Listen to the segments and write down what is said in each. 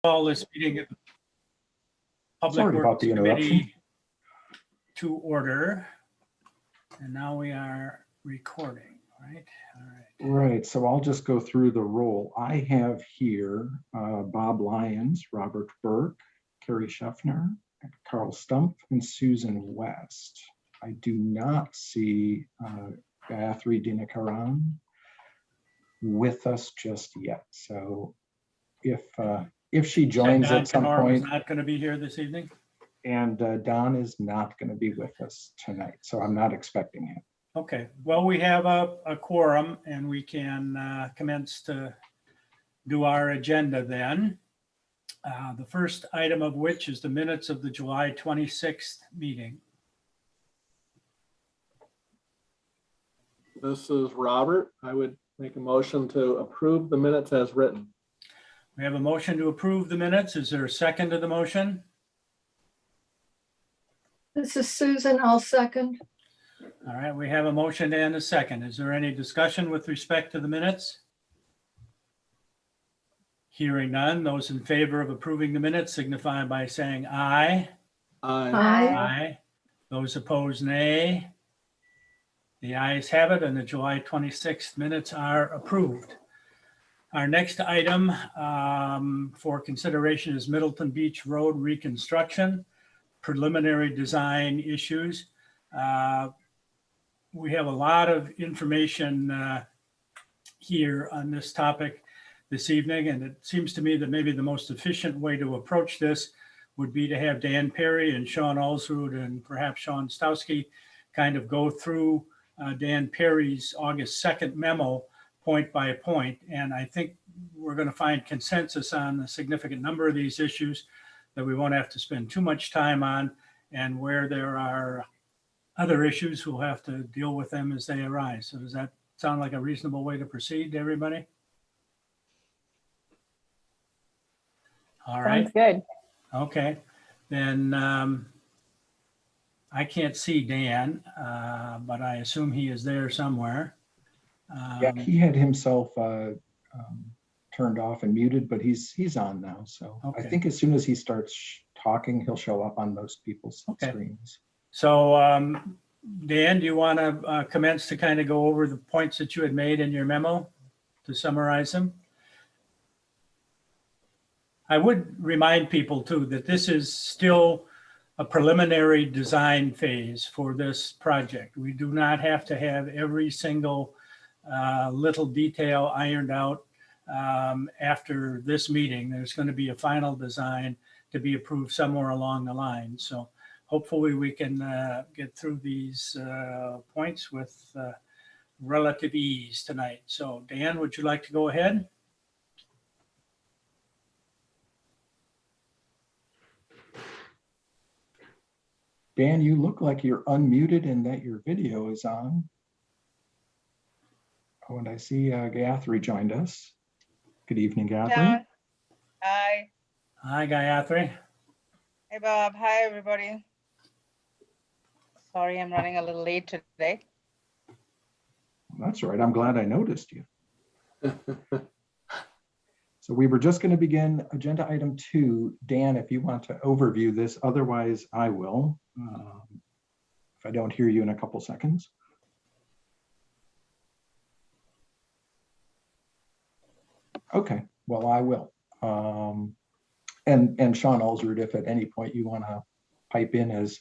Call this meeting of the Public Sorry about Works the interruption. Committee to order. And now we are recording, right? All right. Right, so I'll just go through the roll. I have here Bob Lyons, Robert Burke, Carrie Scheffner, Carl Stumpf, and Susan West. I do not see Gayatri Dinakaran with us just yet. So if she joins Don at some Knorr was point, not going to be here this evening. and Don is not going to be with us tonight, so I'm not expecting him. Okay, well, we have a quorum and we can commence to do our agenda then. The first item of which is the minutes of the July 26th meeting. This is Robert. I would make a motion to approve the minutes as written. We have a motion to approve the minutes. Is there a second to the motion? This is Susan, I'll second. All right, we have a motion and a second. Is there any discussion with respect to the minutes? Hearing none, those in favor of approving the minutes signify by saying aye. Aye. Aye. Those opposed, nay. The ayes have it and the July 26th minutes are approved. Our next item for consideration is Middleton Beach Road reconstruction, preliminary design issues. We have a lot of information here on this topic this evening, and it seems to me that maybe the most efficient way to approach this would be to have Dan Perry and Sean Alsrud and perhaps Sean Stowski kind of go through Dan Perry's August 2nd memo point by point. And I think we're going to find consensus on a significant number of these issues that we won't have to spend too much time on, and where there are other issues, we'll have to deal with them as they arise. So does that sound like a reasonable way to proceed to everybody? All right. Sounds good. Okay, then I can't see Dan, but I assume he is there somewhere. Yeah, he had himself turned off and muted, but he's on now. So Okay. I think as soon as he starts talking, he'll show up on most people's Okay. screens. So Dan, do you want to commence to kind of go over the points that you had made in your memo to summarize them? I would remind people too that this is still a preliminary design phase for this project. We do not have to have every single little detail ironed out after this meeting. There's going to be a final design to be approved somewhere along the line. So hopefully we can get through these points with relative ease tonight. So Dan, would you like to go ahead? Dan, you look like you're unmuted and that your video is on. Oh, and I see Gayatri joined us. Good evening, Gayatri. Yeah. Hi. Hi, Gayatri. Hey, Bob. Hi, everybody. Sorry, I'm running a little late today. That's all right. I'm glad I noticed you. So we were just going to begin agenda item 2. Dan, if you want to overview this, otherwise I will. If I don't hear you in a couple seconds. Okay, well, I will. And Sean Alsrud, if at any point you want to pipe in as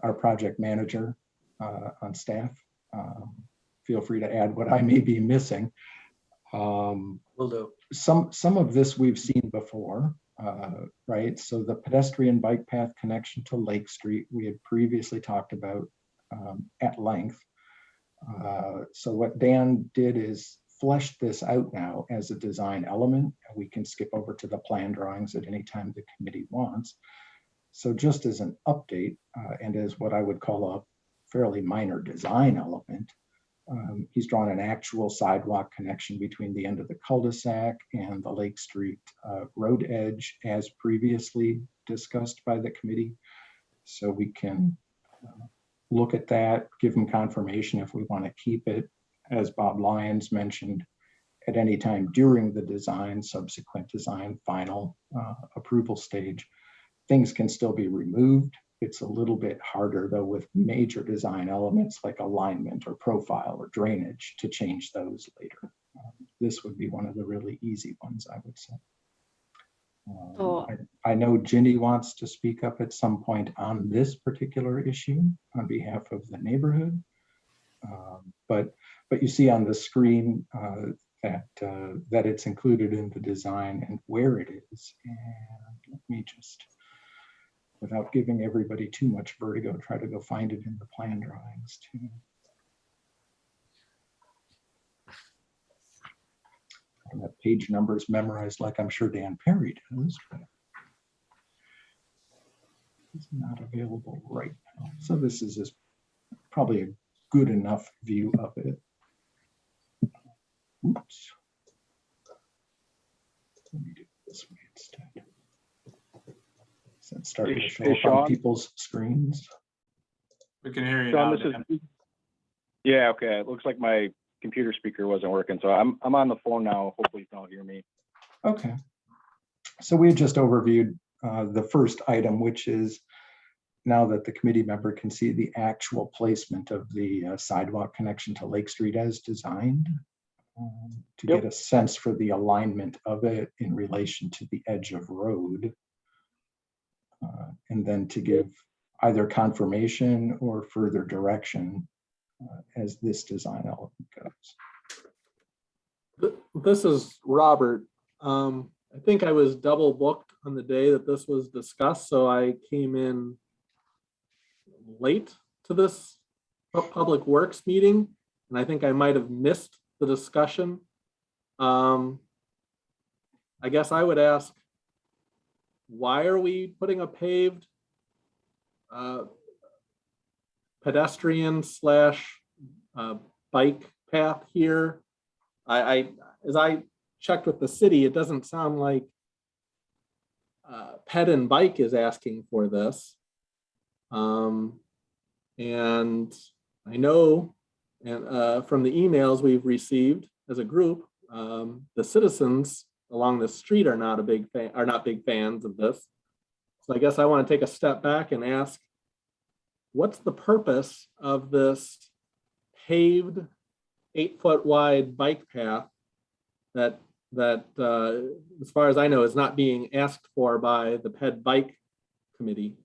our project manager on staff, feel free to add what I may be missing. Will do. Some of this we've seen before, right? So the pedestrian bike path connection to Lake Street, we had previously talked about at length. So what Dan did is flesh this out now as a design element. We can skip over to the plan drawings at any time the committee wants. So just as an update, and as what I would call a fairly minor design element, he's drawn an actual sidewalk connection between the end of the cul-de-sac and the Lake Street road edge as previously discussed by the committee. So we can look at that, give him confirmation if we want to keep it, as Bob Lyons mentioned, at any time during the design, subsequent design, final approval stage, things can still be removed. It's a little bit harder though with major design elements like alignment or profile or drainage to change those later. This would be one of the really easy ones, I would say. Oh. I know Ginny wants to speak up at some point on this particular issue on behalf of the neighborhood. But you see on the screen that it's included in the design and where it is. And let me just, without giving everybody too much vertigo, try to go find it in the plan drawings too. I don't have page numbers memorized like I'm sure Dan Perry does, but it's not available right now. So this is just probably a good enough view of it. Oops. Let me do it this way instead. So it's starting to show up on people's screens. We can hear you Sean, now. this is, Dan. yeah, okay. It looks like my computer speaker wasn't working, so I'm on the phone now. Hopefully you can all hear me. Okay. So we had just overviewed the first item, which is now that the committee member can see the actual placement of the sidewalk connection to Lake Street as designed, to Yep. get a sense for the alignment of it in relation to the edge of road. And then to give either confirmation or further direction as this design element goes. This is Robert. I think I was double booked on the day that this was discussed, so I came in late to this Public Works meeting, and I think I might have missed the discussion. I guess I would ask, why are we putting a paved pedestrian slash bike path here? As I checked with the city, it doesn't sound like Ped and Bike is asking for this. And I know, and from the emails we've received as a group, the citizens along the street are not big fans of this. So I guess I want to take a step back and ask, what's the purpose of this paved 8-foot wide bike path that as far as I know is not being asked for by the Ped Bike Committee?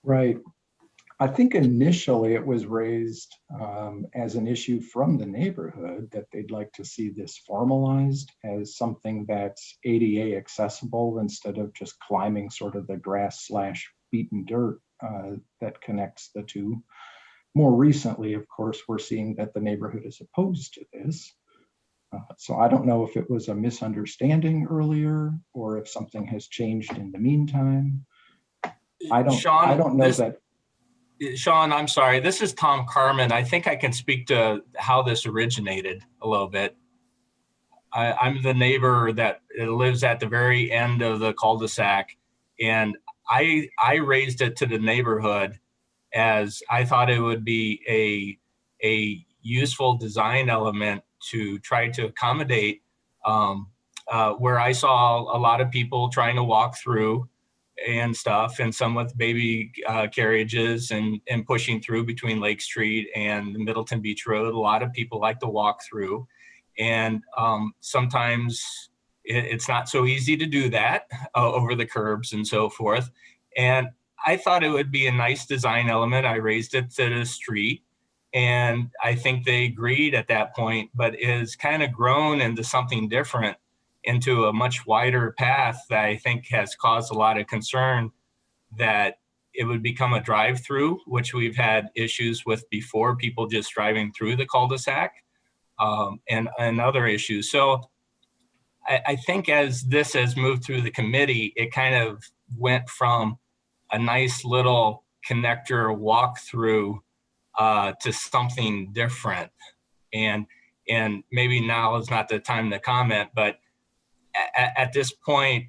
Right. I think initially it was raised as an issue from the neighborhood that they'd like to see this formalized as something that's ADA accessible instead of just climbing sort of the grass slash beaten dirt that connects the two. More recently, of course, we're seeing that the neighborhood is opposed to this. So I don't know if it was a misunderstanding earlier or if something has changed in the meantime. I don't know that. Sean, I'm sorry. This is Tom Carmen. I think I can speak to how this originated a little bit. I'm the neighbor that lives at the very end of the cul-de-sac, and I raised it to the neighborhood as I thought it would be a useful design element to try to accommodate where I saw a lot of people trying to walk through and stuff, and some with baby carriages and pushing through between Lake Street and Middleton Beach Road. A lot of people like to walk through, and sometimes it's not so easy to do that over the curbs and so forth. And I thought it would be a nice design element. I raised it to the street, and I think they agreed at that point, but it has kind of grown into something different, into a much wider path that I think has caused a lot of concern that it would become a drive-through, which we've had issues with before, people just driving through the cul-de-sac, and other issues. So I think as this has moved through the committee, it kind of went from a nice little connector walk-through to something different. And maybe now is not the time to comment, but at this point,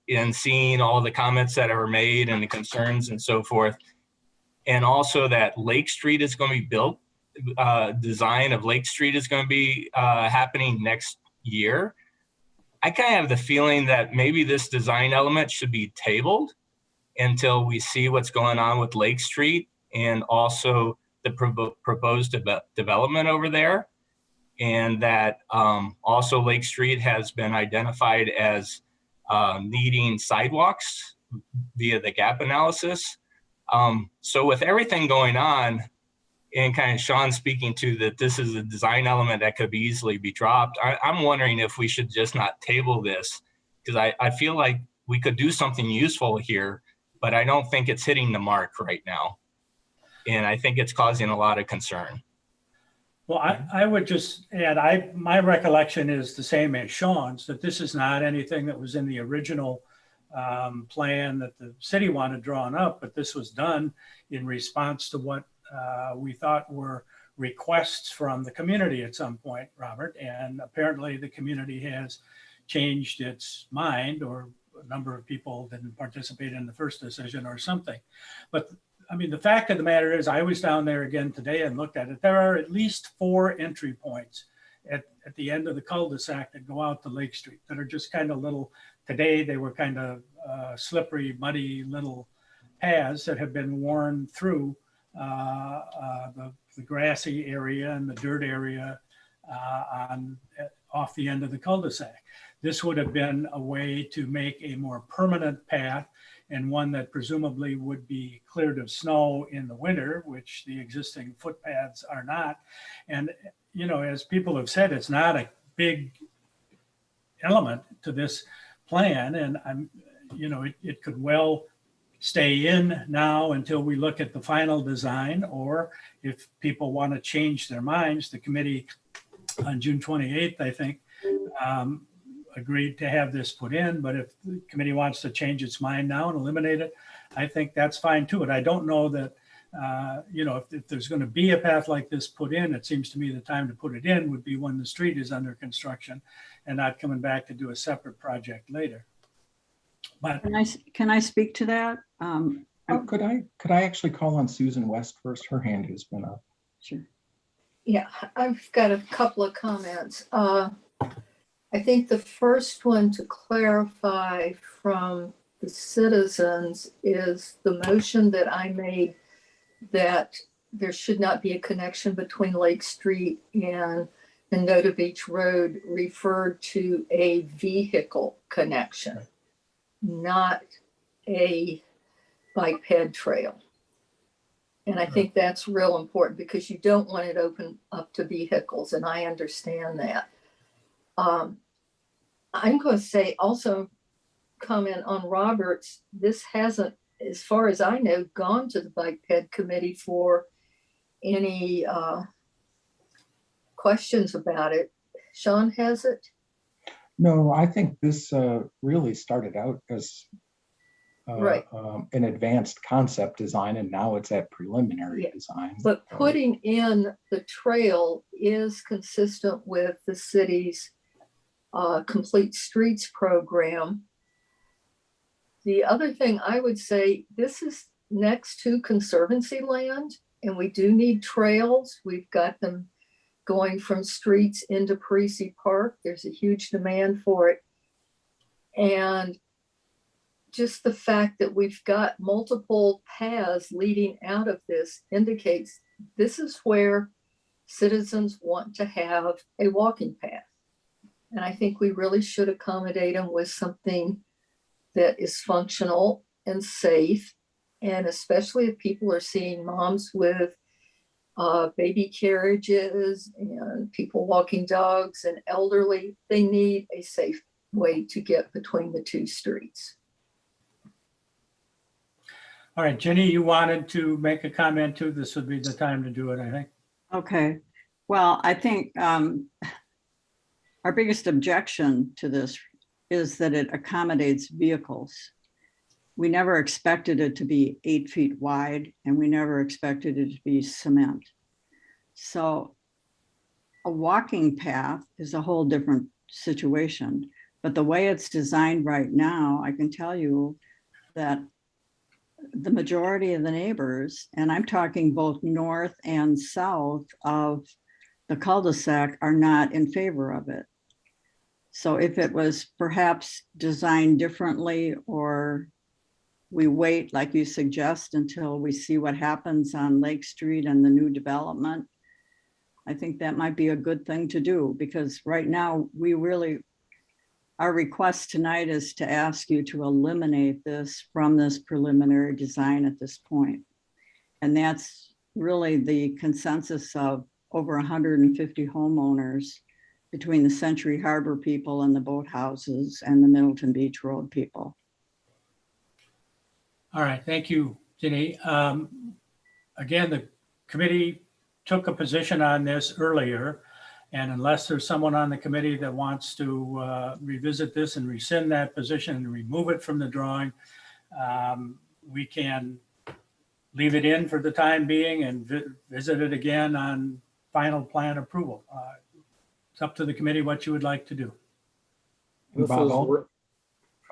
in seeing all the comments that are made and the concerns and so forth, and also that Lake Street is going to be built design of Lake Street is going to be happening next year, I kind of have the feeling that maybe this design element should be tabled until we see what's going on with Lake Street and also the proposed development over there. And that also Lake Street has been identified as needing sidewalks via the gap analysis. So with everything going on, and kind of Sean speaking to that this is a design element that could easily be dropped, I'm wondering if we should just not table this, because I feel like we could do something useful here, but I don't think it's hitting the mark right now. And I think it's causing a lot of concern. Well, I would just add, my recollection is the same as Sean's, that this is not anything that was in the original plan that the city wanted drawn up, but this was done in response to what we thought were requests from the community at some point, Robert. And apparently the community has changed its mind, or a number of people didn't participate in the first decision or something. But I mean, the fact of the matter is, I was down there again today and looked at it. There are at least 4 entry points at the end of the cul-de-sac that go out to Lake Street that are just kind of little, today they were kind of slippery, muddy little paths that have been worn through the grassy area and the dirt area off the end of the cul-de-sac. This would have been a way to make a more permanent path, and one that presumably would be cleared of snow in the winter, which the existing footpaths are not. And, you know, as people have said, it's not a big element to this plan. And it could well stay in now until we look at the final design, or if people want to change their minds, the committee on June 28th, I think, agreed to have this put in. But if the committee wants to change its mind now and eliminate it, I think that's fine too. And I don't know that, if there's going to be a path like this put in, it seems to me the time to put it in would be when the street is under construction and not coming back to do a separate project later. But Can I speak to that? Could I actually call on Susan West first? Her hand has been up. Sure. Yeah, I've got a couple of comments. I think the first one to clarify from the citizens is the motion that I made that there should not be a connection between Lake Street and Mendota Beach Road referred to a vehicle connection, not a bike ped trail. And I think that's real important because you don't want it open up to vehicles, and I understand that. I'm going to say also comment on Roberts. This hasn't, as far as I know, gone to the bike ped committee for any questions about it. Sean, has it? No, I think this really started out as Right. An advanced concept design, and now it's at preliminary design. But putting in the trail is consistent with the city's Complete Streets program. The other thing I would say, this is next to conservancy land, and we do need trails. We've got them going from streets into Parisi Park. There's a huge demand for it. And just the fact that we've got multiple paths leading out of this indicates this is where citizens want to have a walking path. And I think we really should accommodate them with something that is functional and safe. And especially if people are seeing moms with baby carriages and people walking dogs and elderly, they need a safe way to get between the two streets. all right, Jenny, you wanted to make a comment too. This would be the time to do it, I think. Okay. Well, I think our biggest objection to this is that it accommodates vehicles. We never expected it to be 8 feet wide, and we never expected it to be cement. So a walking path is a whole different situation. But the way it's designed right now, I can tell you that the majority of the neighbors, and I'm talking both north and south of the cul-de-sac, are not in favor of it. So if it was perhaps designed differently, or we wait, like you suggest, until we see what happens on Lake Street and the new development, I think that might be a good thing to do, because right now our request tonight is to ask you to eliminate this from this preliminary design at this point. And that's really the consensus of over 150 homeowners between the Century Harbor people and the boathouses and the Middleton Beach Road people. All right, thank you, Ginny. Again, the committee took a position on this earlier, and unless there's someone on the committee that wants to revisit this and rescind that position and remove it from the drawing, we can leave it in for the time being and visit it again on final plan approval. It's up to the committee what you would like to do. This Bob, is I'll- Rick-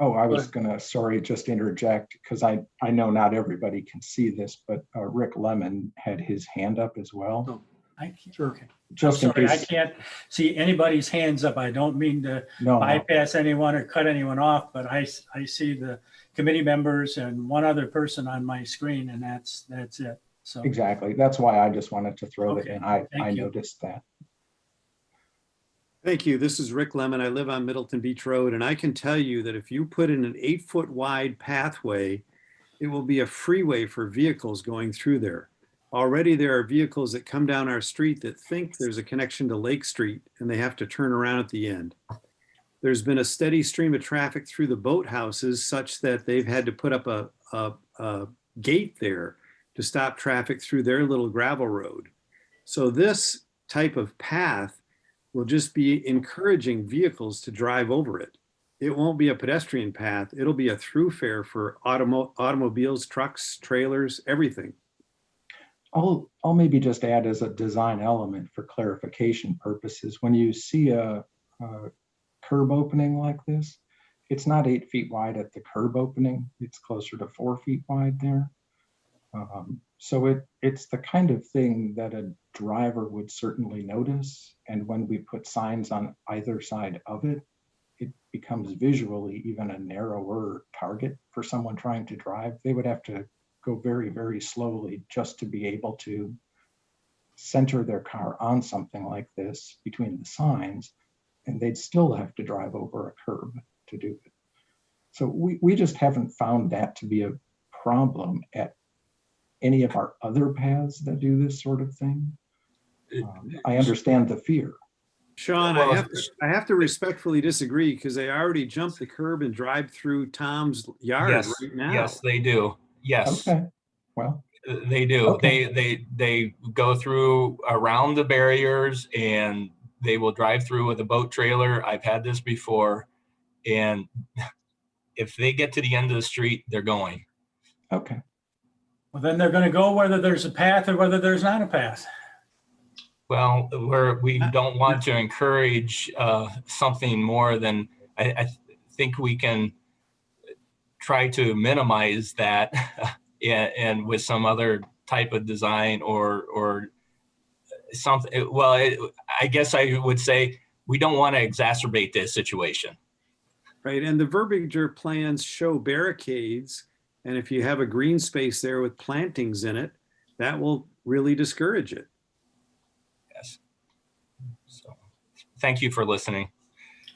Oh, I was gonna, sorry, just interject, because I know not everybody can see this, but Rick Lemon had his hand up as well. Oh, I can't, Sure. okay. I'm Just in sorry, I case, can't see anybody's hands up. I don't mean to no, bypass anyone or cut anyone off, but I see the committee members and one other person on my screen, and that's it. So, exactly. That's why I just wanted to throw that Okay, in. I thank you. noticed that. Thank you. This is Rick Lemon. I live on Middleton Beach Road, and I can tell you that if you put in an 8-foot wide pathway, it will be a freeway for vehicles going through there. Already there are vehicles that come down our street that think there's a connection to Lake Street, and they have to turn around at the end. There's been a steady stream of traffic through the boathouses such that they've had to put up a gate there to stop traffic through their little gravel road. So this type of path will just be encouraging vehicles to drive over it. It won't be a pedestrian path. It'll be a throughfare for automobiles, trucks, trailers, everything. I'll maybe just add as a design element for clarification purposes, when you see a curb opening like this, it's not 8 feet wide at the curb opening. It's closer to 4 feet wide there. So it's the kind of thing that a driver would certainly notice. And when we put signs on either side of it, it becomes visually even a narrower target for someone trying to drive. They would have to go very, very slowly just to be able to center their car on something like this between the signs, and they'd still have to drive over a curb to do it. So we just haven't found that to be a problem at any of our other paths that do this sort of thing. I understand the fear. Sean, Well, I have to respectfully disagree because they already jumped the curb and drive through Tom's yard Yes, right now. yes, they do. Yes, Okay, well, they do. Okay. They go through around the barriers and they will drive through with a boat trailer. I've had this before. And if they get to the end of the street, they're going. okay. well, then they're going to go whether there's a path or whether there's not a path. Well, we don't want to encourage something more than, I think we can try to minimize that and with some other type of design or something. Well, I guess I would say we don't want to exacerbate this situation. Right, and the Verbinger plans show barricades, and if you have a green space there with plantings in it, that will really discourage it. Yes. So, thank you for listening.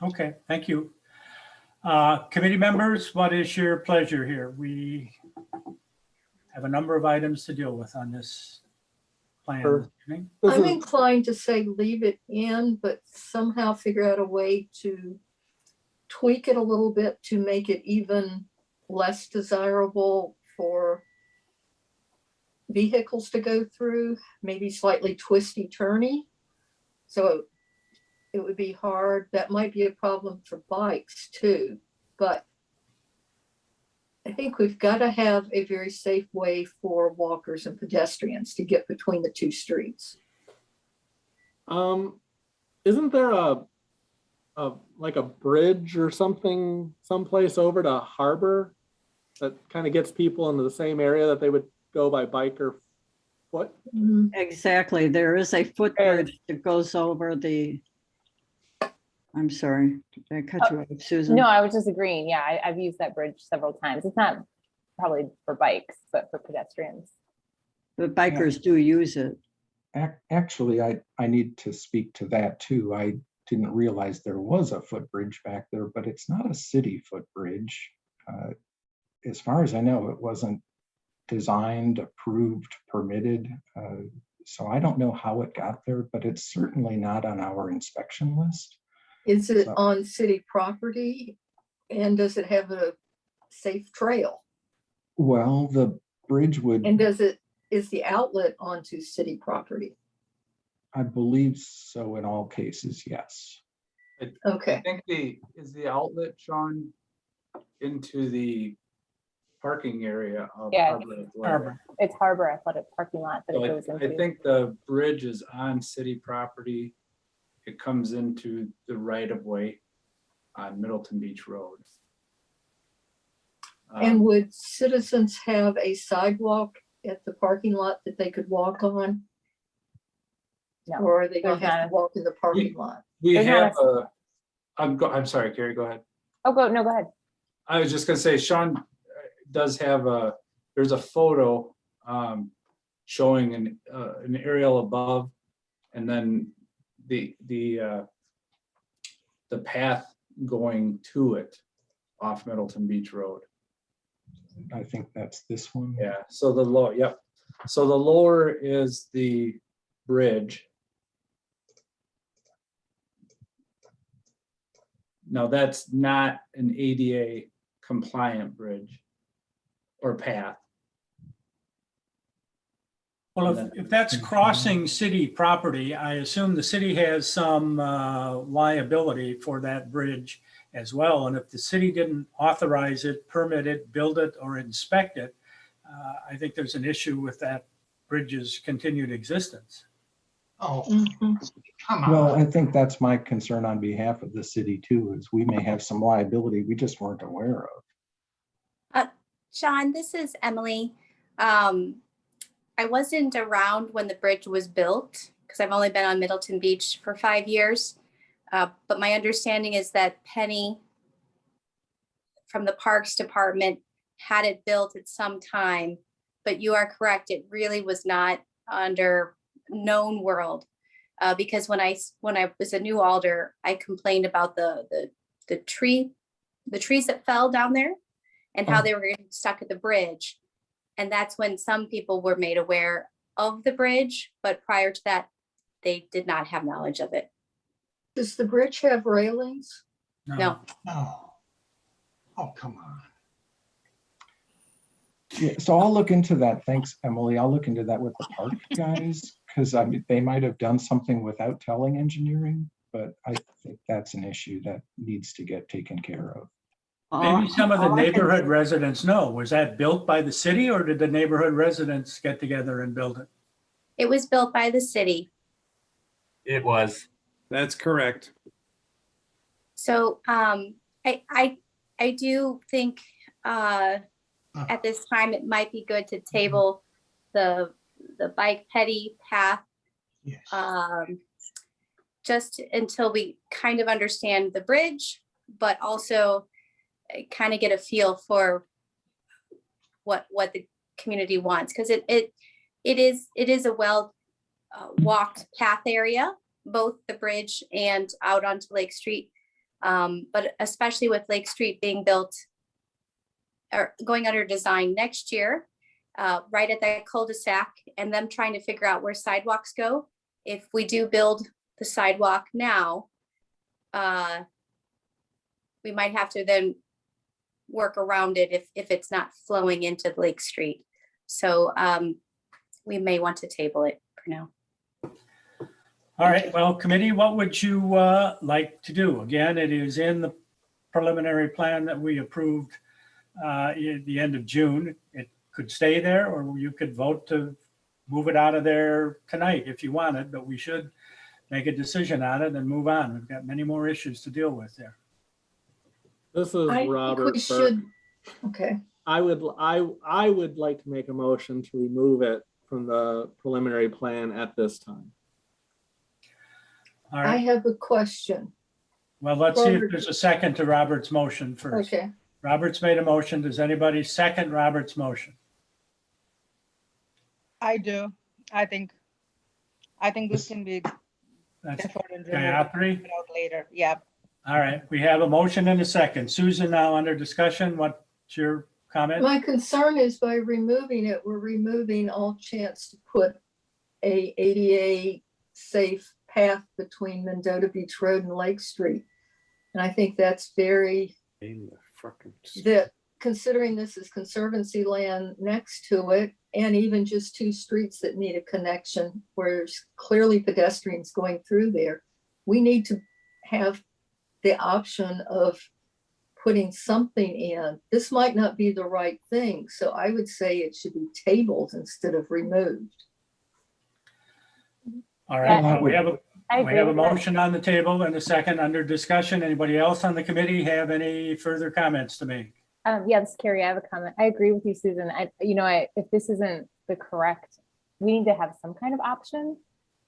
Okay, thank you. Committee members, what is your pleasure here? We have a number of items to deal with on this plan. Sure. this evening. This I'm is- inclined to say leave it in, but somehow figure out a way to tweak it a little bit to make it even less desirable for vehicles to go through, maybe slightly twisty turny. So it would be hard. That might be a problem for bikes too, but I think we've got to have a very safe way for walkers and pedestrians to get between the two streets. Isn't there like a bridge or something someplace over to Harbor that kind of gets people into the same area that they would go by bike or foot. Mhm. Exactly. There is a footbridge that goes over the, I'm sorry, did I cut you off, Susan? No, I was just agreeing. Yeah, I've used that bridge several times. It's not probably for bikes, but for pedestrians. The bikers do use it. Actually, I need to speak to that too. I didn't realize there was a footbridge back there, but it's not a city footbridge. As far as I know, it wasn't designed, approved, permitted. So I don't know how it got there, but it's certainly not on our inspection list. Is it So- on city property? And does it have a safe trail? Well, the bridge would, And is the outlet onto city property? I believe so in all cases, yes. I Okay, think is the outlet, Sean, into the parking area of Yeah. Harbor Athletic. Harbor. It's Harbor Athletic parking lot that So it goes I into. think the bridge is on city property. It comes into the right of way on Middleton Beach Road. and would citizens have a sidewalk at the parking lot that they could walk on? No, Or are they gonna there's have not to walk in the parking lot? We There's not have I'm sorry, Carrie, go ahead. Oh, go ahead. I was just gonna say, Sean does have there's a photo showing an aerial above, and then the path going to it off Middleton Beach Road. I think that's this one. Yeah, so the lower, yep. So the lower is the bridge. Now, that's not an ADA compliant bridge or path. Well, if that's crossing city property, I assume the city has some liability for that bridge as well. And if the city didn't authorize it, permit it, build it, or inspect it, I think there's an issue with that bridge's continued existence. Oh, Mhm. come Well, on. I think that's my concern on behalf of the city too, is we may have some liability we just weren't aware of. Sean, this is Emily. I wasn't around when the bridge was built because I've only been on Middleton Beach for 5 years. But my understanding is that Penny from the Parks Department had it built at some time. But you are correct, it really was not under known world. Because when I was a new alder, I complained about the trees that fell down there and how they were getting stuck at the bridge. And that's when some people were made aware of the bridge, but prior to that, they did not have knowledge of it. Does the bridge have railings? No. No. Oh, come on. Yeah, so I'll look into that. Thanks, Emily. I'll look into that with the park guys, because I mean, they might have done something without telling engineering, but I think that's an issue that needs to get taken care of. Maybe some of the All I can- neighborhood residents know. Was that built by the city or did the neighborhood residents get together and build it? It was built by the city. It was. That's correct. So I do think at this time it might be good to table the bike petty path Yes. just until we kind of understand the bridge, but also kind of get a feel for what the community wants, because it is a well walked path area, both the bridge and out onto Lake Street. But especially with Lake Street being built or going under design next year, right at that cul-de-sac, and them trying to figure out where sidewalks go. If we do build the sidewalk now, we might have to then work around it if it's not flowing into Lake Street. So we may want to table it for now. All right, well, committee, what would you like to do? Again, it is in the preliminary plan that we approved at the end of June. It could stay there, or you could vote to move it out of there tonight if you wanted, but we should make a decision on it and move on. We've got many more issues to deal with there. This is I think Robert we Burke. should, okay. I would like to make a motion to remove it from the preliminary plan at this time. All I right, have a question. well, let's see if Robert. there's a second to Robert's motion first. Okay, Robert's made a motion. Does anybody second Robert's motion? I do. I think this can be That's deferred and Gayatri. removed out later. Yeah. All right, we have a motion and a second. Susan, now under discussion, what's your comment? my concern is by removing it, we're removing all chance to put a ADA safe path between Mendota Beach Road and Lake Street. And I think that's very, In the frickin' that considering this is conservancy land next to it, and even just two streets that need a connection where there's clearly pedestrians going through there, we need to have the option of putting something in. This might not be the right thing, so I would say it should be tabled instead of removed. All right, Yeah. we have I we agree have a with that. motion on the table and a second under discussion. Anybody else on the committee have any further comments to make? Yeah, this is Carrie. I have a comment. I agree with you, Susan. If this isn't the correct, we need to have some kind of option.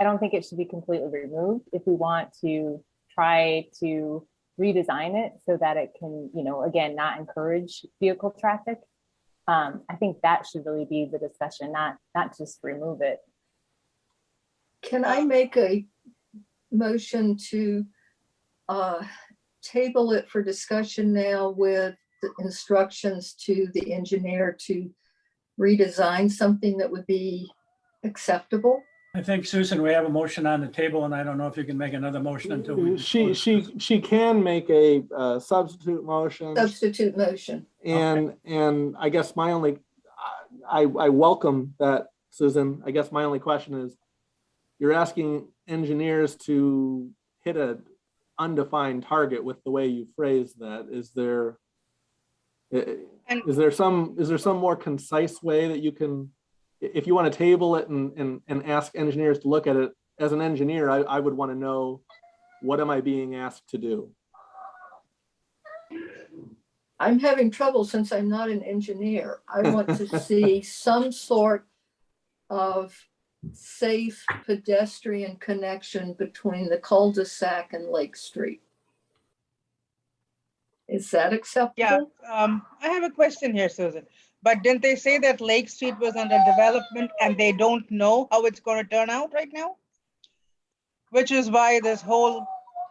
I don't think it should be completely removed if we want to try to redesign it so that it can, again, not encourage vehicle traffic. I think that should really be the discussion, not just remove it. Can I make a motion to table it for discussion now with the instructions to the engineer to redesign something that would be acceptable? I think, Susan, we have a motion on the table, and I don't know if you can make another motion until we. She can make a substitute motion. Substitute motion. And I guess my only, I welcome that, Susan. I guess my only question is, you're asking engineers to hit a undefined target with the way you phrased that. Is there some more concise way that you can, if you want to table it and ask engineers to look at it? As an engineer, I would want to know, what am I being asked to do? I'm having trouble since I'm not an engineer. I want to see some sort of safe pedestrian connection between the cul-de-sac and Lake Street. Is that acceptable? Yeah. I have a question here, Susan. But didn't they say that Lake Street was under development and they don't know how it's going to turn out right now? Which is why this whole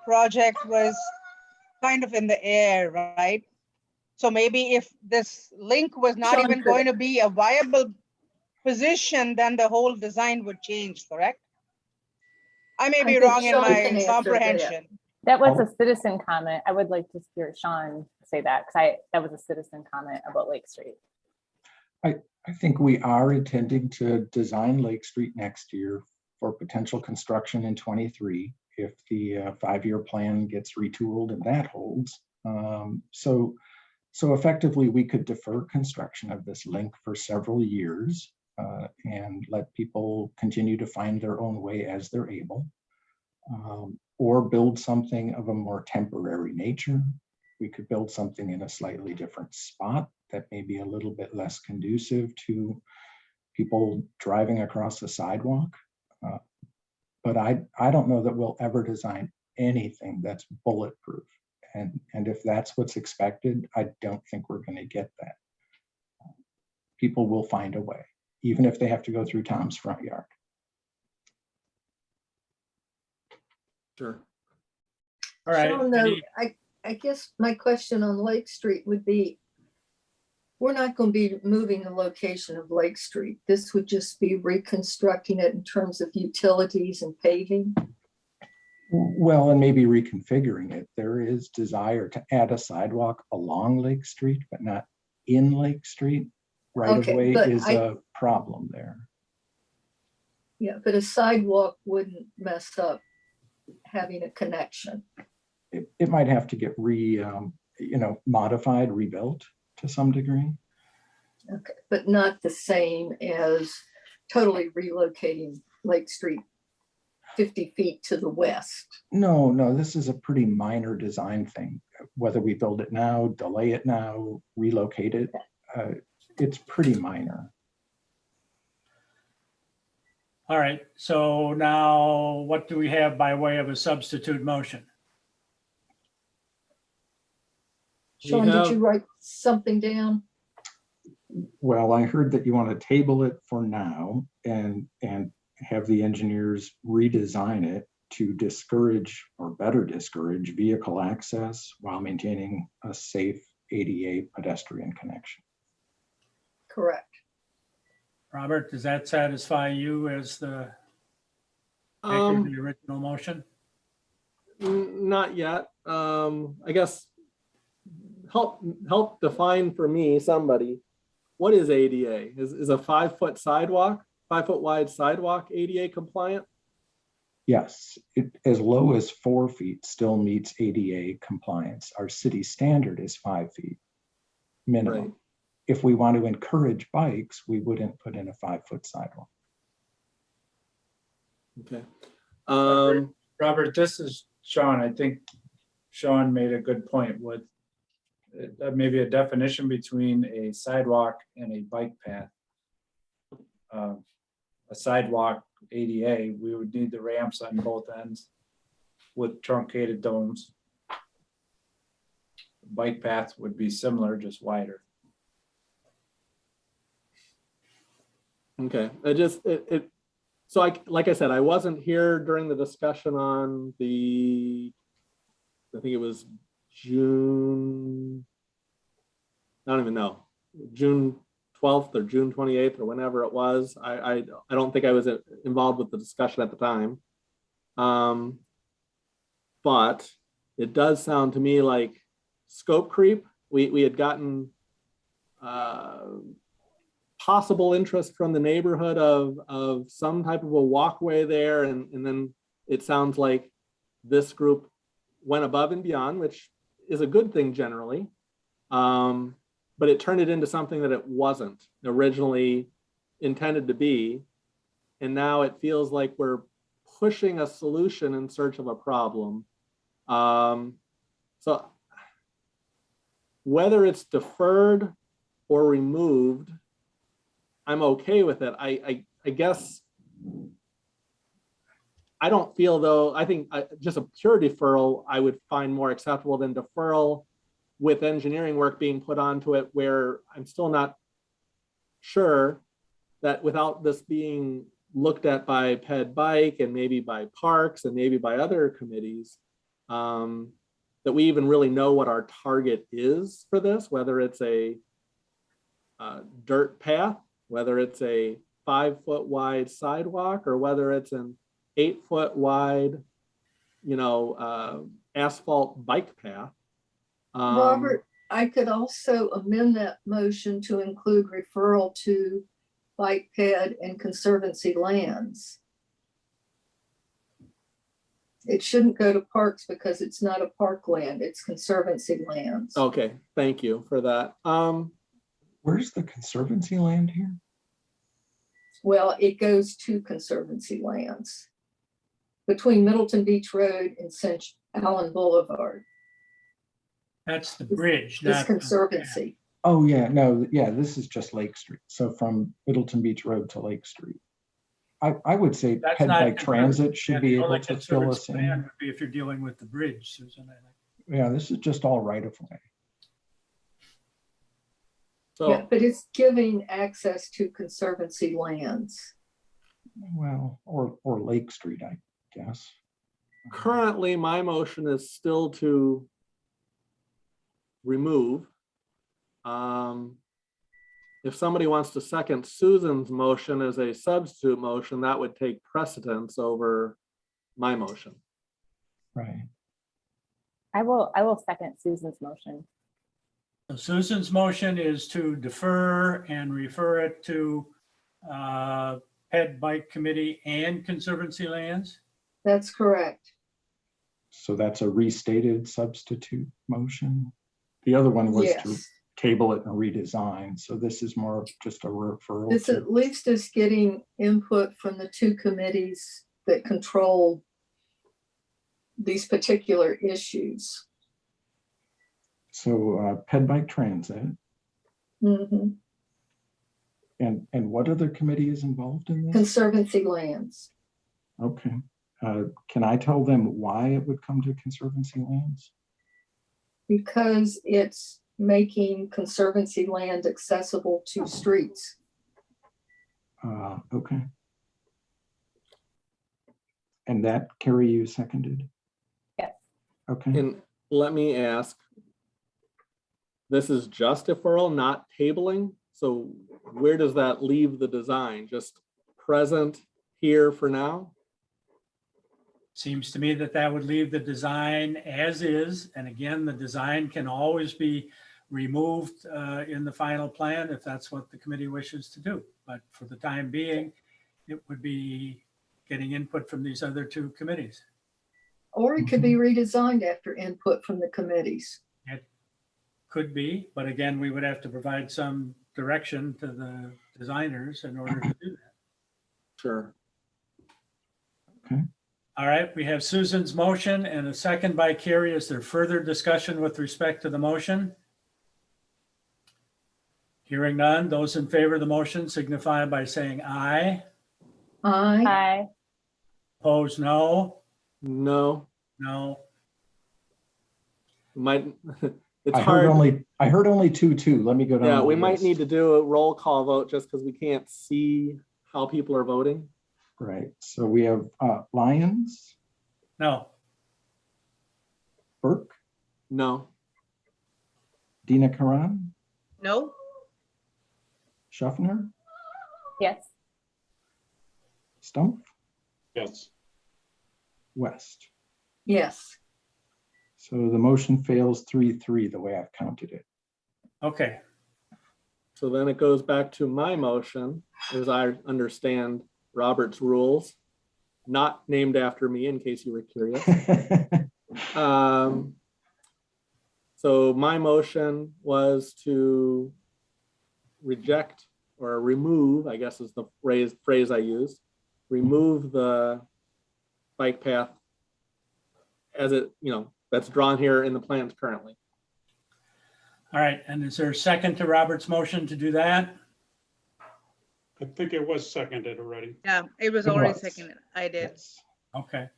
project was kind of in the air, right? So maybe if this link was not Sean, even going to be a viable position, then the whole design would change, correct? I may I be think wrong in Sean can my answer that. comprehension. That was a citizen comment. I would like to hear Sean say that, because that was a citizen comment about Lake Street. I think we are intending to design Lake Street next year for potential construction in 23 if the 5-year plan gets retooled and that holds. So effectively, we could defer construction of this link for several years and let people continue to find their own way as they're able, or build something of a more temporary nature. We could build something in a slightly different spot that may be a little bit less conducive to people driving across the sidewalk. But I don't know that we'll ever design anything that's bulletproof. And if that's what's expected, I don't think we're going to get that. People will find a way, even if they have to go through Tom's front yard. Sure. All right. Sean, though, I guess my question on Lake Street would be, we're not going to be moving the location of Lake Street. This would just be reconstructing it in terms of utilities and paving. Well, and maybe reconfiguring it. There is desire to add a sidewalk along Lake Street, but not in Lake Street. Right of way but is a problem there. Yeah, but a sidewalk wouldn't mess up having a connection. It might have to get modified, rebuilt to some degree. Okay, but not the same as totally relocating Lake Street 50 feet to the west. No, this is a pretty minor design thing. Whether we build it now, delay it now, relocate it. it's pretty minor. All right, so now what do we have by way of a substitute motion? Sean, did you write something down? Well, I heard that you want to table it for now and have the engineers redesign it to discourage or better discourage vehicle access while maintaining a safe ADA pedestrian connection. Correct. Robert, does that satisfy you as the maker of the original motion? Not yet. I guess help define for me, somebody, what is ADA? Is a 5 foot sidewalk, 5 foot wide sidewalk ADA compliant? Yes, as low as 4 feet still meets ADA compliance. Our city standard is 5 feet minimum. Right. If we want to encourage bikes, we wouldn't put in a 5 foot sidewalk. Okay. Robert, this is Sean. I think Sean made a good point with maybe a definition between a sidewalk and a bike path. A sidewalk ADA, we would need the ramps on both ends with truncated domes. Bike path would be similar, just wider. Okay, so like I said, I wasn't here during the discussion on I think it was June, I don't even know, June 12th or June 28th or whenever it was. I don't think I was involved with the discussion at the time. But it does sound to me like scope creep. We had gotten possible interest from the neighborhood of some type of a walkway there. And then it sounds like this group went above and beyond, which is a good thing generally. But it turned it into something that it wasn't originally intended to be. And now it feels like we're pushing a solution in search of a problem. So whether it's deferred or removed, I'm okay with it. I guess I don't feel though, I think just a pure deferral I would find more acceptable than deferral with engineering work being put onto it, where I'm still not sure that without this being looked at by Ped Bike and maybe by Parks and maybe by other committees, that we even really know what our target is for this, whether it's a dirt path, whether it's a 5 foot wide sidewalk, or whether it's an 8 foot wide, asphalt bike path. Robert, I could also amend that motion to include referral to Bike Ped and Conservancy lands. It shouldn't go to Parks because it's not a parkland, it's Conservancy lands. Okay, thank you for that. Where's the Conservancy land here? Well, it goes to Conservancy lands between Middleton Beach Road and St. Allen Boulevard. That's the bridge. It's not- Conservancy. Oh, yeah, no, yeah, this is just Lake Street. So from Middleton Beach Road to Lake Street. I would say That's Ped not Bike Transit should be the only able to fill us Conservancy land in. would be if you're dealing with the bridge, Susan. I think. Yeah, this is just all right of way. So Yeah, but it's giving access to Conservancy lands. Well, or Lake Street, I guess. currently my motion is still to remove. If somebody wants to second Susan's motion as a substitute motion, that would take precedence over my motion. Right. I will second Susan's motion. So Susan's motion is to defer and refer it to Ped Bike Committee and Conservancy lands. That's correct. So that's a restated substitute motion. The other one was to Yes. table it and redesign. So this is more of just a referral. This to- at least is getting input from the two committees that control these particular issues. So Ped Bike Transit, Mhm. And what other committee is involved in this? Conservancy lands. Okay. Can I tell them why it would come to Conservancy Lands? Because it's making conservancy land accessible to streets. Okay. And that Carrie, you seconded? Yes. Okay. And let me ask, this is just deferral, not tabling. So where does that leave the design? Just present here for now? Seems to me that that would leave the design as is. And again, the design can always be removed in the final plan if that's what the committee wishes to do. But for the time being, it would be getting input from these other two committees. Or it could be redesigned after input from the committees. It could be, but again, we would have to provide some direction to the designers in order to do that. Sure. All right, we have Susan's motion and a second by Carrie. Is there further discussion with respect to the motion? Hearing none, those in favor of the motion signify by saying aye. Aye. Hi. Opposed, no. No, No. might, it's I heard hard. I heard only 2-2. Let me go down. Yeah, the we might list. need to do a roll call vote just because we can't see how people are voting. Right. So we have Lyons, No. Burke, No. Dina Karan, No? Schaffner, Yes. Stumpf, Yes. West. Yes. So the motion fails 3-3 the way I've counted it. Okay. So then it goes back to my motion, as I understand Robert's rules, not named after me, in case you were curious. So my motion was to reject or remove, I guess is the phrase I used, remove the bike path as it, that's drawn here in the plans currently. All right. And is there a second to Robert's motion to do that? I think it was seconded already. Yeah, it was It already was. seconded. I did. Yes. Okay.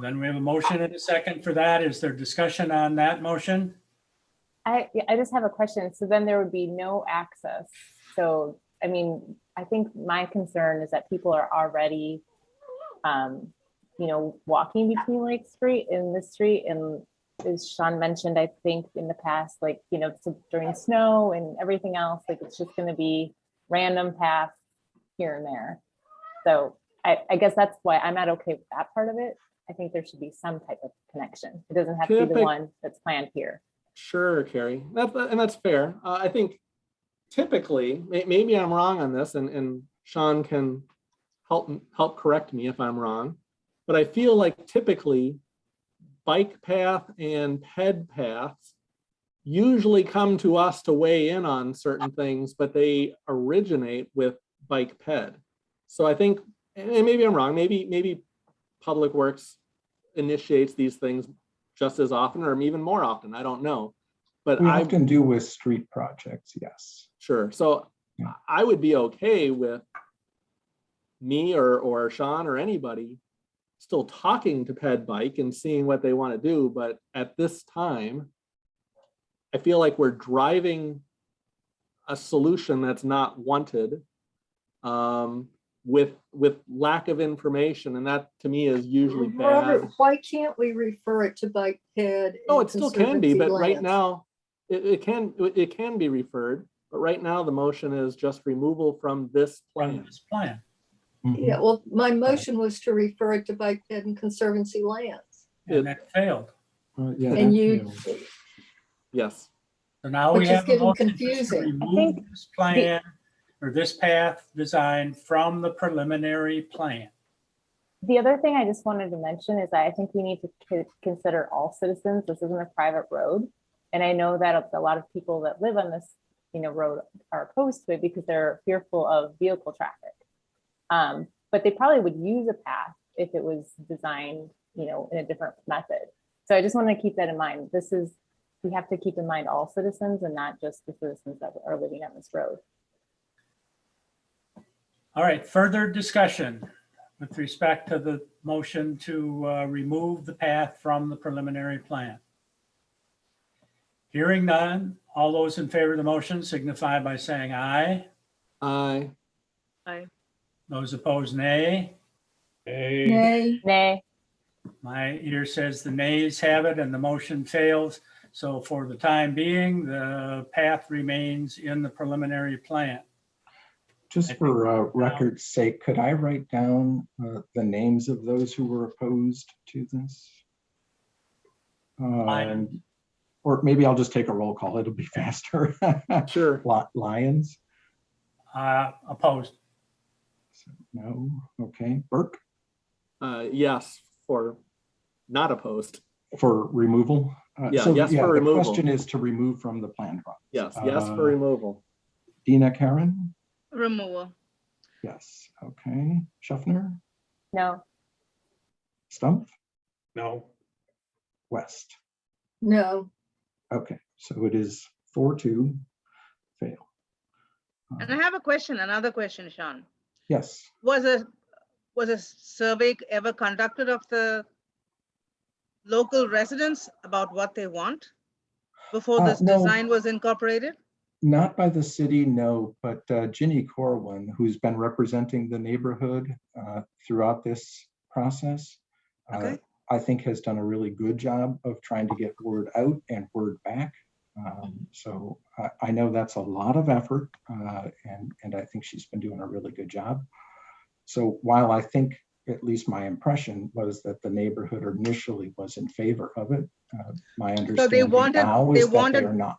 Then we have a motion and a second for that. Is there discussion on that motion? I just have a question. So then there would be no access. So, I mean, I think my concern is that people are already, walking between Lake Street and this street. And as Sean mentioned, I think in the past, during snow and everything else, it's just going to be random paths here and there. So I guess that's why I'm not okay with that part of it. I think there should be some type of connection. It doesn't have to be the one that's planned here. Sure, Carrie, and that's fair. I think typically, maybe I'm wrong on this, and Sean can help correct me if I'm wrong, but I feel like typically bike path and ped paths usually come to us to weigh in on certain things, but they originate with bike ped. So I think, and maybe I'm wrong, maybe Public Works initiates these things just as often or even more often. I don't know. But We I often do with street projects, yes. Sure. So Yeah. I would be okay with me or Sean or anybody still talking to Ped Bike and seeing what they want to do. But at this time, I feel like we're driving a solution that's not wanted with lack of information. And that to me is usually Robert, bad. why can't we refer it to bike ped? No, and it still can be, Conservancy but right lands? now it can be referred. But right now the motion is just removal from this From plan. this plan. Mhm. Yeah, well, my motion was to refer it to bike ped and conservancy lands. And that failed. Yeah, And that you, failed. Yes. So now Which we is have a getting motion just to confusing. I remove think this plan or this path design from the preliminary plan. The other thing I just wanted to mention is that I think we need to consider all citizens. This isn't a private road. And I know that a lot of people that live on this, road are opposed to it because they're fearful of vehicle traffic. But they probably would use a path if it was designed, in a different method. So I just want to keep that in mind. This is we have to keep in mind all citizens and not just the citizens that are living on this road. All right, further discussion with respect to the motion to remove the path from the preliminary plan. Hearing none, all those in favor of the motion signify by saying aye. Aye. Those opposed, nay. Nay. Nay. My ear says the nays have it and the motion fails. So for the time being, the path remains in the preliminary plan. Just I think for record's sake, could I write down the names of those who were opposed to this? Lyons. Or maybe I'll just take a roll call. It'll be faster. Sure. Lyons? Opposed. No. Okay. Burke? Yes, for not opposed. For removal? Yeah, yes for the removal. question is to remove from the plan drawings. Yes, yes for removal. Dina Karen? Removal. Yes. Okay. Schaffner? No. Stumpf? No. West? No. Okay. So it is 4-2 fail. And I have a question, another question, Sean. Yes. Was a survey ever conducted of the local residents about what they want before this No. design was incorporated? Not by the city, no, but Ginny Corwin, who's been representing the neighborhood throughout this process, Okay. I think has done a really good job of trying to get word out and word back. So I know that's a lot of effort, and I think she's been doing a really good job. So while I think, at least my impression was that the neighborhood initially was in favor of it, my understanding now is that they are not.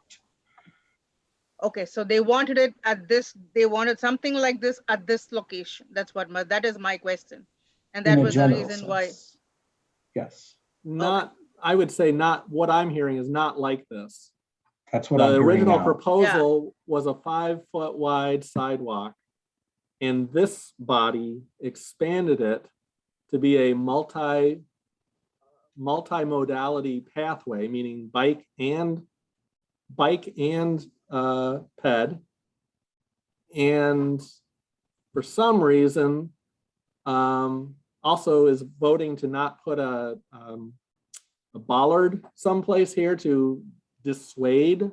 Okay, so they wanted it at this, they wanted something like this at this location. That's what that is my question. And that In a was the general reason why. sense. Yes, Not, I would say not, what I'm hearing is not like this. that's what I'm The hearing original now. proposal was a 5-foot wide sidewalk. And this body expanded it to be a multi-modality pathway, meaning bike and ped. And for some reason, also is voting to not put a bollard someplace here to dissuade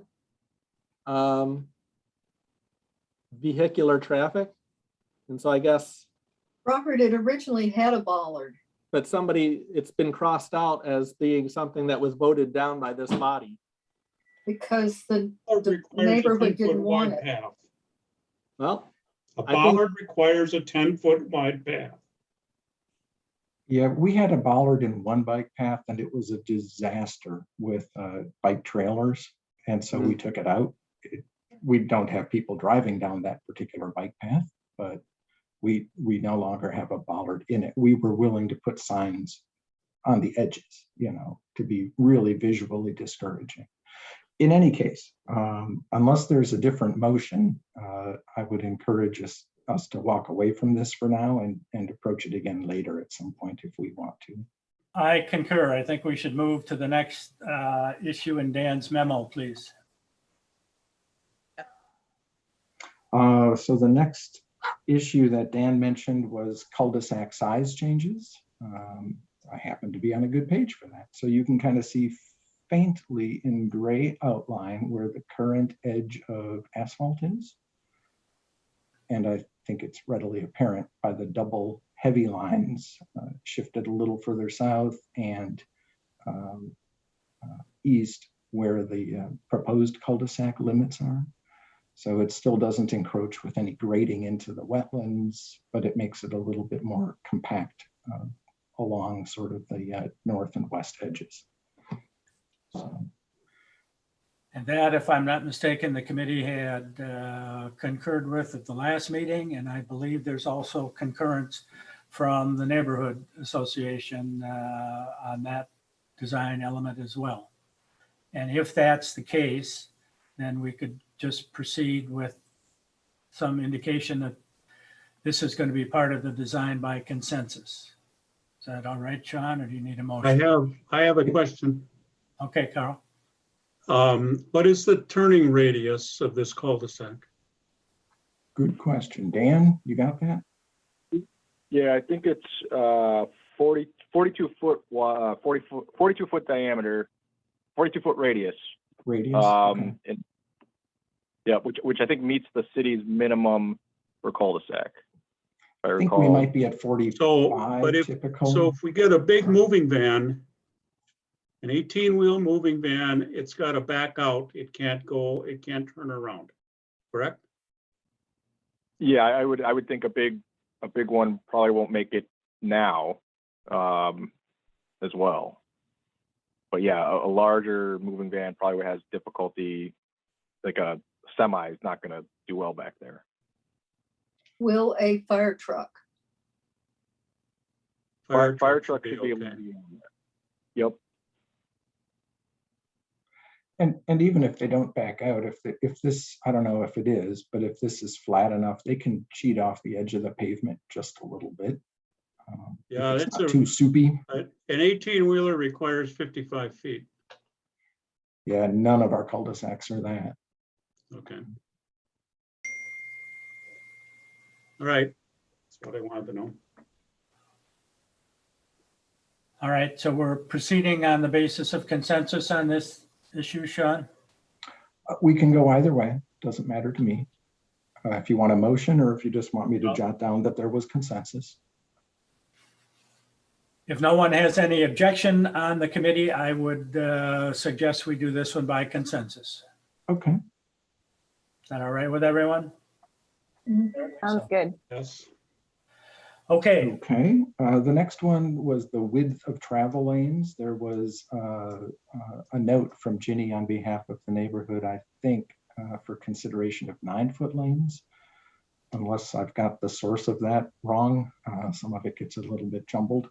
vehicular traffic. And so I guess, Robert, it originally had a bollard. but it's been crossed out as being something that was voted down by this body. Because the Requires a neighborhood 10-foot didn't want wide it. path. Well, A I think- bollard requires a 10-foot wide path. Yeah, we had a bollard in one bike path and it was a disaster with bike trailers. And so we took it out. We don't have people driving down that particular bike path, but we no longer have a bollard in it. We were willing to put signs on the edges, to be really visually discouraging. In any case, unless there's a different motion, I would encourage us to walk away from this for now and approach it again later at some point if we want to. I concur. I think we should move to the next issue in Dan's memo, please. So the next issue that Dan mentioned was cul-de-sac size changes. I happen to be on a good page for that. So you can kind of see faintly in gray outline where the current edge of asphalt is. And I think it's readily apparent by the double heavy lines shifted a little further south and east where the proposed cul-de-sac limits are. So it still doesn't encroach with any grading into the wetlands, but it makes it a little bit more compact along sort of the north and west edges. So. And that, if I'm not mistaken, the committee had concurred with at the last meeting, and I believe there's also concurrence from the neighborhood association on that design element as well. And if that's the case, then we could just proceed with some indication that this is going to be part of the design by consensus. Is that all right, Sean, or do you need a motion? I have a question. Okay, Carl. What is the turning radius of this cul-de-sac? Good question. Dan, you got that? Yeah, I think it's 42 foot, 42 foot diameter, 42 foot radius. Radius? Okay. And, yeah, which I think meets the city's minimum for cul-de-sac. If I I think we recall. might be at 45 typical. So if we get a big moving van, an 18-wheel moving van, it's got to back out. It can't turn around, correct? Yeah, I would think a big one probably won't make it now, as well. But yeah, a larger moving van probably has difficulty, like a semi is not gonna do well back there. Will a fire truck? Fire truck should should be able to okay. be on there. Yep. And even if they don't back out, if this, I don't know if it is, but if this is flat enough, they can cheat off the edge of the pavement just a little bit. If Yeah, it's that's not too soupy. an 18-wheeler requires 55 feet. Yeah, none of our cul-de-sacs are that. Okay. All right, that's what I wanted to know. All right, so we're proceeding on the basis of consensus on this issue, Sean? We can go either way. Doesn't matter to me. If you want a motion or if you just want me to jot down that there was consensus. If no one has any objection on the committee, I would suggest we do this one by consensus. Okay. Is that all right with everyone? Sounds good. Yes. Okay, Okay. The next one was the width of travel lanes. There was a note from Ginny on behalf of the neighborhood, I think, for consideration of 9-foot lanes. Unless I've got the source of that wrong. Some of it gets a little bit jumbled.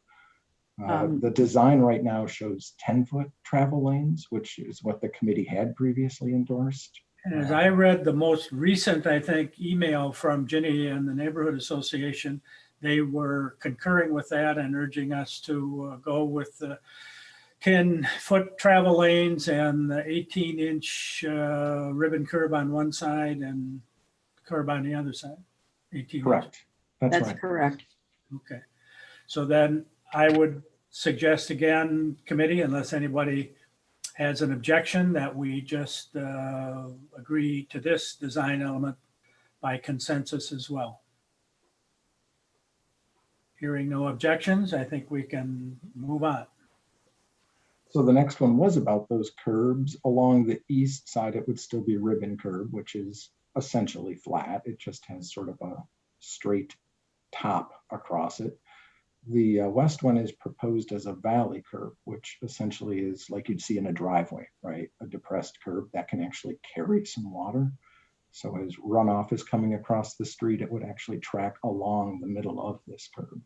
The design right now shows 10-foot travel lanes, which is what the committee had previously endorsed. and as I read the most recent, I think, email from Ginny and the Neighborhood Association, they were concurring with that and urging us to go with the 10-foot travel lanes and the 18-inch ribbon curb on one side and curb on the other side. 18 Correct. That's right. correct. Okay. So then I would suggest again, committee, unless anybody has an objection, that we just agree to this design element by consensus as well. Hearing no objections, I think we can move on. So the next one was about those curbs. Along the east side, it would still be ribbon curb, which is essentially flat. It just has sort of a straight top across it. The west one is proposed as a valley curb, which essentially is like you'd see in a driveway, right? A depressed curb that can actually carry some water. So as runoff is coming across the street, it would actually track along the middle of this curb.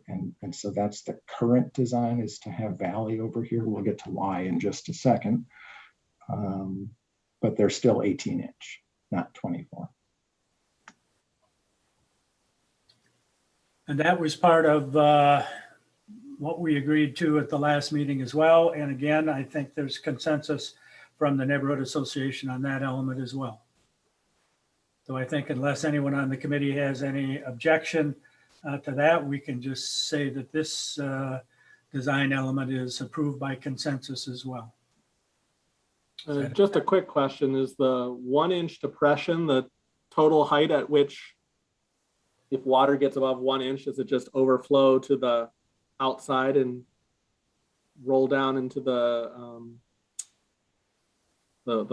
And so that's the current design, is to have valley over here. We'll get to why in just a second. But they're still 18-inch, not 24. And that was part of what we agreed to at the last meeting as well. And again, I think there's consensus from the Neighborhood Association on that element as well. So I think unless anyone on the committee has any objection to that, we can just say that this design element is approved by consensus as well. Just a quick question, is the 1-inch depression the total height at which, if water gets above 1 inch, does it just overflow to the outside and roll down into the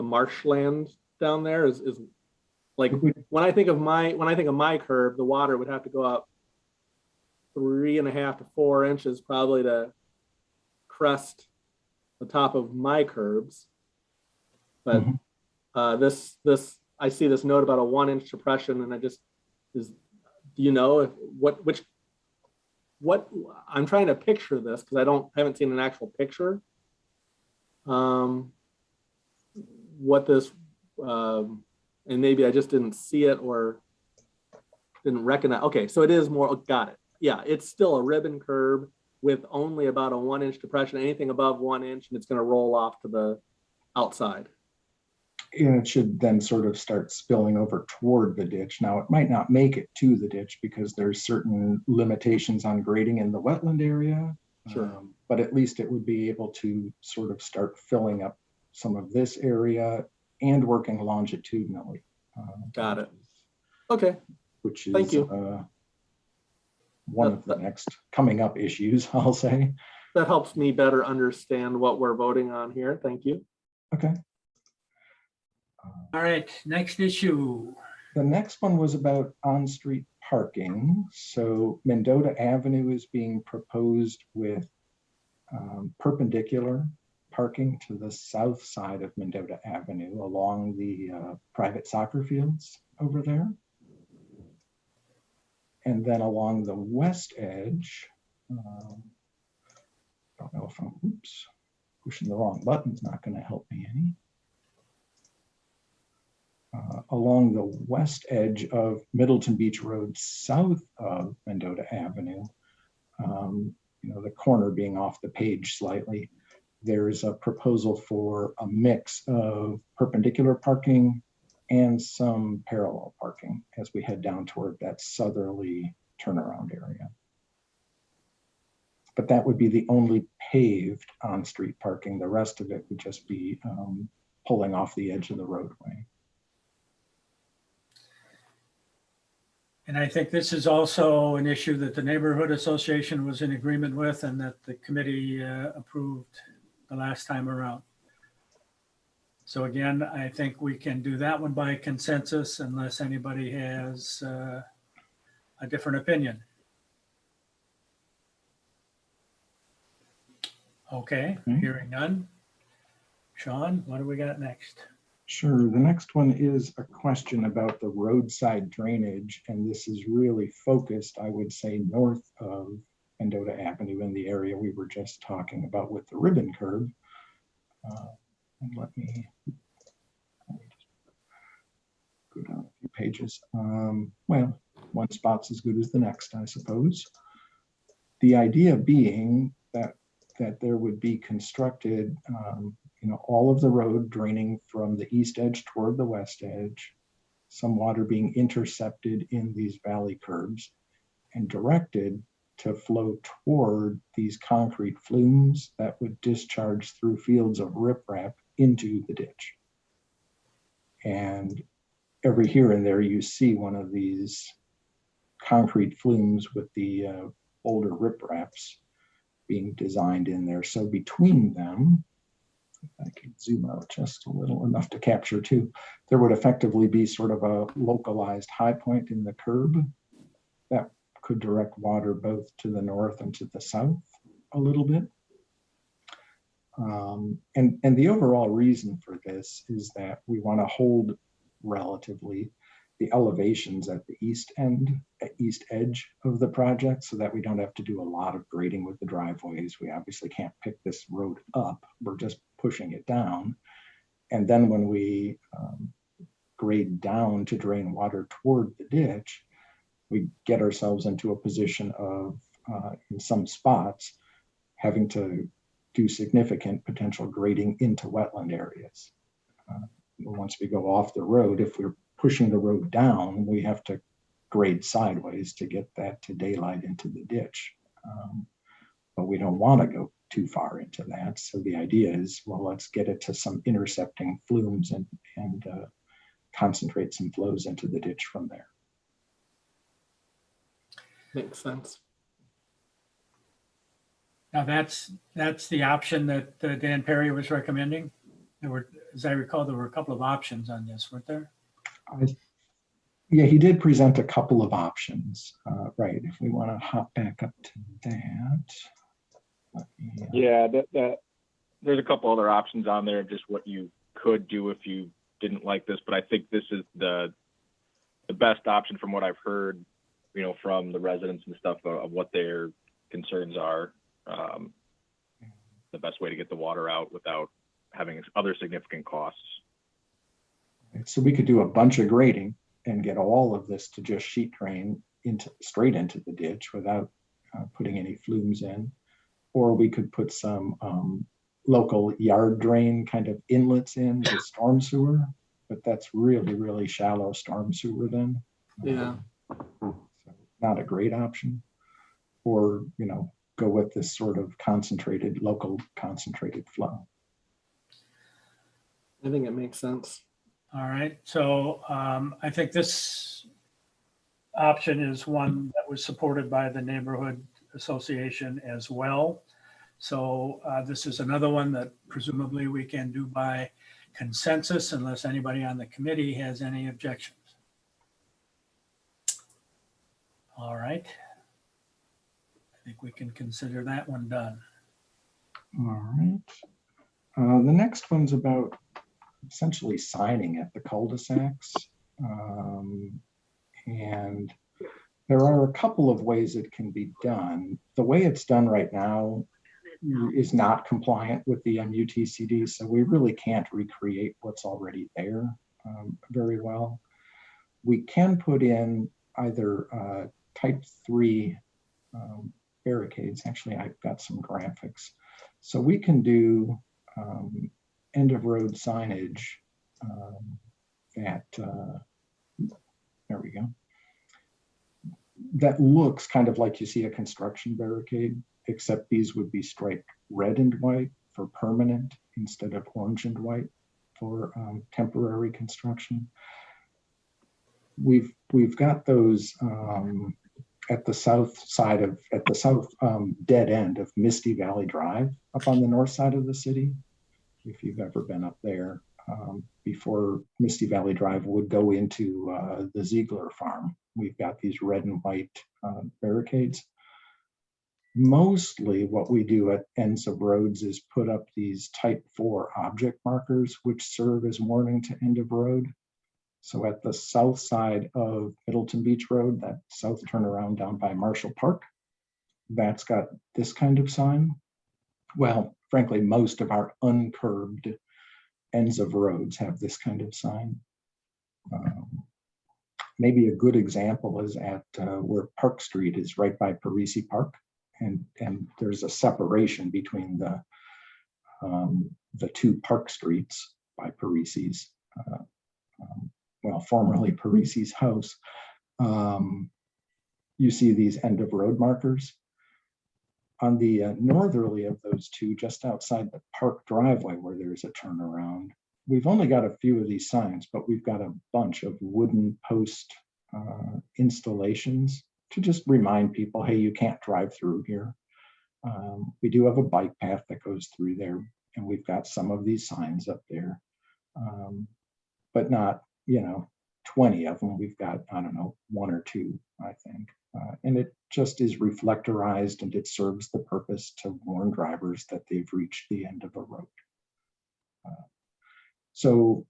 marshland down there? Is like, when I think of my curb, the water would have to go up 3.5 to 4 inches probably to crest the top of my curbs. But this I see this note about a 1-inch depression, and I just do you know if what I'm trying to picture this, because I haven't seen an actual picture. What this and maybe I just didn't see it or didn't recognize. Okay, so it is more, got it. Yeah, it's still a ribbon curb with only about a 1-inch depression. Anything above 1 inch, and it's going to roll off to the outside. And it should then sort of start spilling over toward the ditch. Now, it might not make it to the ditch because there's certain limitations on grading in the wetland area. Sure. But at least it would be able to sort of start filling up some of this area and working longitudinally. Got it. Okay. Which is Thank you. one of the next coming up issues, I'll say. That helps me better understand what we're voting on here. Thank you. Okay. All right, next issue. The next one was about on-street parking. So Mendota Avenue is being proposed with perpendicular parking to the south side of Mendota Avenue along the private soccer fields over there. And then along the west edge, don't know if I'm, pushing the wrong button is not going to help me any. Along the west edge of Middleton Beach Road, south of Mendota Avenue, the corner being off the page slightly, there's a proposal for a mix of perpendicular parking and some parallel parking as we head down toward that southerly turnaround area. But that would be the only paved on-street parking. The rest of it would just be pulling off the edge of the roadway. And I think this is also an issue that the neighborhood association was in agreement with and that the committee approved the last time around. So again, I think we can do that one by consensus unless anybody has a different opinion. Okay, hearing none. Sean, what do we got next? Sure. The next one is a question about the roadside drainage, and this is really focused, I would say, north of Mendota Avenue in the area we were just talking about with the ribbon curb. And let me just go down a few pages. Well, one spot's as good as the next, I suppose. The idea being that there would be constructed all of the road draining from the east edge toward the west edge, some water being intercepted in these valley curbs and directed to flow toward these concrete flumes that would discharge through fields of riprap into the ditch. And every here and there you see one of these concrete flumes with the older ripraps being designed in there. So between them, if I could zoom out just a little enough to capture too, there would effectively be sort of a localized high point in the curb that could direct water both to the north and to the south a little bit. And the overall reason for this is that we want to hold relatively the elevations at the east edge of the project so that we don't have to do a lot of grading with the driveways. We obviously can't pick this road up. We're just pushing it down. And then when we grade down to drain water toward the ditch, we get ourselves into a position of, in some spots, having to do significant potential grading into wetland areas. Once we go off the road, if we're pushing the road down, we have to grade sideways to get that to daylight into the ditch. But we don't want to go too far into that. So the idea is, well, let's get it to some intercepting flumes and concentrate some flows into the ditch from there. Makes sense. Now that's the option that Dan Perry was recommending. There were, as I recall, there were a couple of options on this, weren't there? Yeah, he did present a couple of options, right? If we want to hop back up to that. Yeah, that there's a couple other options on there, just what you could do if you didn't like this, but I think this is the best option from what I've heard, from the residents and stuff of what their concerns are. The best way to get the water out without having other significant costs. So we could do a bunch of grading and get all of this to just sheet drain straight into the ditch without putting any flumes in. Or we could put some local yard drain kind of inlets in the storm sewer, but that's really, really shallow storm sewer then. Yeah. So not a great option. Or, go with this sort of concentrated, local concentrated flow. I think it makes sense. All right, so I think this option is one that was supported by the neighborhood association as well. So this is another one that presumably we can do by consensus unless anybody on the committee has any objections. All right. I think we can consider that one done. All right. The next one's about essentially signing at the cul-de-sacs. And there are a couple of ways it can be done. The way it's done right now is not compliant with the MUTCD, so we really can't recreate what's already there very well. We can put in either type 3 barricades. Actually, I've got some graphics. So we can do end of road signage that, there we go, that looks kind of like you see a construction barricade, except these would be striped red and white for permanent instead of orange and white for temporary construction. We've got those at the south side of, at the south dead end of Misty Valley Drive up on the north side of the city. If you've ever been up there, before Misty Valley Drive would go into the Ziegler farm, we've got these red and white barricades. Mostly what we do at ends of roads is put up these type 4 object markers, which serve as warning to end of road. So at the south side of Middleton Beach Road, that south turnaround down by Marshall Park, that's got this kind of sign. Well, frankly, most of our uncurbed ends of roads have this kind of sign. Maybe a good example is at where Park Street is, right by Parisi Park, and there's a separation between the two Park Streets by Parisi's. Well, formerly Parisi's house. You see these end of road markers. On the northerly of those two, just outside the park driveway where there's a turnaround, we've only got a few of these signs, but we've got a bunch of wooden post installations to just remind people, hey, you can't drive through here. We do have a bike path that goes through there, and we've got some of these signs up there, but not, 20 of them. We've got, I don't know, 1 or 2, I think. And it just is reflectorized, and it serves the purpose to warn drivers that they've reached the end of a road. So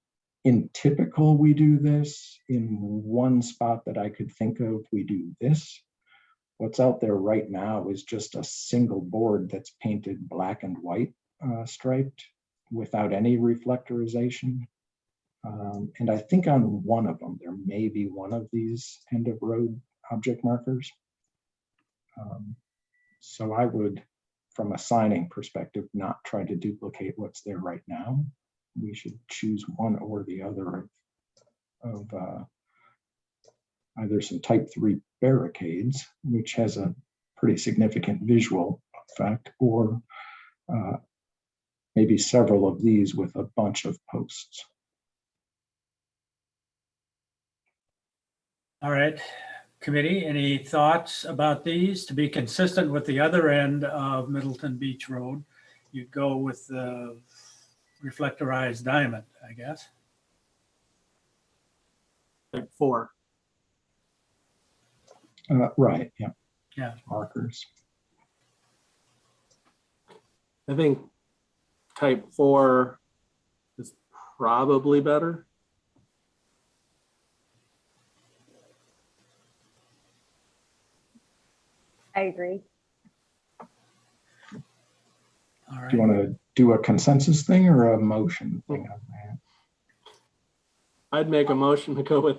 in typical, we do this. In one spot that I could think of, we do this. What's out there right now is just a single board that's painted black and white striped without any reflectorization. And I think on one of them, there may be one of these end of road object markers. So I would, from a signing perspective, not try to duplicate what's there right now. We should choose one or the other of either some type 3 barricades, which has a pretty significant visual effect, or maybe several of these with a bunch of posts. All right, committee, any thoughts about these? To be consistent with the other end of Middleton Beach Road, you'd go with the reflectorized diamond, I guess. Type 4. Right, yeah. Yeah. Markers. I think type 4 is probably better. I agree. All right. Do you want to do a consensus thing or a motion thing on that? I'd make a motion to go with,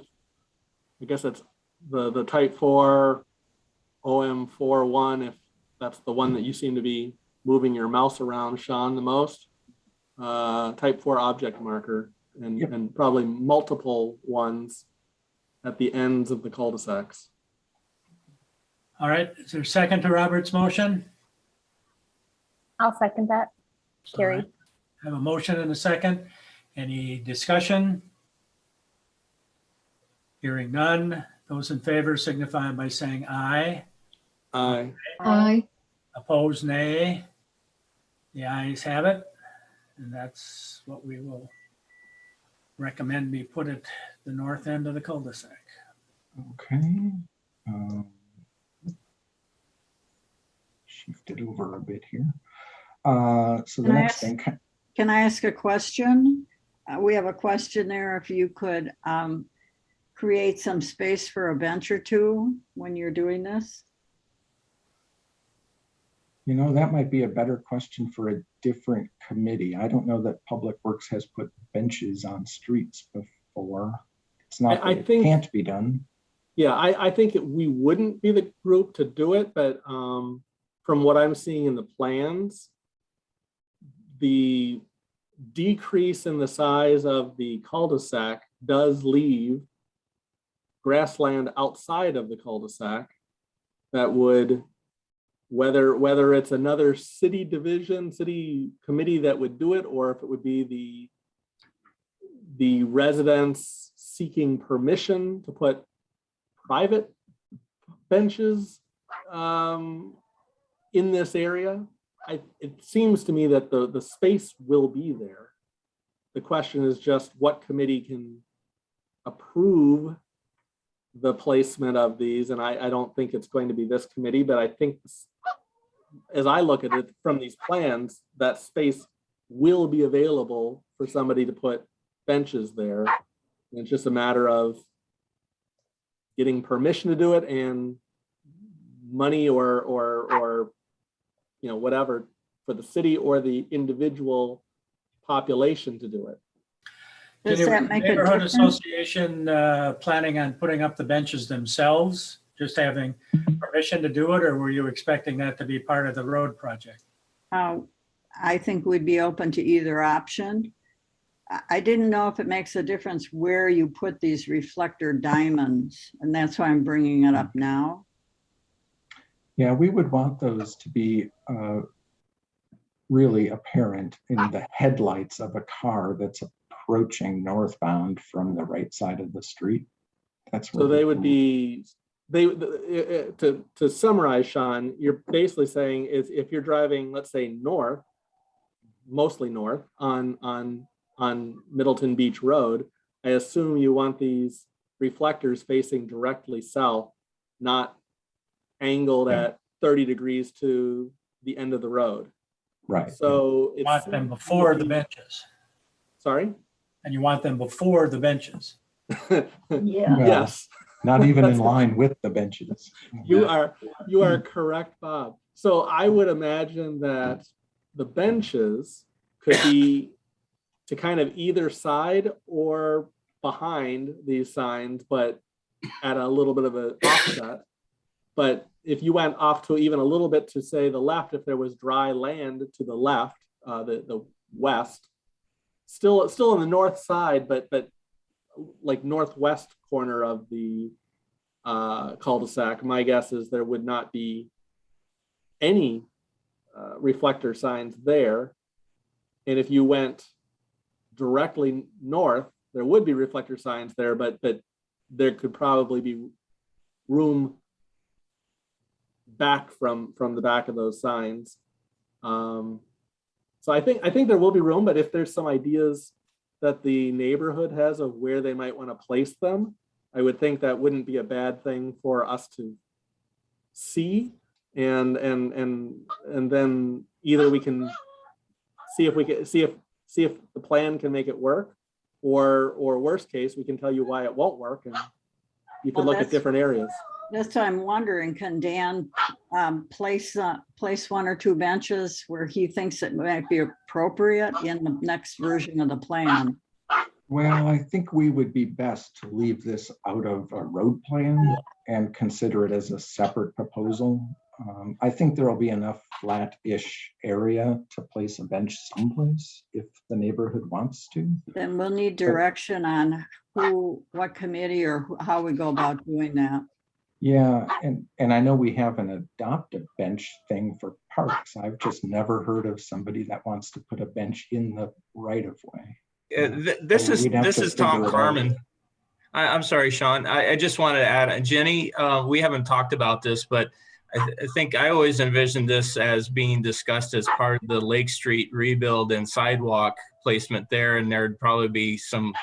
I guess it's the type 4 OM41, if that's the one that you seem to be moving your mouse around, Sean, the most. type 4 object marker and, Yep. and probably multiple ones at the ends of the cul-de-sacs. All right, is there a second to Robert's motion? I'll second that. All Carrie. right. Have a motion and a second. Any discussion? Hearing none. Those in favor signify by saying aye. Aye. Aye. Opposed, nay. The ayes have it. And that's what we will recommend be put at the north end of the cul-de-sac. Okay. Shift it over a bit here. So the Can I next ask- thing, Can I ask a question? We have a question there. If you could create some space for a bench or two when you're doing this. you know, that might be a better question for a different committee. I don't know that Public Works has put benches on streets before. It's not I that it think- can't be done. Yeah, I think we wouldn't be the group to do it, but from what I'm seeing in the plans, the decrease in the size of the cul-de-sac does leave grassland outside of the cul-de-sac that would, whether it's another city division, city committee that would do it, or if it would be the residents seeking permission to put private benches in this area. It seems to me that the space will be there. The question is just what committee can approve the placement of these. And I don't think it's going to be this committee, but I think as I look at it from these plans, that space will be available for somebody to put benches there. And it's just a matter of getting permission to do it and money or you know, whatever for the city or the individual population to do it. Does that make a Neighborhood difference? Association planning on putting up the benches themselves, just having permission to do it, or were you expecting that to be part of the road project? I think we'd be open to either option. I didn't know if it makes a difference where you put these reflector diamonds, and that's why I'm bringing it up now. Yeah, we would want those to be really apparent in the headlights of a car that's approaching northbound from the right side of the street. That's So they would be, to summarize, Sean, you're basically saying is if you're driving, let's say north, mostly north on Middleton Beach Road, I assume you want these reflectors facing directly south, not angled at 30 degrees to the end of the road. right. So You it's want them before the benches, sorry. and you want them before the benches. Yeah. Well, Yes, Not even in line with the benches. you are correct, Bob. So I would imagine that the benches could be to kind of either side or behind these signs, but at a little bit of an offset. But if you went off to even a little bit to say the left, if there was dry land to the left, the west, still on the north side, but like northwest corner of the cul-de-sac, my guess is there would not be any reflector signs there. And if you went directly north, there would be reflector signs there, but there could probably be room back from the back of those signs. So I think there will be room, but if there's some ideas that the neighborhood has of where they might want to place them, I would think that wouldn't be a bad thing for us to see, and then either we can see if the plan can make it work, or worst case, we can tell you why it won't work, and you can Well, look at different areas. That's why I'm wondering, can Dan place one or two benches where he thinks it might be appropriate in the next version of the plan? Well, I think we would be best to leave this out of a road plan and consider it as a separate proposal. I think there'll be enough flat-ish area to place a bench someplace if the neighborhood wants to. Then we'll need direction on who, what committee or how we go about doing that. Yeah, and I know we have an adopted bench thing for parks. I've just never heard of somebody that wants to put a bench in the right of way. This So is we'd have this to is Tom figure it out. Carmen. I'm sorry, Sean. I just wanted to add, Jenny, we haven't talked about this, but I think I always envisioned this as being discussed as part of the Lake Street rebuild and sidewalk placement there, and there'd probably be some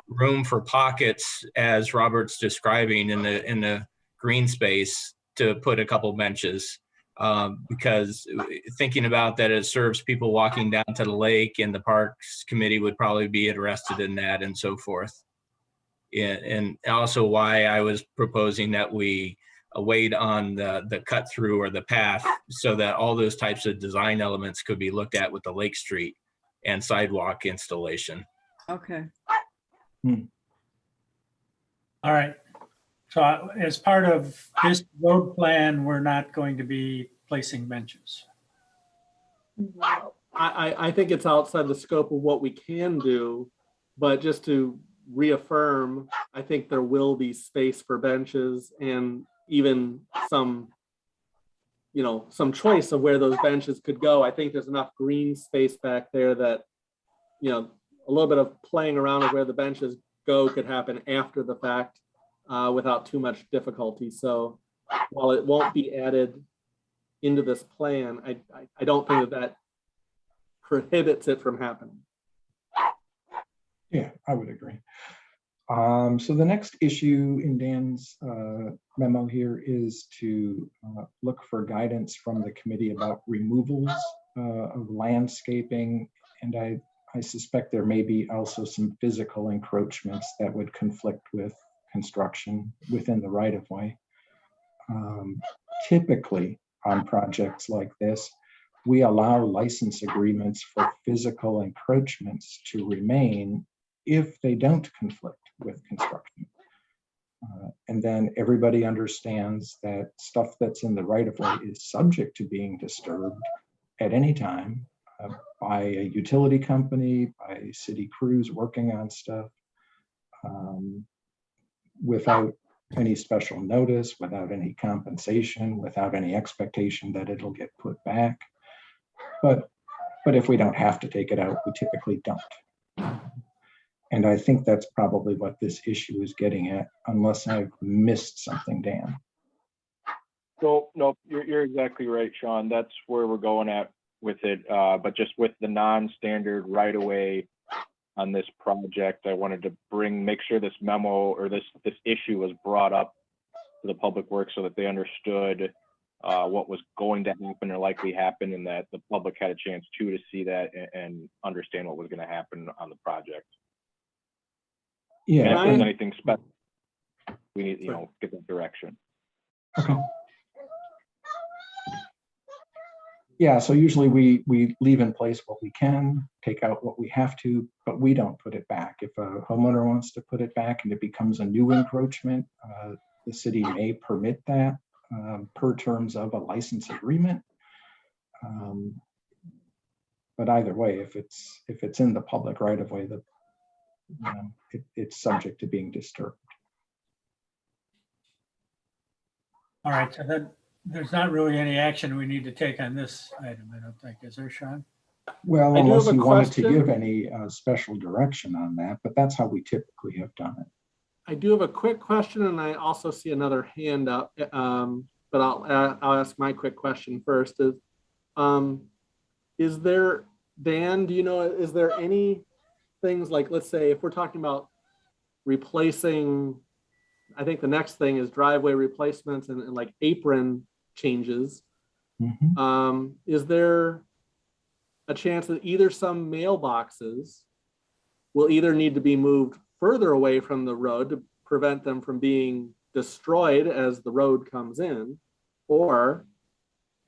room for pockets, as Robert's describing, in the green space to put a couple benches. Because thinking about that, it serves people walking down to the lake, and the Parks Committee would probably be interested in that and so forth. And also why I was proposing that we wait on the cut through or the path so that all those types of design elements could be looked at with the Lake Street and sidewalk installation. Okay. All right. So as part of this road plan, we're not going to be placing benches. I think it's outside the scope of what we can do, but just to reaffirm, I think there will be space for benches and even some, some choice of where those benches could go. I think there's enough green space back there that, a little bit of playing around with where the benches go could happen after the fact without too much difficulty. So while it won't be added into this plan, I don't think that prohibits it from happening. Yeah, I would agree. So the next issue in Dan's memo here is to look for guidance from the committee about removals of landscaping. And I suspect there may be also some physical encroachments that would conflict with construction within the right of way. Typically on projects like this, we allow license agreements for physical encroachments to remain if they don't conflict with construction. And then everybody understands that stuff that's in the right of way is subject to being disturbed at any time by a utility company, by city crews working on stuff, without any special notice, without any compensation, without any expectation that it'll get put back. But if we don't have to take it out, we typically don't. And I think that's probably what this issue is getting at, unless I've missed something, Dan. So, no, you're exactly right, Sean. That's where we're going at with it. But just with the non-standard right-of-way on this project, I wanted to make sure this memo or this issue was brought up to the public works so that they understood what was going to happen or likely happen, and that the public had a chance to see that and understand what was going to happen on the project. Yeah. And if there's anything special, we need, get that direction. Okay. Yeah, so usually we leave in place what we can, take out what we have to, but we don't put it back. If a homeowner wants to put it back and it becomes a new encroachment, the city may permit that per terms of a license agreement. But either way, if it's in the public right of way, it's subject to being disturbed. All right, so then there's not really any action we need to take on this item, I don't think. Is there, Sean? Well, I do unless have a you wanted to question. give any special direction on that, but that's how we typically have done it. I do have a quick question, and I also see another hand up, but I'll ask my quick question first. Is there, Dan, do you know, is there any things like, let's say, if we're talking about replacing, I think the next thing is driveway replacements and like apron changes. Mhm. Is there a chance that either some mailboxes will either need to be moved further away from the road to prevent them from being destroyed as the road comes in, or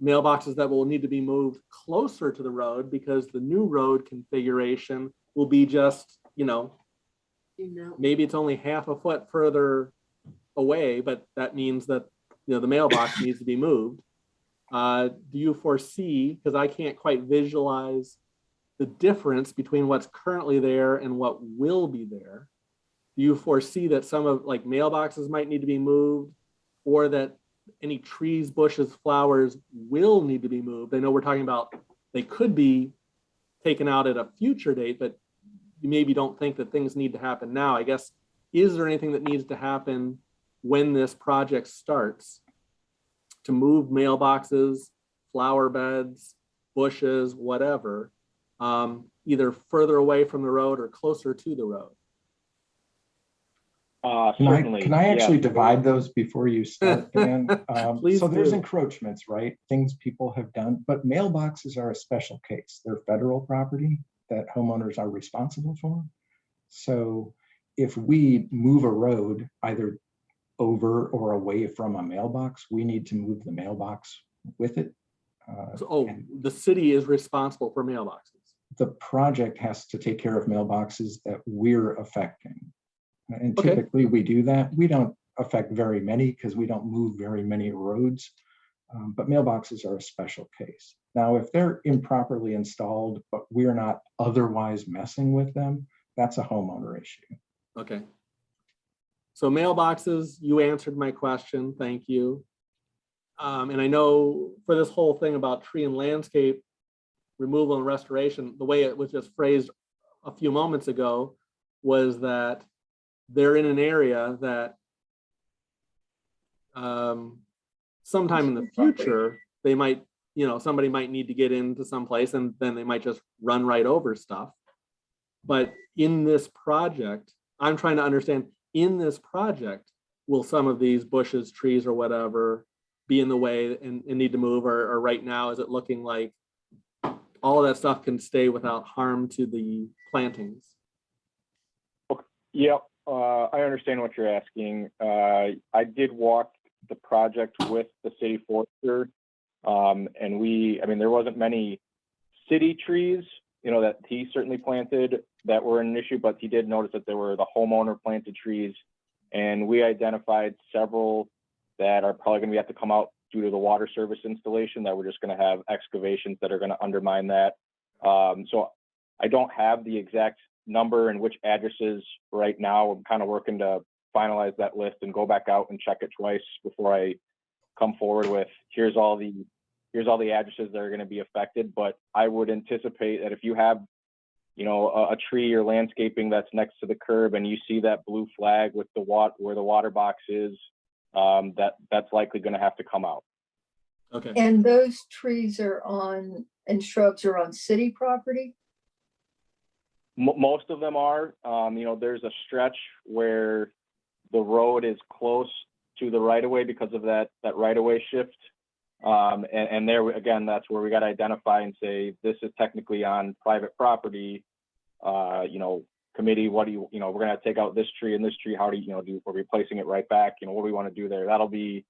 mailboxes that will need to be moved closer to the road because the new road configuration will be just, maybe it's only half a foot further away, but that means that, the mailbox needs to be moved. Do you foresee, because I can't quite visualize the difference between what's currently there and what will be there. Do you foresee that some of like mailboxes might need to be moved, or that any trees, bushes, flowers will need to be moved? I know we're talking about they could be taken out at a future date, but you maybe don't think that things need to happen now. I guess, is there anything that needs to happen when this project starts to move mailboxes, flower beds, bushes, whatever, either further away from the road or closer to the road? Certainly. Can I actually yeah. divide those before you start, Dan? Please So there's do. encroachments, right? Things people have done, but mailboxes are a special case. They're federal property that homeowners are responsible for. So if we move a road either over or away from a mailbox, we need to move the mailbox with it. And The city is responsible for mailboxes. the project has to take care of mailboxes that we're affecting. And Okay. typically we do that. We don't affect very many because we don't move very many roads, but mailboxes are a special case. Now, if they're improperly installed, but we're not otherwise messing with them, that's a homeowner issue. Okay. So mailboxes, you answered my question. Thank you. And I know for this whole thing about tree and landscape removal and restoration, the way it was just phrased a few moments ago was that they're in an area that sometime in the future, they might, somebody might need to get into someplace and then they might just run right over stuff. But in this project, I'm trying to understand, in this project, will some of these bushes, trees, or whatever be in the way and need to move, or right now, is it looking like all of that stuff can stay without harm to the plantings? Yep, I understand what you're asking. I did walk the project with the city forester, and there wasn't many city trees, that he certainly planted that were an issue, but he did notice that there were the homeowner planted trees, and we identified several that are probably going to have to come out due to the water service installation, that we're just going to have excavations that are going to undermine that. So I don't have the exact number and which addresses right now. I'm kind of working to finalize that list and go back out and check it twice before I come forward with here's all the addresses that are going to be affected. But I would anticipate that if you have a tree or landscaping that's next to the curb and you see that blue flag with the where the water box is, that's likely going to have to come out. Okay. And those trees and shrubs are on city property? Most of them are. There's a stretch where the road is close to the right of way because of that right of way shift. And there again, that's where we got to identify and say this is technically on private property. Committee, what do we're going to take out this tree and this tree. How do we're replacing it right back? What do we want to do there? That'll be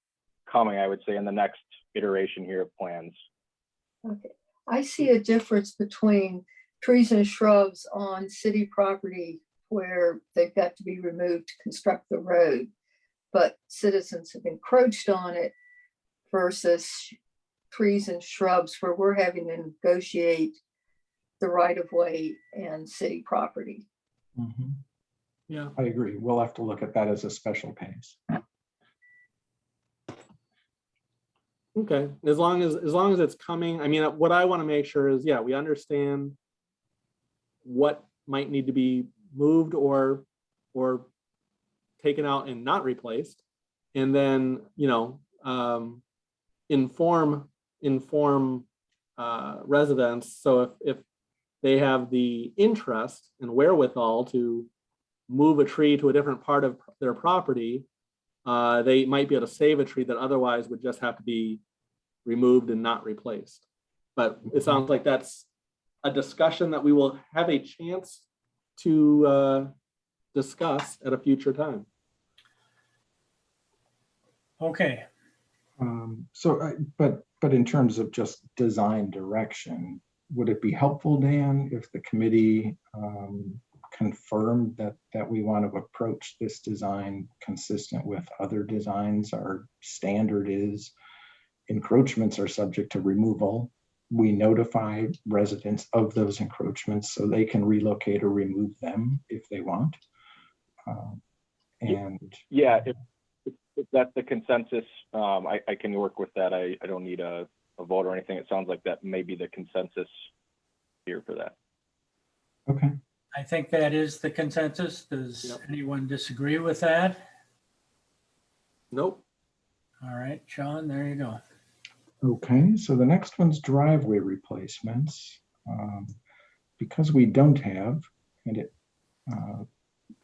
coming, I would say, in the next iteration here of plans. Okay. I see a difference between trees and shrubs on city property where they've got to be removed to construct the road, but citizens have encroached on it, versus trees and shrubs where we're having to negotiate the right of way and city property. Mhm. Yeah. I agree. We'll have to look at that as a special case. Okay. As long as it's coming, what I want to make sure is, we understand what might need to be moved or taken out and not replaced, and then inform residents. So if they have the interest and wherewithal to move a tree to a different part of their property, they might be able to save a tree that otherwise would just have to be removed and not replaced. But it sounds like that's a discussion that we will have a chance to discuss at a future time. Okay. But in terms of just design direction, would it be helpful, Dan, if the committee confirmed that we want to approach this design consistent with other designs? Our standard is encroachments are subject to removal, we notify residents of those encroachments so they can relocate or remove them if they want. And Yeah, if that's the consensus, I can work with that. I don't need a vote or anything. It sounds like that may be the consensus here for that. okay. I think that is the consensus. Does Yep. anyone disagree with that? Nope. All right, Sean, there you go. Okay, so the next one's driveway replacements. Because we don't have, and it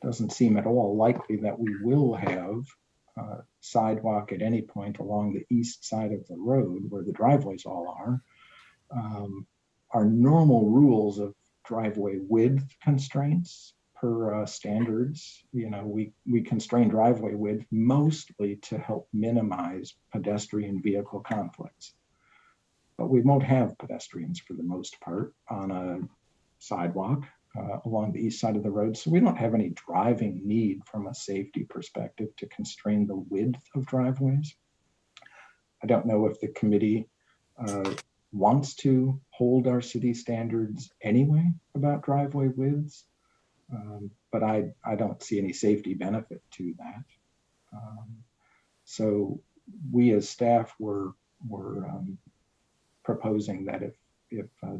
doesn't seem at all likely that we will have sidewalk at any point along the east side of the road where the driveways all are. Our normal rules of driveway width constraints per standards, we constrain driveway width mostly to help minimize pedestrian vehicle conflicts. But we won't have pedestrians for the most part on a sidewalk along the east side of the road. So we don't have any driving need from a safety perspective to constrain the width of driveways. I don't know if the committee wants to hold our city standards anyway about driveway widths, but I don't see any safety benefit to that. So we as staff were proposing that if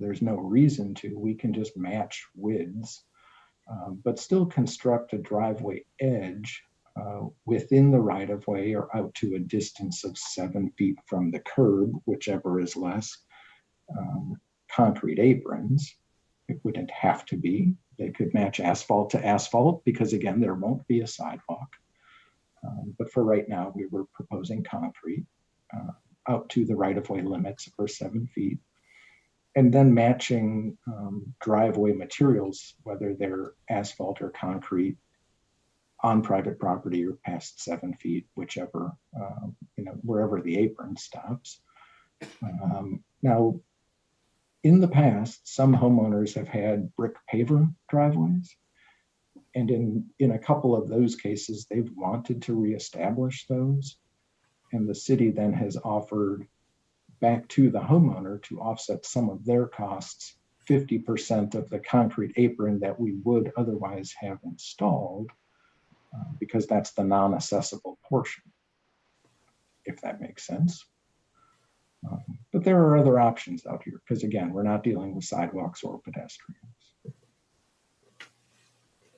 there's no reason to, we can just match widths, but still construct a driveway edge within the right of way or out to a distance of 7 feet from the curb, whichever is less. Concrete aprons, it wouldn't have to be. They could match asphalt to asphalt because again, there won't be a sidewalk. But for right now, we were proposing concrete out to the right of way limits for 7 feet. And then matching driveway materials, whether they're asphalt or concrete, on private property or past 7 feet, whichever, wherever the apron stops. Now, in the past, some homeowners have had brick paver driveways. And in a couple of those cases, they've wanted to reestablish those. And the city then has offered back to the homeowner to offset some of their costs, 50% of the concrete apron that we would otherwise have installed, because that's the non-accessible portion, if that makes sense. But there are other options out here, because again, we're not dealing with sidewalks or pedestrians.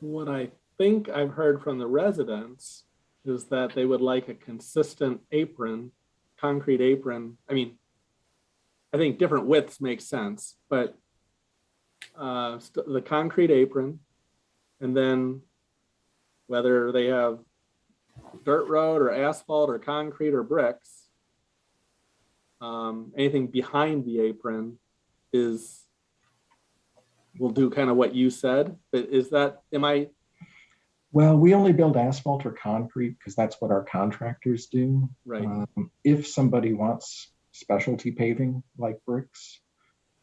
What I think I've heard from the residents is that they would like a consistent apron, concrete apron. I mean, I think different widths make sense, but the concrete apron, and then whether they have dirt road or asphalt or concrete or bricks, anything behind the apron will do kind of what you said. But is that, Well, we only build asphalt or concrete because that's what our contractors do. Right. If somebody wants specialty paving like bricks,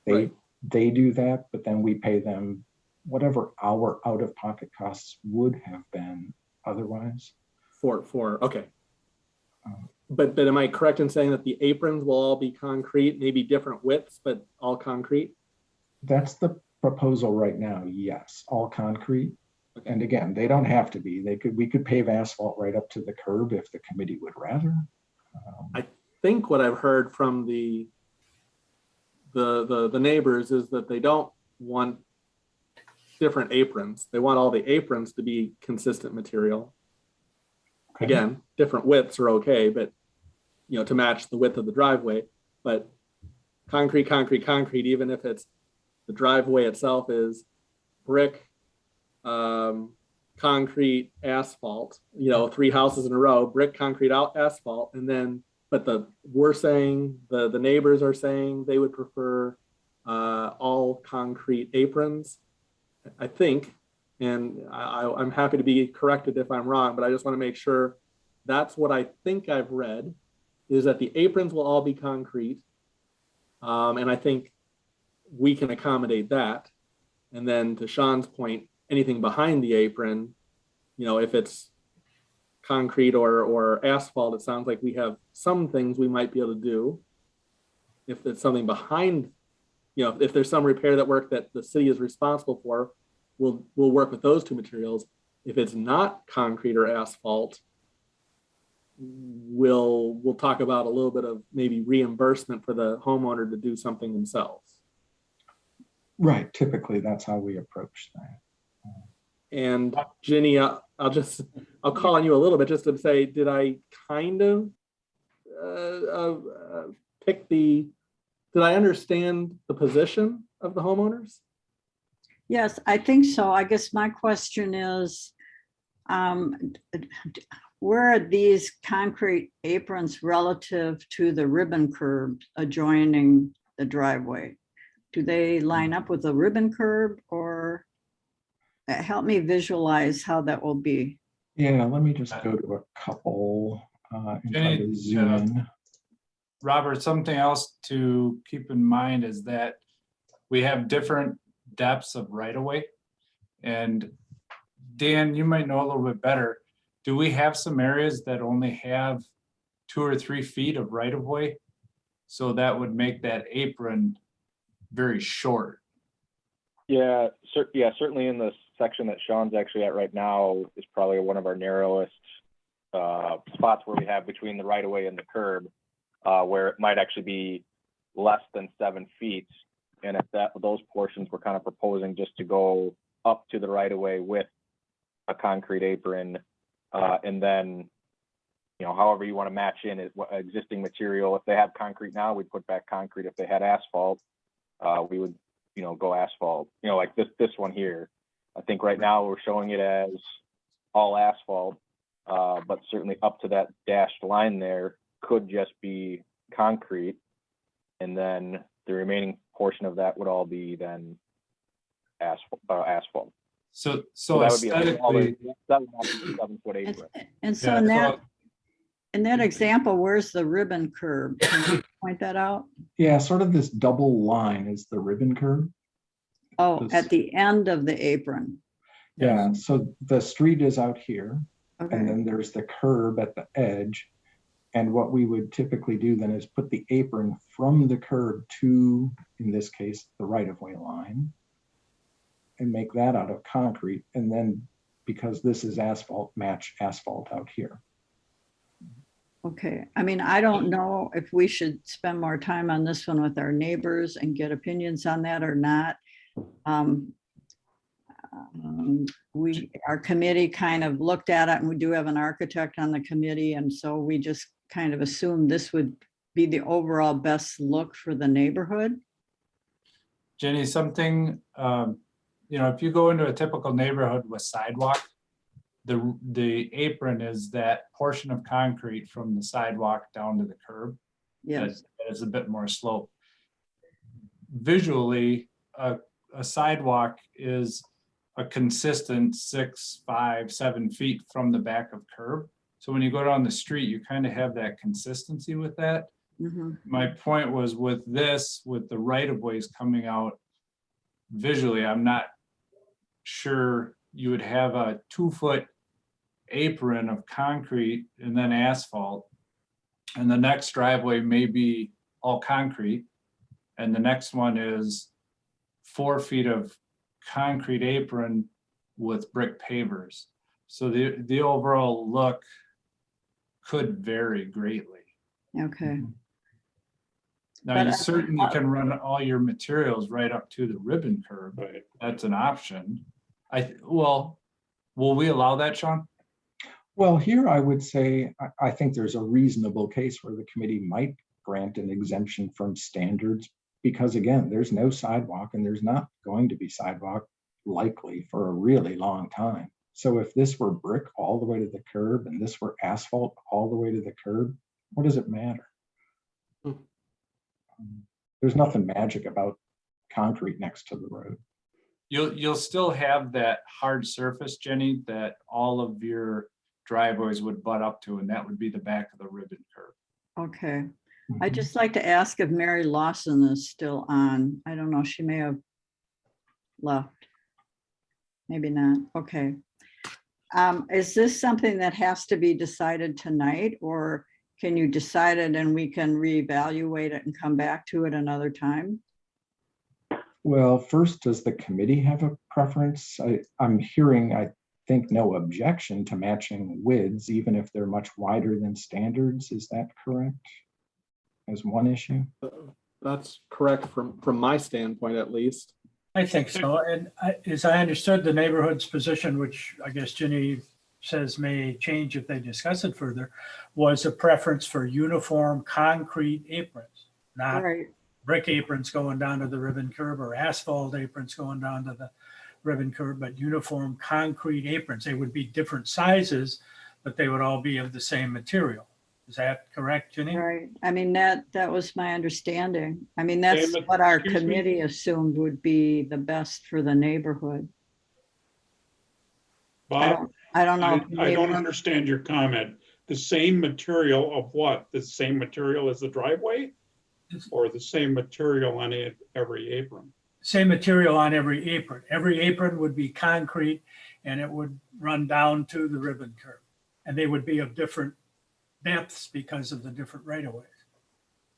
Right. they do that, but then we pay them whatever our out-of-pocket costs would have been otherwise. Okay. But am I correct in saying that the aprons will all be concrete, maybe different widths, but all concrete? That's the proposal right now, yes, all concrete. And again, they don't have to be. We could pave asphalt right up to the curb if the committee would rather. I think what I've heard from the neighbors is that they don't want different aprons. They want all the aprons to be consistent material. Okay. Again, different widths are okay, but to match the width of the driveway. But concrete, even if it's the driveway itself is brick, concrete, asphalt, 3 houses in a row, brick, concrete, asphalt, and then, we're saying, the neighbors are saying they would prefer all concrete aprons, I think, and I'm happy to be corrected if I'm wrong, but I just want to make sure that's what I think I've read, is that the aprons will all be concrete. And I think we can accommodate that. And then to Sean's point, anything behind the apron, if it's concrete or asphalt, it sounds like we have some things we might be able to do. if it's something behind, if there's some repair that the city is responsible for, we'll work with those two materials. If it's not concrete or asphalt, we'll talk about a little bit of maybe reimbursement for the homeowner to do something themselves. Right, typically that's how we approach that. And Ginny, I'll call on you a little bit just to say, did I kind of did I understand the position of the homeowners? Yes, I think so. I guess my question is, where are these concrete aprons relative to the ribbon curb adjoining the driveway? Do they line up with the ribbon curb, or help me visualize how that will be? Yeah, let me just go to a couple and try to zoom in. Robert, something else to keep in mind is that we have different depths of right of way. And Dan, you might know a little bit better. Do we have some areas that only have 2 or 3 feet of right of way? So that would make that apron very short. Yeah, certainly in the section that Sean's actually at right now is probably one of our narrowest spots where we have between the right of way and the curb, where it might actually be less than 7 feet. And if those portions we're kind of proposing just to go up to the right of way with a concrete apron, and then, however you want to match in is what existing material. If they have concrete now, we put back concrete. If they had asphalt, we would, go asphalt. Like this one here. I think right now we're showing it as all asphalt, but certainly up to that dashed line there could just be concrete, and then the remaining portion of that would all be then asphalt. So that would be aesthetically, that would be a 7-foot apron. And so yeah, in that example, where's the ribbon curb? Can you point that out? Yeah, sort of this double line is the ribbon curb. Oh, at the end of the apron. Yeah, so the street is out here, and Okay, then there's the curb at the edge. And what we would typically do then is put the apron from the curb to, in this case, the right-of-way line, and make that out of concrete. And then, because this is asphalt, match asphalt out here. okay. I mean, I don't know if we should spend more time on this one with our neighbors and get opinions on that or not. Our committee kind of looked at it, and we do have an architect on the committee, and so we just kind of assumed this would be the overall best look for the neighborhood. Jenny, something, if you go into a typical neighborhood with sidewalk, the apron is that portion of concrete from the sidewalk down to the curb. Yes, That is a bit more slope. Visually, a sidewalk is a consistent 6, 5, 7 feet from the back of curb. So when you go down the street, you kind of have that consistency with that. mhm, My point was with this, with the right of ways coming out visually, I'm not sure you would have a 2-foot apron of concrete and then asphalt. And the next driveway may be all concrete. And the next one is 4 feet of concrete apron with brick pavers. So the overall look could vary greatly. okay. Now, But you I- certainly can run all your materials right up to the ribbon curb. That's an option. Will we allow that, Sean? Well, here I would say, I think there's a reasonable case where the committee might grant an exemption from standards, because again, there's no sidewalk and there's not going to be sidewalk likely for a really long time. So if this were brick all the way to the curb and this were asphalt all the way to the curb, what does it matter? There's nothing magic about concrete next to the road. You'll still have that hard surface, Jenny, that all of your driveways would butt up to, and that would be the back of the ribbon curb. Okay. I'd just like to ask if Mary Lawson is still on. I don't know, she may have left. Maybe not. Okay. Is this something that has to be decided tonight, or can you decide it and we can reevaluate it and come back to it another time? Well, first, does the committee have a preference? I'm hearing, I think, no objection to matching widths, even if they're much wider than standards. Is that correct? As one issue? That's correct from my standpoint, at least. I think so. And as I understood the neighborhood's position, which I guess Ginny says may change if they discuss it further, was a preference for uniform concrete aprons, not Right. brick aprons going down to the ribbon curb or asphalt aprons going down to the ribbon curb, but uniform concrete aprons. They would be different sizes, but they would all be of the same material. Is that correct, Ginny? Right. I mean, that was my understanding. I mean, that's David, what our excuse me? committee assumed would be the best for the neighborhood. Bob, I don't know. I don't understand your comment. The same material of what? The same material as the driveway? Or the same material on every apron? Same material on every apron. Every apron would be concrete and it would run down to the ribbon curb. And they would be of different depths because of the different right-of-ways.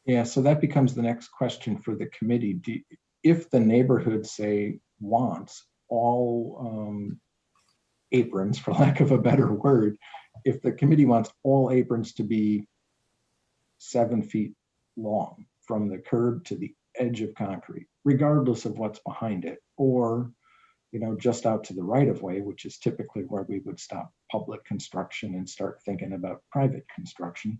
Yeah, so that becomes the next question for the committee. If the neighborhood, say, wants all aprons, for lack of a better word, if the committee wants all aprons to be 7 feet long from the curb to the edge of concrete, regardless of what's behind it, or just out to the right of way, which is typically where we would stop public construction and start thinking about private construction.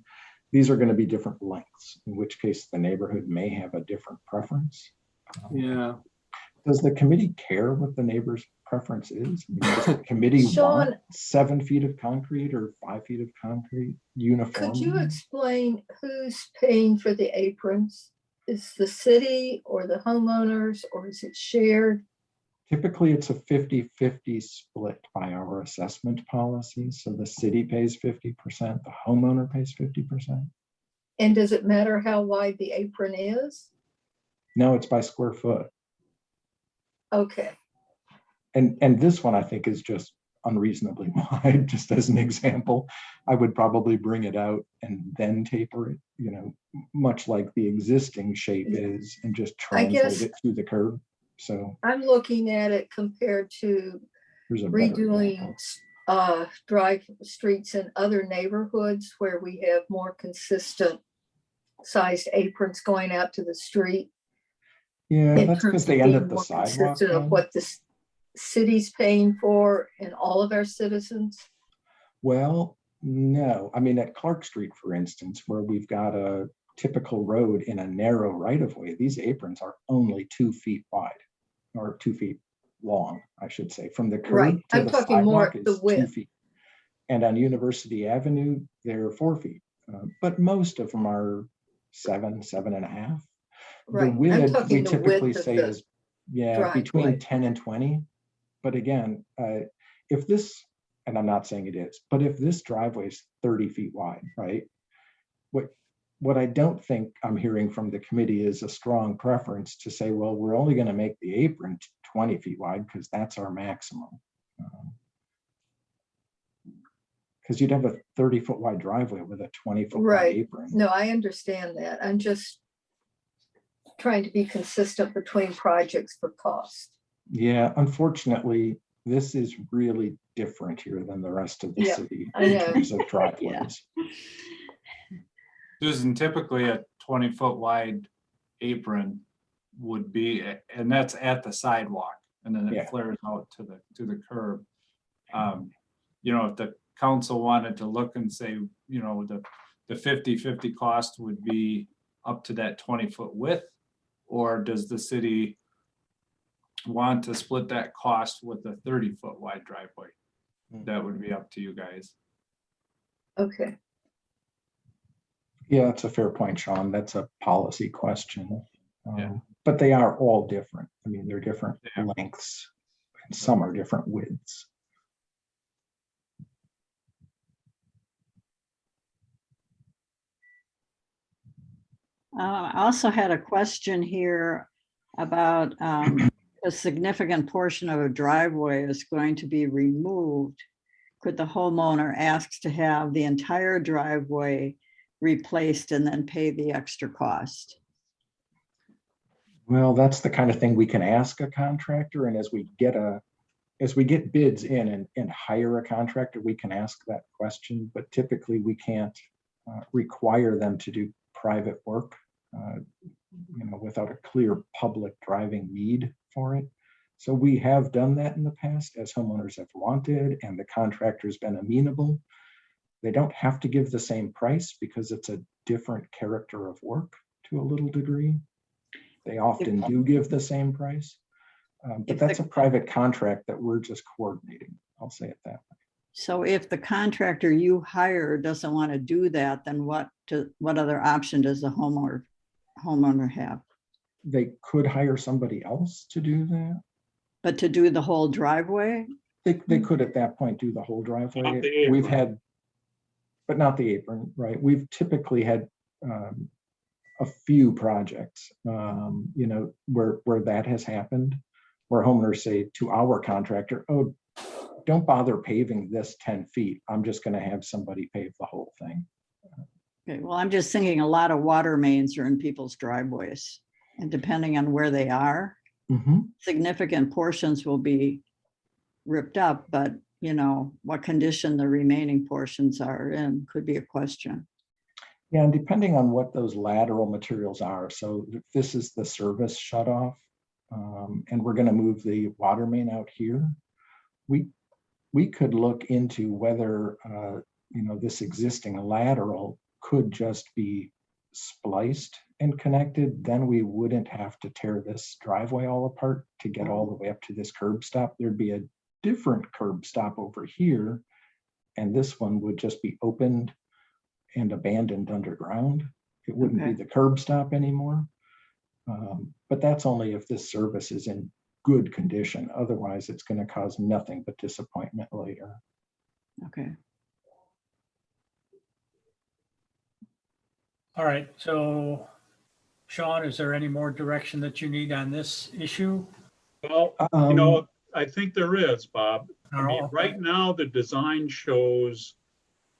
These are going to be different lengths, in which case the neighborhood may have a different preference. Yeah. Does the committee care what the neighbor's preference is? I mean, does the committee Sean- want 7 feet of concrete or 5 feet of concrete uniform? Could you explain who's paying for the aprons? Is the city or the homeowners, or is it shared? Typically, it's a 50-50 split by our assessment policy. So the city pays 50%, the homeowner pays 50%. And does it matter how wide the apron is? No, it's by square foot. Okay, And this one, I think, is just unreasonably wide, just as an example. I would probably bring it out and then taper it, much like the existing shape is, and just translate guess- it to the curb. So I'm looking at it compared to here's a better redoing example. drive streets in other neighborhoods where we have more consistent sized aprons going out to the street. Yeah, in that's because terms of they end being at the more sidewalk. consistent of line. what the city's paying for and all of our citizens. Well, no. I mean, at Clark Street, for instance, where we've got a typical road in a narrow right-of-way, these aprons are only 2 feet wide, or 2 feet long, I should say, from the curb Right. to I'm the talking more sidewalk the is 2 width. feet. And on University Avenue, they're 4 feet, but most of them are 7.5. The Right. I'm width, we talking the typically width of say the is, yeah, driveway. between 10 and 20. But again, if this, and I'm not saying it is, but if this driveway is 30 feet wide, right? What I don't think I'm hearing from the committee is a strong preference to say, well, we're only going to make the apron 20 feet wide because that's our maximum. Because you'd have a 30-foot wide driveway with a 20-foot wide Right. apron. No, I understand that. I'm just trying to be consistent between projects for cost. Yeah, unfortunately, this is really different here than the rest of the Yeah, city I in know. terms of driveways. Susan, typically a 20-foot wide apron would be, and that's at the sidewalk, and then Yeah. it flares out to the curb. If the council wanted to look and say, the 50-50 cost would be up to that 20-foot width, or does the city want to split that cost with a 30-foot wide driveway? That would be up to you guys. Okay, Yeah, that's a fair point, Sean. That's a policy question. Yeah. But they are all different. I mean, they're different Yeah. lengths, and some are different widths. I also had a question here about a significant portion of a driveway is going to be removed. Could the homeowner ask to have the entire driveway replaced and then pay the extra cost? Well, that's the kind of thing we can ask a contractor, and as we get bids in and hire a contractor, we can ask that question, but typically we can't require them to do private work, without a clear public driving need for it. So we have done that in the past as homeowners have wanted, and the contractor's been amenable. They don't have to give the same price because it's a different character of work to a little degree. They often do give the same price, but that's a private contract that we're just coordinating. I'll say it that way. So if the contractor you hire doesn't want to do that, then what other option does the homeowner have? They could hire somebody else to do that. But to do the whole driveway? They could at that point do the whole driveway. Not the apron. We've had, but not the apron, right? We've typically had a few projects, where that has happened, where homeowners say to our contractor, oh, don't bother paving this 10 feet. I'm just going to have somebody pave the whole thing. Okay, well, I'm just thinking a lot of water mains are in people's driveways. And depending on where they are, significant portions will be ripped up, but what condition the remaining portions are in could be a question. Yeah, and depending on what those lateral materials are. So if this is the service shut off, and we're going to move the water main out here, we could look into whether this existing lateral could just be spliced and connected. Then we wouldn't have to tear this driveway all apart to get all the way up to this curb stop. There'd be a different curb stop over here, and this one would just be opened and abandoned underground. It wouldn't be the curb stop anymore. But that's only if this service is in good condition. Otherwise, it's going to cause nothing but disappointment later. Okay. All right, so Sean, is there any more direction that you need on this issue? Well, I think there is, Bob. I mean, right now, the design shows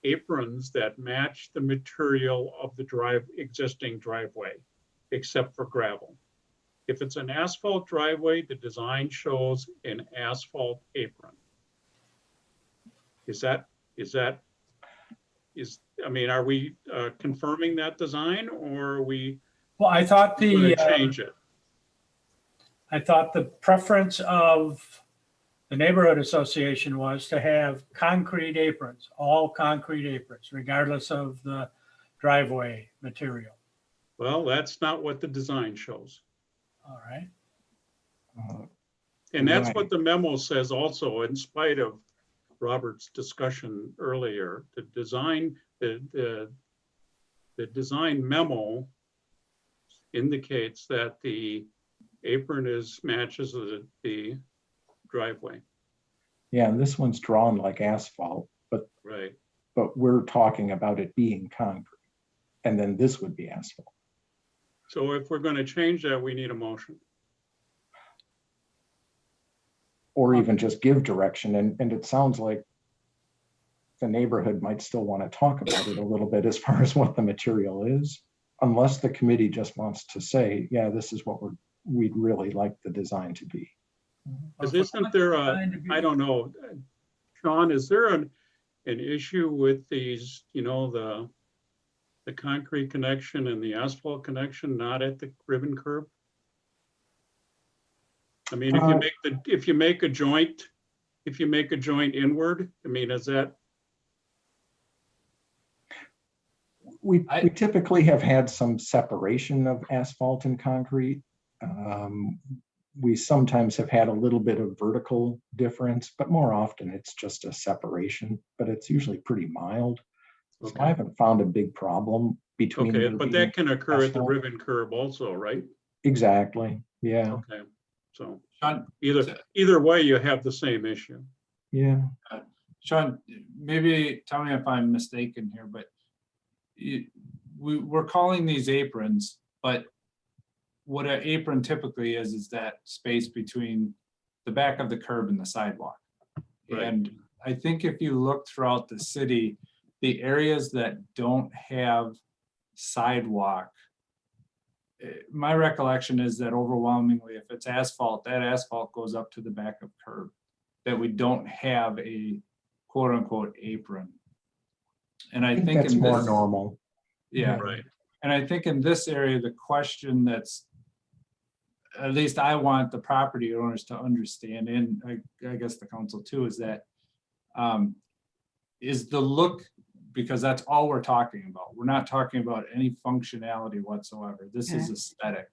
aprons that match the material of the existing driveway, except for gravel. If it's an asphalt driveway, the design shows an asphalt apron. Are we confirming that design, or are we Well, I thought going to change it? I thought the preference of the neighborhood association was to have concrete aprons, all concrete aprons, regardless of the driveway material. Well, that's not what the design shows. All right. And that's Right. what the memo says also, in spite of Robert's discussion earlier. The design memo indicates that the apron matches the driveway. Yeah, and this one's drawn like asphalt, but Right. we're talking about it being concrete. And then this would be asphalt. So if we're going to change that, we need a motion. Or even just give direction. And it sounds like the neighborhood might still want to talk about it a little bit as far as what the material is, unless the committee just wants to say, yeah, this is what we'd really like the design to be. Because isn't there I don't know, Sean, is there an issue with these, the concrete connection and the asphalt connection not at the ribbon curb? I mean, if you make a joint inward, I mean, is that? We typically have had some separation of asphalt and concrete. We sometimes have had a little bit of vertical difference, but more often it's just a separation, but it's usually pretty mild. So I haven't found a big problem between. Okay, but that can occur at the asphalt. ribbon curb also, right? Exactly, yeah, Okay, so Sean, either way, you have the same issue. yeah. Sean, maybe tell me if I'm mistaken here, but we're calling these aprons, but what an apron typically is that space between the back of the curb and the sidewalk. Right. And I think if you look throughout the city, the areas that don't have sidewalk, my recollection is that overwhelmingly, if it's asphalt, that asphalt goes up to the back of curb, that we don't have a quote unquote apron. And I think that's in more this, normal. yeah. Right. And I think in this area, the question that's, at least I want the property owners to understand, and I guess the council too, is that is the look, because that's all we're talking about. We're not talking about any functionality whatsoever. This is Okay. aesthetic.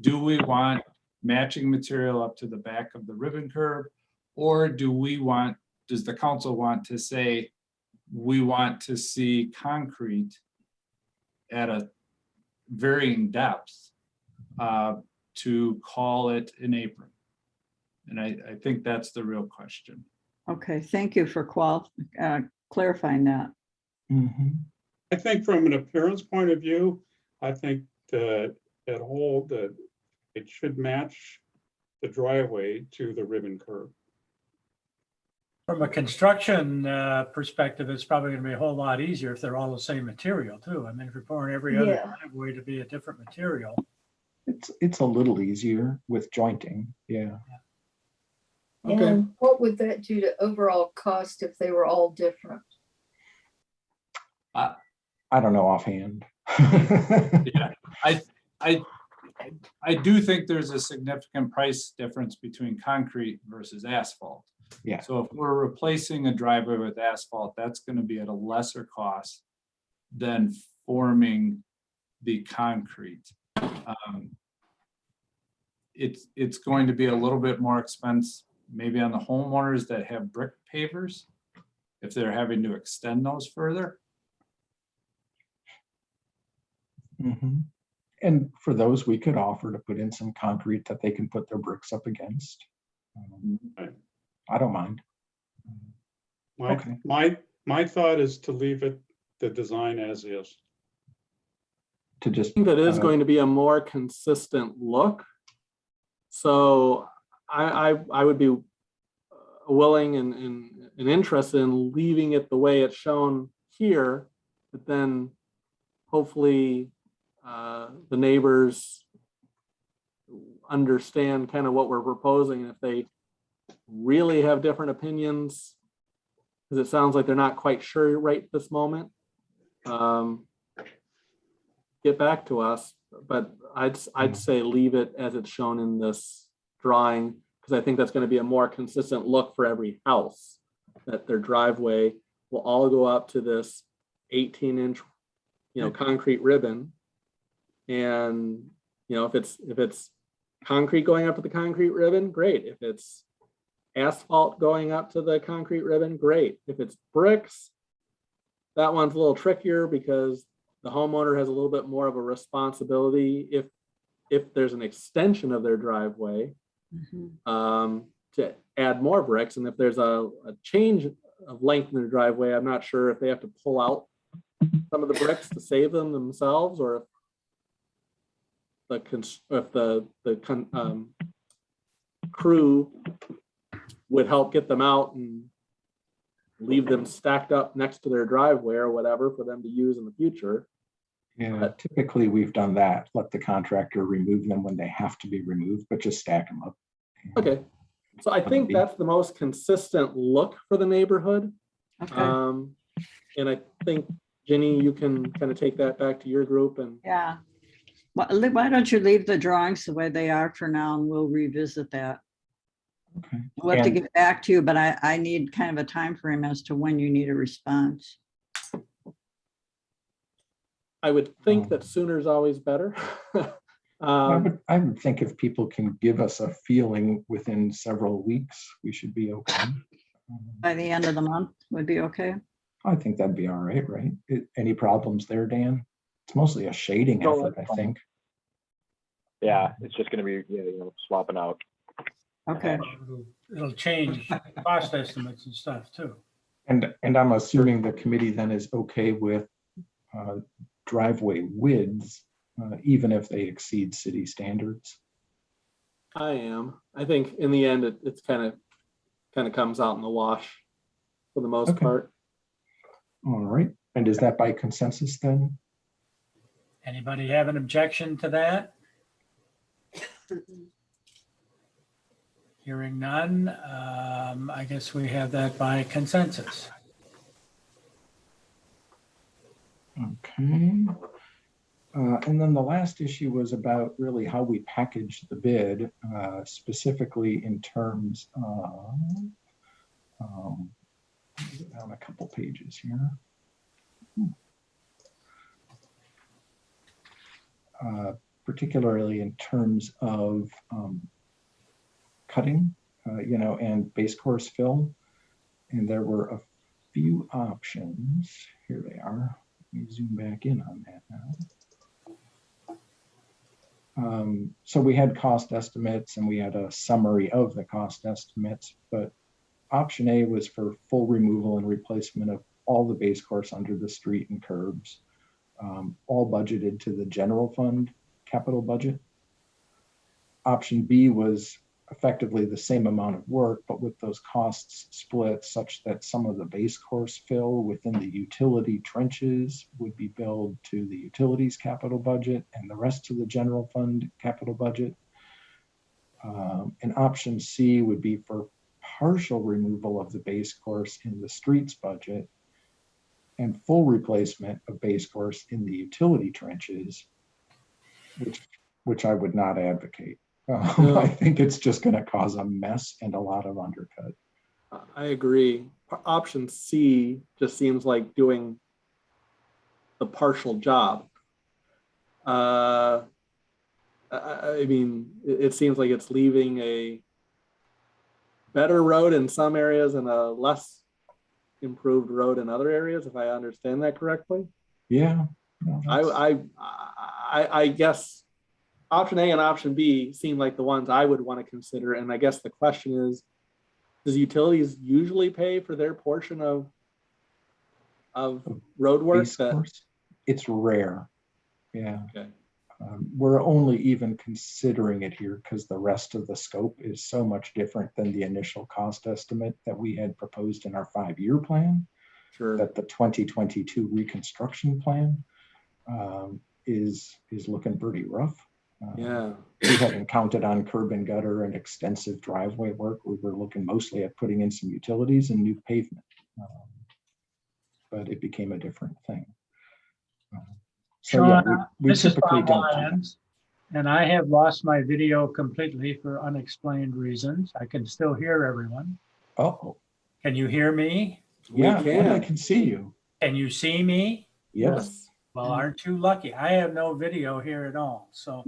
Do we want matching material up to the back of the ribbon curb? Or does the council want to say, we want to see concrete at a varying depth to call it an apron? And I think that's the real question. Okay, thank you for clarifying that. Mhm. I think from an appearance point of view, I think that it should match the driveway to the ribbon curb. From a construction perspective, it's probably going to be a whole lot easier if they're all the same material too. I mean, if you're pouring every other Yeah. driveway to be a different material. It's a little easier with jointing. Yeah. Okay. And what would that do to overall cost if they were all different? I don't know offhand. Yeah, I do think there's a significant price difference between concrete versus asphalt. Yeah. So if we're replacing a driveway with asphalt, that's going to be at a lesser cost than forming the concrete. It's going to be a little bit more expensive, maybe on the homeowners that have brick pavers, if they're having to extend those further. Mhm. And for those, we could offer to put in some concrete that they can put their bricks up against. I don't mind. Okay. My thought is to leave it, the design as is. To just. I think that is going to be a more consistent look. So I would be willing and interested in leaving it the way it's shown here, but then hopefully the neighbors understand kind of what we're proposing. If they really have different opinions, because it sounds like they're not quite sure right this moment, get back to us. But I'd say leave it as it's shown in this drawing, because I think that's going to be a more consistent look for every house, that their driveway will all go up to this 18-inch, concrete ribbon. And, if it's concrete going up to the concrete ribbon, great. If it's asphalt going up to the concrete ribbon, great. If it's bricks, that one's a little trickier because the homeowner has a little bit more of a responsibility if there's an extension of their driveway to add more bricks. And if there's a change of length in their driveway, I'm not sure if they have to pull out some of the bricks to save them themselves, or if the crew would help get them out and leave them stacked up next to their driveway or whatever for them to use in the future. Yeah, typically we've done that. Let the contractor remove them when they have to be removed, but just stack them up. Okay, so I think that's the most consistent look for the neighborhood. Okay. And I think, Jenny, you can kind of take that back to your group and. Yeah. Why don't you leave the drawings the way they are for now, and we'll revisit that. Okay. We'll have to And- get back to you, but I need kind of a time frame as to when you need a response. I would think that sooner is always better. I would think if people can give us a feeling within several weeks, we should be okay. By the end of the month would be okay. I think that'd be all right, right? Any problems there, Dan? It's mostly a shading No, effort, I think. Yeah, it's just gonna be, swapping out. Okay. It'll change cost estimates and stuff too. And I'm assuming the committee then is okay with driveway widths, even if they exceed city standards. I am. I think in the end, it's kind of comes out in the wash for the most Okay. part. All right. And is that by consensus then? Anybody have an objection to that? Hearing none, I guess we have that by consensus. Okay. And then the last issue was about really how we package the bid, specifically in terms of, down a couple pages here. Particularly in terms of cutting, and base course fill. And there were a few options. Here they are. Let me zoom back in on that now. So we had cost estimates and we had a summary of the cost estimates, but option A was for full removal and replacement of all the base course under the street and curbs, all budgeted to the general fund capital budget. Option B was effectively the same amount of work, but with those costs split such that some of the base course fill within the utility trenches would be billed to the utilities capital budget and the rest to the general fund capital budget. And option C would be for partial removal of the base course in the streets budget and full replacement of base course in the utility trenches, which I would not advocate. I think it's just going to cause a mess and a lot of undercut. I agree. Option C just seems like doing the partial job. I mean, it seems like it's leaving a better road in some areas and a less improved road in other areas, if I understand that correctly. Yeah. No, I guess option A and option B seem like the ones I would want to consider. And I guess the question is, does utilities usually pay for their portion of road work? It's rare. Yeah. Okay. We're only even considering it here because the rest of the scope is so much different than the initial cost estimate that we had proposed in our 5-year plan. Sure. That the 2022 reconstruction plan is looking pretty rough. Yeah. We hadn't counted on curb and gutter and extensive driveway work. We were looking mostly at putting in some utilities and new pavement. But it became a different thing. So yeah, we This is typically Bob don't. do that. Lyons, and I have lost my video completely for unexplained reasons. I can still hear everyone. Oh, Can you hear me? yeah, can. I can see you. Can you see me? Yes. Well, aren't you lucky? I have no video here at all, so.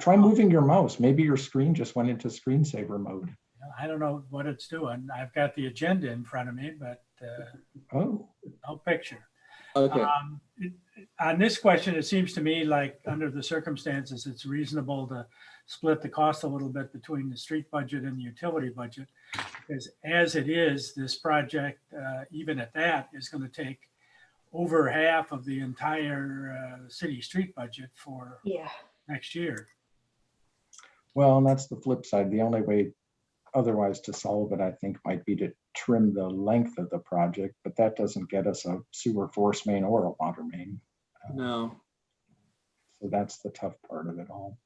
Try moving your mouse. Maybe your screen just went into screensaver mode. I don't know what it's doing. I've got the agenda in front of me, but Oh, no picture. Okay. On this question, it seems to me like under the circumstances, it's reasonable to split the cost a little bit between the street budget and the utility budget. Because as it is, this project, even at that, is going to take over half of the entire city street budget for next year. well, and that's the flip side. The only way otherwise to solve it, I think, might be to trim the length of the project, but that doesn't get us a sewer force main or a water main. No. So that's the tough part of it all.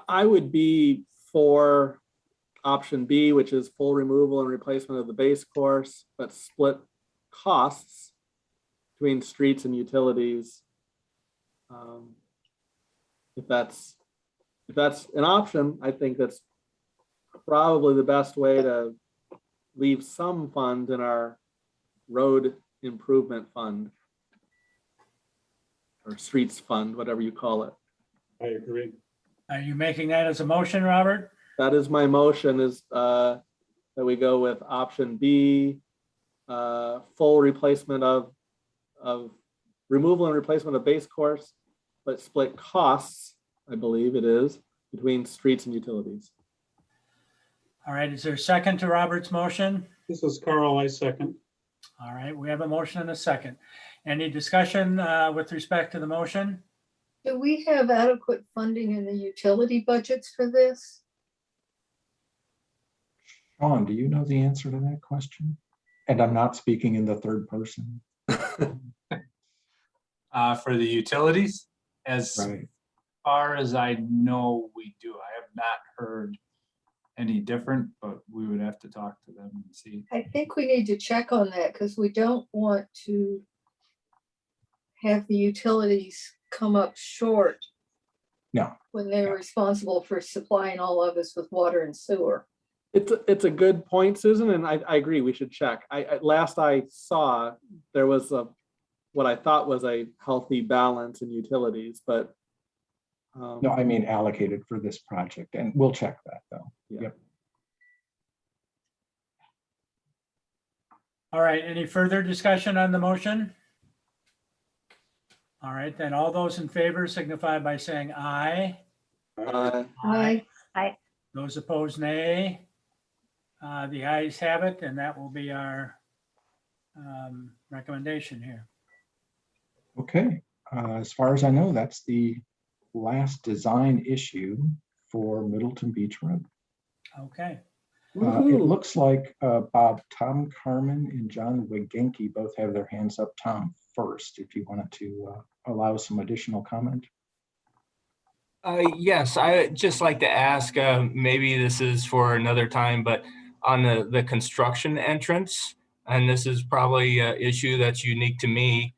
I would be for option B, which is full removal and replacement of the base course, but split costs between streets and utilities. If that's an option, I think that's probably the best way to leave some funds in our road improvement fund or streets fund, whatever you call it. I agree. Are you making that as a motion, Robert? That is my motion, is that we go with option B, full replacement of removal and replacement of base course, but split costs, I believe it is, between streets and utilities. All right, is there a second to Robert's motion? This is Carl, I second. All right, we have a motion and a second. Any discussion with respect to the motion? Do we have adequate funding in the utility budgets for this? Sean, do you know the answer to that question? And I'm not speaking in the third person. for the utilities. As Right. far as I know, we do. I have not heard any different, but we would have to talk to them and see. I think we need to check on that because we don't want to have the utilities come up short No. when they're responsible for supplying all of us with water and sewer. It's a good point, Susan, and I agree, we should check. Last I saw, there was what I thought was a healthy balance in utilities, but. No, I mean allocated for this project, and we'll check that though. Yeah. Yep. All right, any further discussion on the motion? All right, then all those in favor signify by saying aye. Aye. Those opposed, nay. The ayes have it, and that will be our recommendation here. Okay, as far as I know, that's the last design issue for Middleton Beach Road. Okay, It looks like Bob, Tom Carmen and John Wigenke both have their hands up. Tom first, if you wanted to allow some additional comment. Yes, I would just like to ask, maybe this is for another time, but on the construction entrance, and this is probably an issue that's unique to me.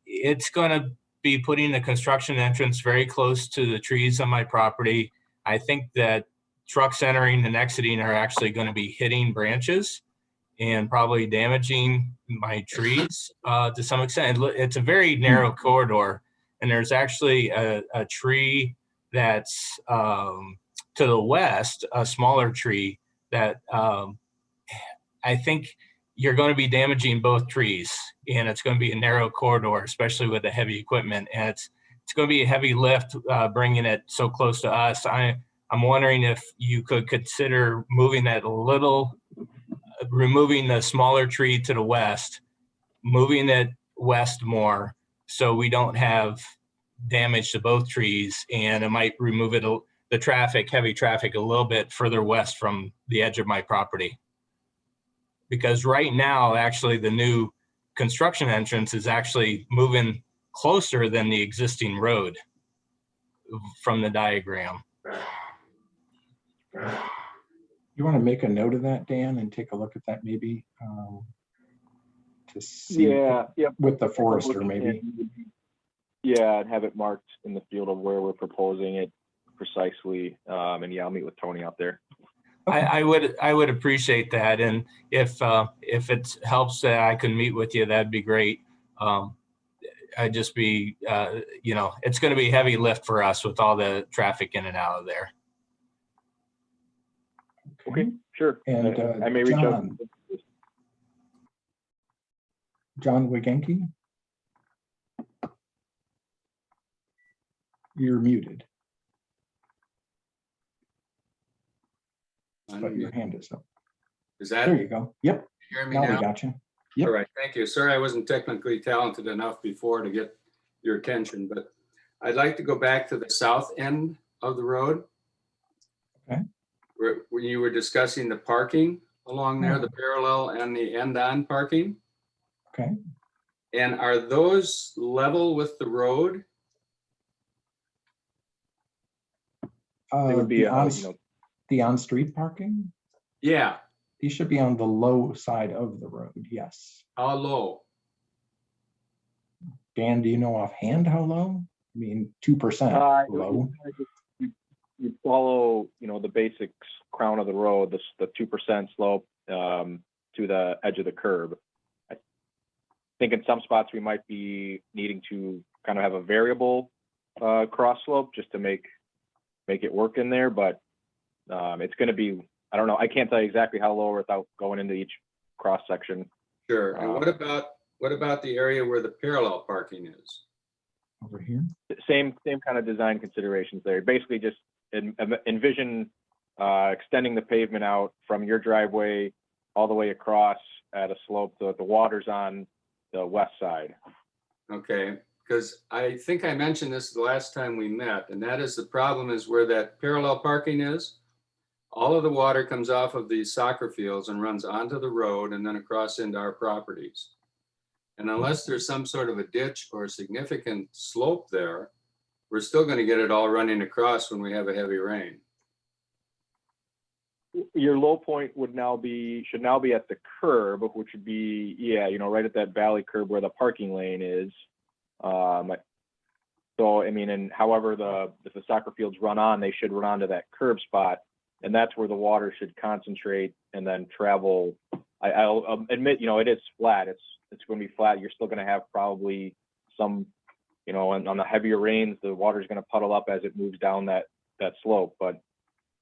It's going to be putting the construction entrance very close to the trees on my property. I think that trucks entering and exiting are actually going to be hitting branches and probably damaging my trees to some extent. It's a very narrow corridor, and there's actually a tree that's to the west, a smaller tree that I think you're going to be damaging both trees, and it's going to be a narrow corridor, especially with the heavy equipment. And it's going to be a heavy lift bringing it so close to us. I'm wondering if you could consider moving that a little, removing the smaller tree to the west, moving it west more, so we don't have damage to both trees, and it might remove it, the traffic, heavy traffic, a little bit further west from the edge of my property. Because right now, actually, the new construction entrance is actually moving closer than the existing road from the diagram. You want to make a note of that, Dan, and take a look at that maybe to see with the forester maybe. Yeah, and have it marked in the field of where we're proposing it precisely. And yeah, I'll meet with Tony out there. I would appreciate that, and if it helps that I can meet with you, that'd be great. I'd just be, it's going to be a heavy lift for us with all the traffic in and out of there. Okay, sure. And I may reach out. John Wigenke? You're muted. But your hand is up. Is that? There you go. Yep. Hear me Now we now? got you. Yep. All right, thank you. Sorry, I wasn't technically talented enough before to get your attention, but I'd like to go back to the south end of the road. Okay. When you were discussing the parking along there, the parallel and the end-on parking. Okay. And are those level with the road? It would be, the on-street parking? Yeah. These should be on the low side of the road, yes. How low? Dan, do you know offhand how low? I mean, 2% low. You follow, the basic crown of the road, the 2% slope to the edge of the curb. I think in some spots we might be needing to kind of have a variable cross slope just to make it work in there, but it's going to be, I don't know, I can't tell you exactly how low without going into each cross section. Sure. And what about the area where the parallel parking is? Over here? Same kind of design considerations there. Basically just envision extending the pavement out from your driveway all the way across at a slope so that the water's on the west side. Okay, because I think I mentioned this the last time we met, and that is the problem is where that parallel parking is. All of the water comes off of these soccer fields and runs onto the road and then across into our properties. And unless there's some sort of a ditch or a significant slope there, we're still going to get it all running across when we have a heavy rain. Your low point should now be at the curb, which would be, yeah, right at that valley curb where the parking lane is. So, I mean, and however if the soccer fields run on, they should run onto that curb spot, and that's where the water should concentrate and then travel. I'll admit, it is flat. It's going to be flat. You're still going to have probably some, on the heavier rains, the water's going to puddle up as it moves down that slope, but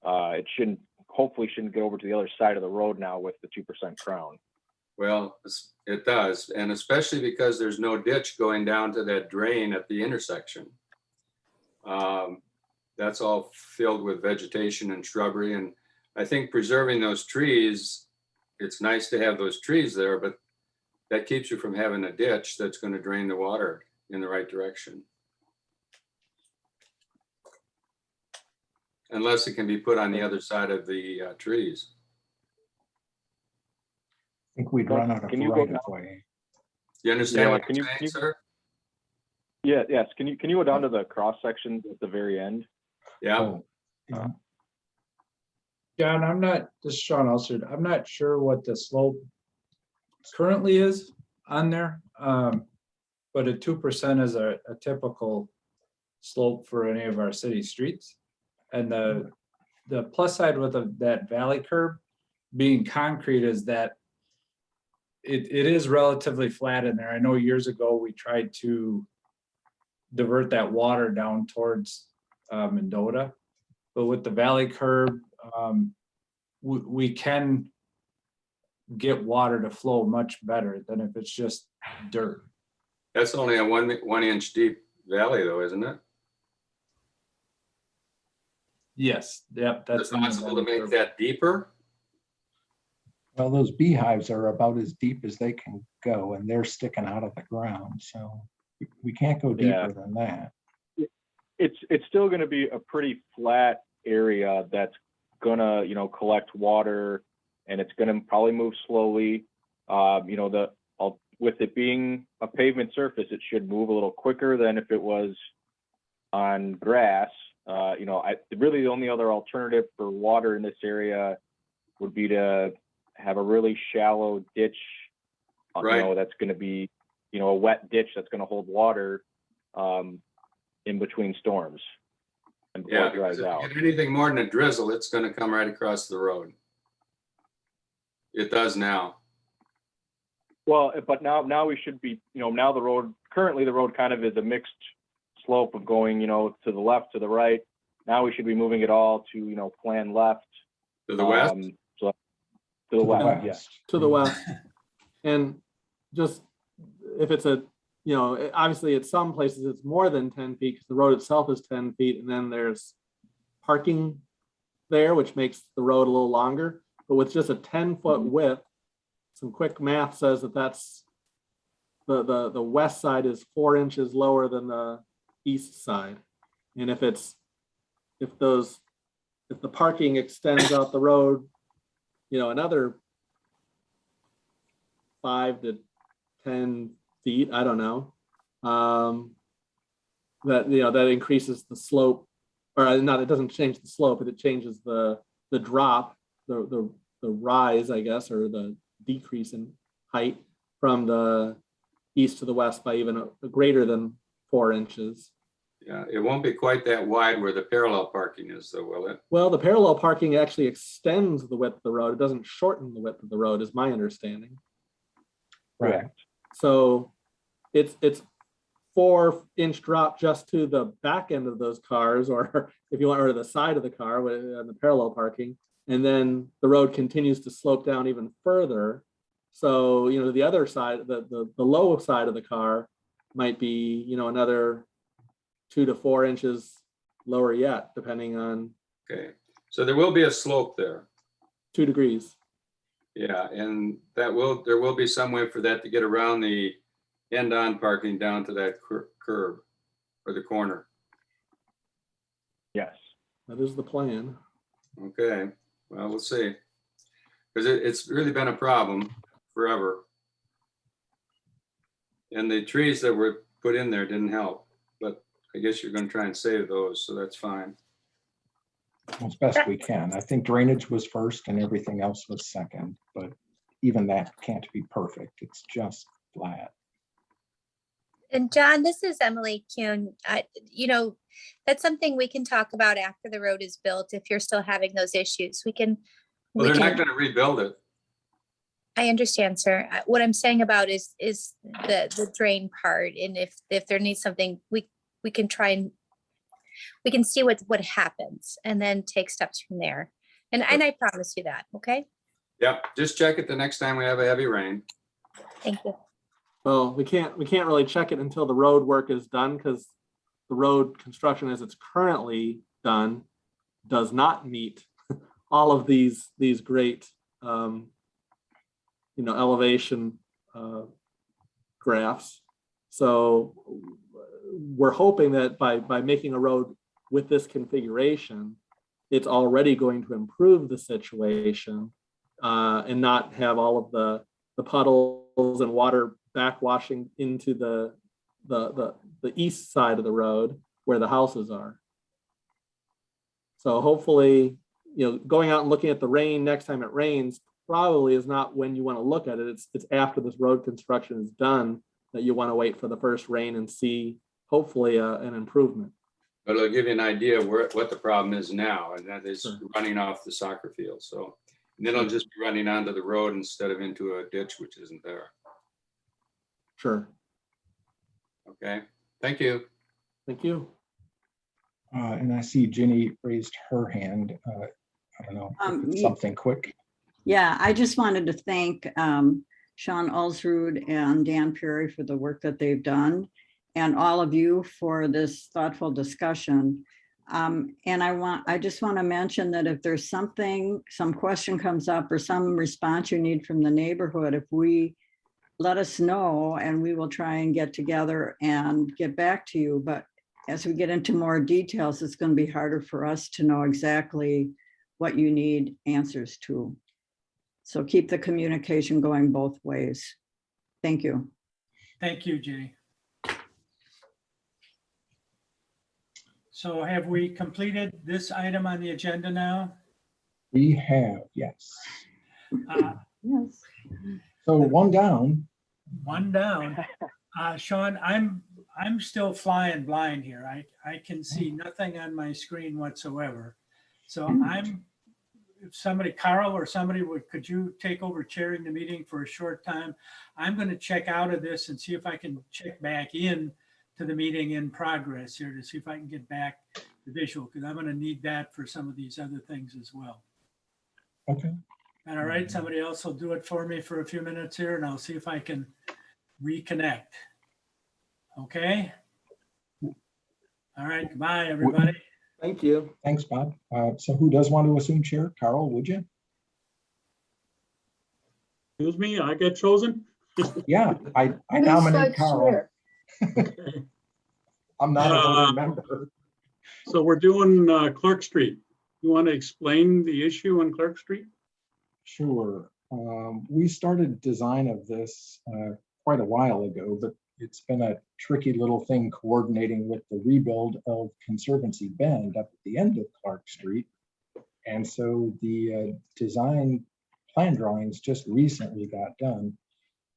it hopefully shouldn't get over to the other side of the road now with the 2% crown. Well, it does, and especially because there's no ditch going down to that drain at the intersection. That's all filled with vegetation and shrubbery, and I think preserving those trees, it's nice to have those trees there, but that keeps you from having a ditch that's going to drain the water in the right direction. Unless it can be put on the other side of the trees. I think we'd run out of Can you go right of way. You understand Yeah, what can I'm you- saying, sir? Yes. Can you go down to the cross sections at the very end? Yeah. Oh, yeah. John, this is Sean Alsard. I'm not sure what the slope currently is on there. But a 2% is a typical slope for any of our city streets. And the plus side with that valley curb being concrete is that it is relatively flat in there. I know years ago we tried to divert that water down towards Mendota, but with the valley curb, we can get water to flow much better than if it's just dirt. That's only a 1 inch deep valley though, isn't it? Yes, yep, Is that's it possible to make that deeper? Well, those beehives are about as deep as they can go, and they're sticking out of the ground, so we can't go Yeah. deeper than that. It's still going to be a pretty flat area that's gonna collect water, and it's going to probably move slowly. With it being a pavement surface, it should move a little quicker than if it was on grass. Really the only other alternative for water in this area would be to have a really shallow ditch, Right. that's going to be, a wet ditch that's going to hold water in between storms and before Yeah, it dries because if out. you get anything more than a drizzle, it's going to come right across the road. It does now. Well, but now we should be, now currently the road kind of is a mixed slope of going, to the left, to the right. Now we should be moving it all to, plan left. To the west? So to the west, yes. To the west. And just if it's obviously at some places it's more than 10 feet because the road itself is 10 feet and then there's parking there, which makes the road a little longer. But with just a 10-foot width, some quick math says that's the west side is 4 inches lower than the east side. And if the parking extends out the road, another 5 to 10 feet, I don't know, that increases the slope, or not, it doesn't change the slope, but it changes the drop, the rise, I guess, or the decrease in height from the east to the west by even a greater than 4 inches. Yeah, it won't be quite that wide where the parallel parking is though, will it? Well, the parallel parking actually extends the width of the road. It doesn't shorten the width of the road, is my understanding. Right. So it's 4-inch drop just to the back end of those cars, or if you want, or the side of the car on the parallel parking. And then the road continues to slope down even further. So, the other side, the low side of the car might be, another 2 to 4 inches lower yet, depending on. Okay, so there will be a slope there. 2 degrees. Yeah, and there will be some way for that to get around the end-on parking down to that curb or the corner. Yes. That is the plan. Okay, well, we'll see. Because it's really been a problem forever. And the trees that were put in there didn't help, but I guess you're gonna try and save those, so that's fine. As best we can. I think drainage was first and everything else was second, but even that can't be perfect. It's just flat. And John, this is Emily Kuhn. That's something we can talk about after the road is built. If you're still having those issues, Well, we they're not can, gonna rebuild it. I understand, sir. What I'm saying about is the drain part. And if there needs something, we can try and we can see what happens and then take steps from there. And I promise you that, okay? Yep, just check it the next time we have a heavy rain. Thank you. Well, we can't really check it until the road work is done, because the road construction as it's currently done does not meet all of these great elevation graphs. So we're hoping that by making a road with this configuration, it's already going to improve the situation and not have all of the puddles and water backwashing into the east side of the road where the houses are. So hopefully, going out and looking at the rain next time it rains probably is not when you want to look at it. It's after this road construction is done that you want to wait for the first rain and see hopefully an improvement. But it'll give you an idea of what the problem is now, and that is Sure. running off the soccer field. So and then it'll just be running onto the road instead of into a ditch, which isn't there. Sure. Okay, thank you. Thank you. And I see Ginny raised her hand. I don't know, if it's something quick. Yeah, I just wanted to thank Sean Alsrud and Dan Perry for the work that they've done, and all of you for this thoughtful discussion. And I just want to mention that if there's some question comes up or some response you need from the neighborhood, let us know and we will try and get together and get back to you. But as we get into more details, it's going to be harder for us to know exactly what you need answers to. So keep the communication going both ways. Thank you. Thank you, Jenny. So have we completed this item on the agenda now? We have, yes. Yes. So one down. One down. Sean, I'm still flying blind here. I can see nothing on my screen whatsoever. So if somebody, Carl or somebody could you take over chairing the meeting for a short time? I'm going to check out of this and see if I can check back in to the meeting in progress here to see if I can get back the visual, because I'm going to need that for some of these other things as well. Okay. And all right, somebody else will do it for me for a few minutes here and I'll see if I can reconnect. Okay. All right, goodbye, everybody. Thank you. Thanks, Bob. So who does want to assume chair? Carl, would you? Excuse me, I get chosen? Yeah, I Who's nominate vice Carl. chair? I'm not a voting member. So we're doing Clark Street. You want to explain the issue on Clark Street? Sure. We started design of this quite a while ago, but it's been a tricky little thing coordinating with the rebuild of Conservancy Bend up at the end of Clark Street. And so the design plan drawings just recently got done.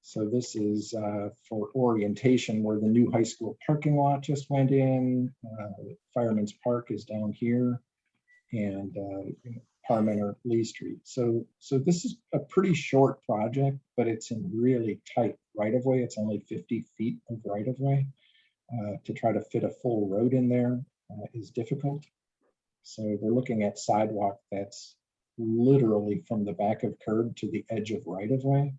So this is for orientation where the new high school parking lot just went in. Fireman's Park is down here, and Parmenter Lee Street. So this is a pretty short project, but it's in really tight right-of-way. It's only 50 feet of right-of-way. To try to fit a full road in there is difficult. So we're looking at sidewalk that's literally from the back of curb to the edge of right-of-way.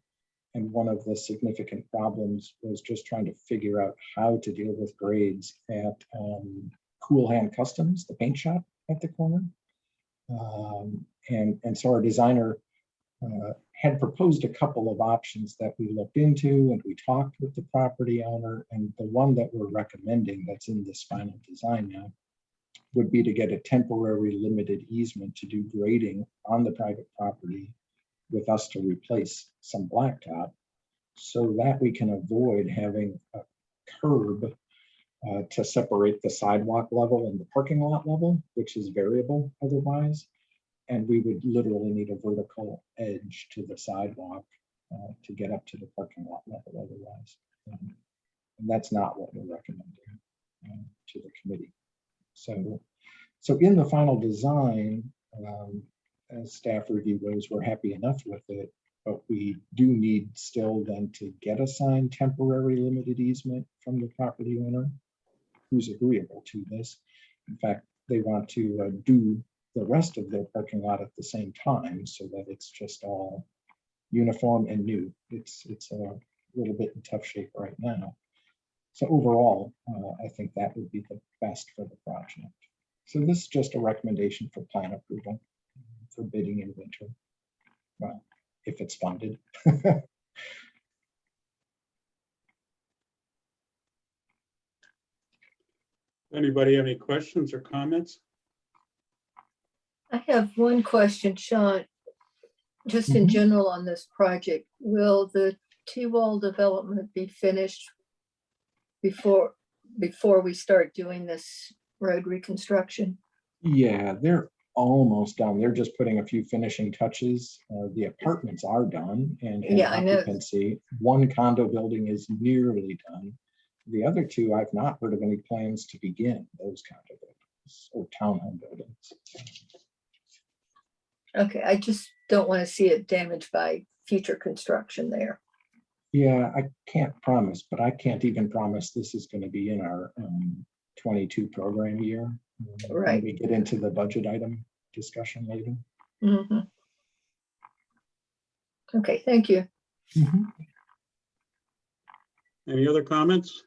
And one of the significant problems was just trying to figure out how to deal with grades at Cool Hand Customs, the paint shop at the corner. And so our designer had proposed a couple of options that we looked into, and we talked with the property owner, and the one that we're recommending that's in this final design now would be to get a temporary limited easement to do grading on the private property with us to replace some blacktop so that we can avoid having a curb to separate the sidewalk level and the parking lot level, which is variable otherwise. And we would literally need a vertical edge to the sidewalk to get up to the parking lot level otherwise. And that's not what we're recommending to the committee. So in the final design, as staff review goes, we're happy enough with it, but we do need still then to get a signed temporary limited easement from the property owner who's agreeable to this. In fact, they want to do the rest of their parking lot at the same time so that it's just all uniform and new. It's a little bit in tough shape right now. So overall, I think that would be the best for the project. So this is just a recommendation for plan approval for bidding in winter. Well, if it's funded. Anybody have any questions or comments? I have one question, Sean. Just in general on this project, will the T-wall development be finished before we start doing this road reconstruction? Yeah, they're almost done. They're just putting a few finishing touches. The apartments are done and have Yeah, I know. occupancy. One condo building is nearly done. The other two, I've not heard of any plans to begin those condo buildings or townhome buildings. Okay, I just don't want to see it damaged by future construction there. Yeah, I can't promise, but I can't even promise this is going to be in our 22 program year. Right. When we get into the budget item discussion later. Mhm. Okay, thank you. Any other comments?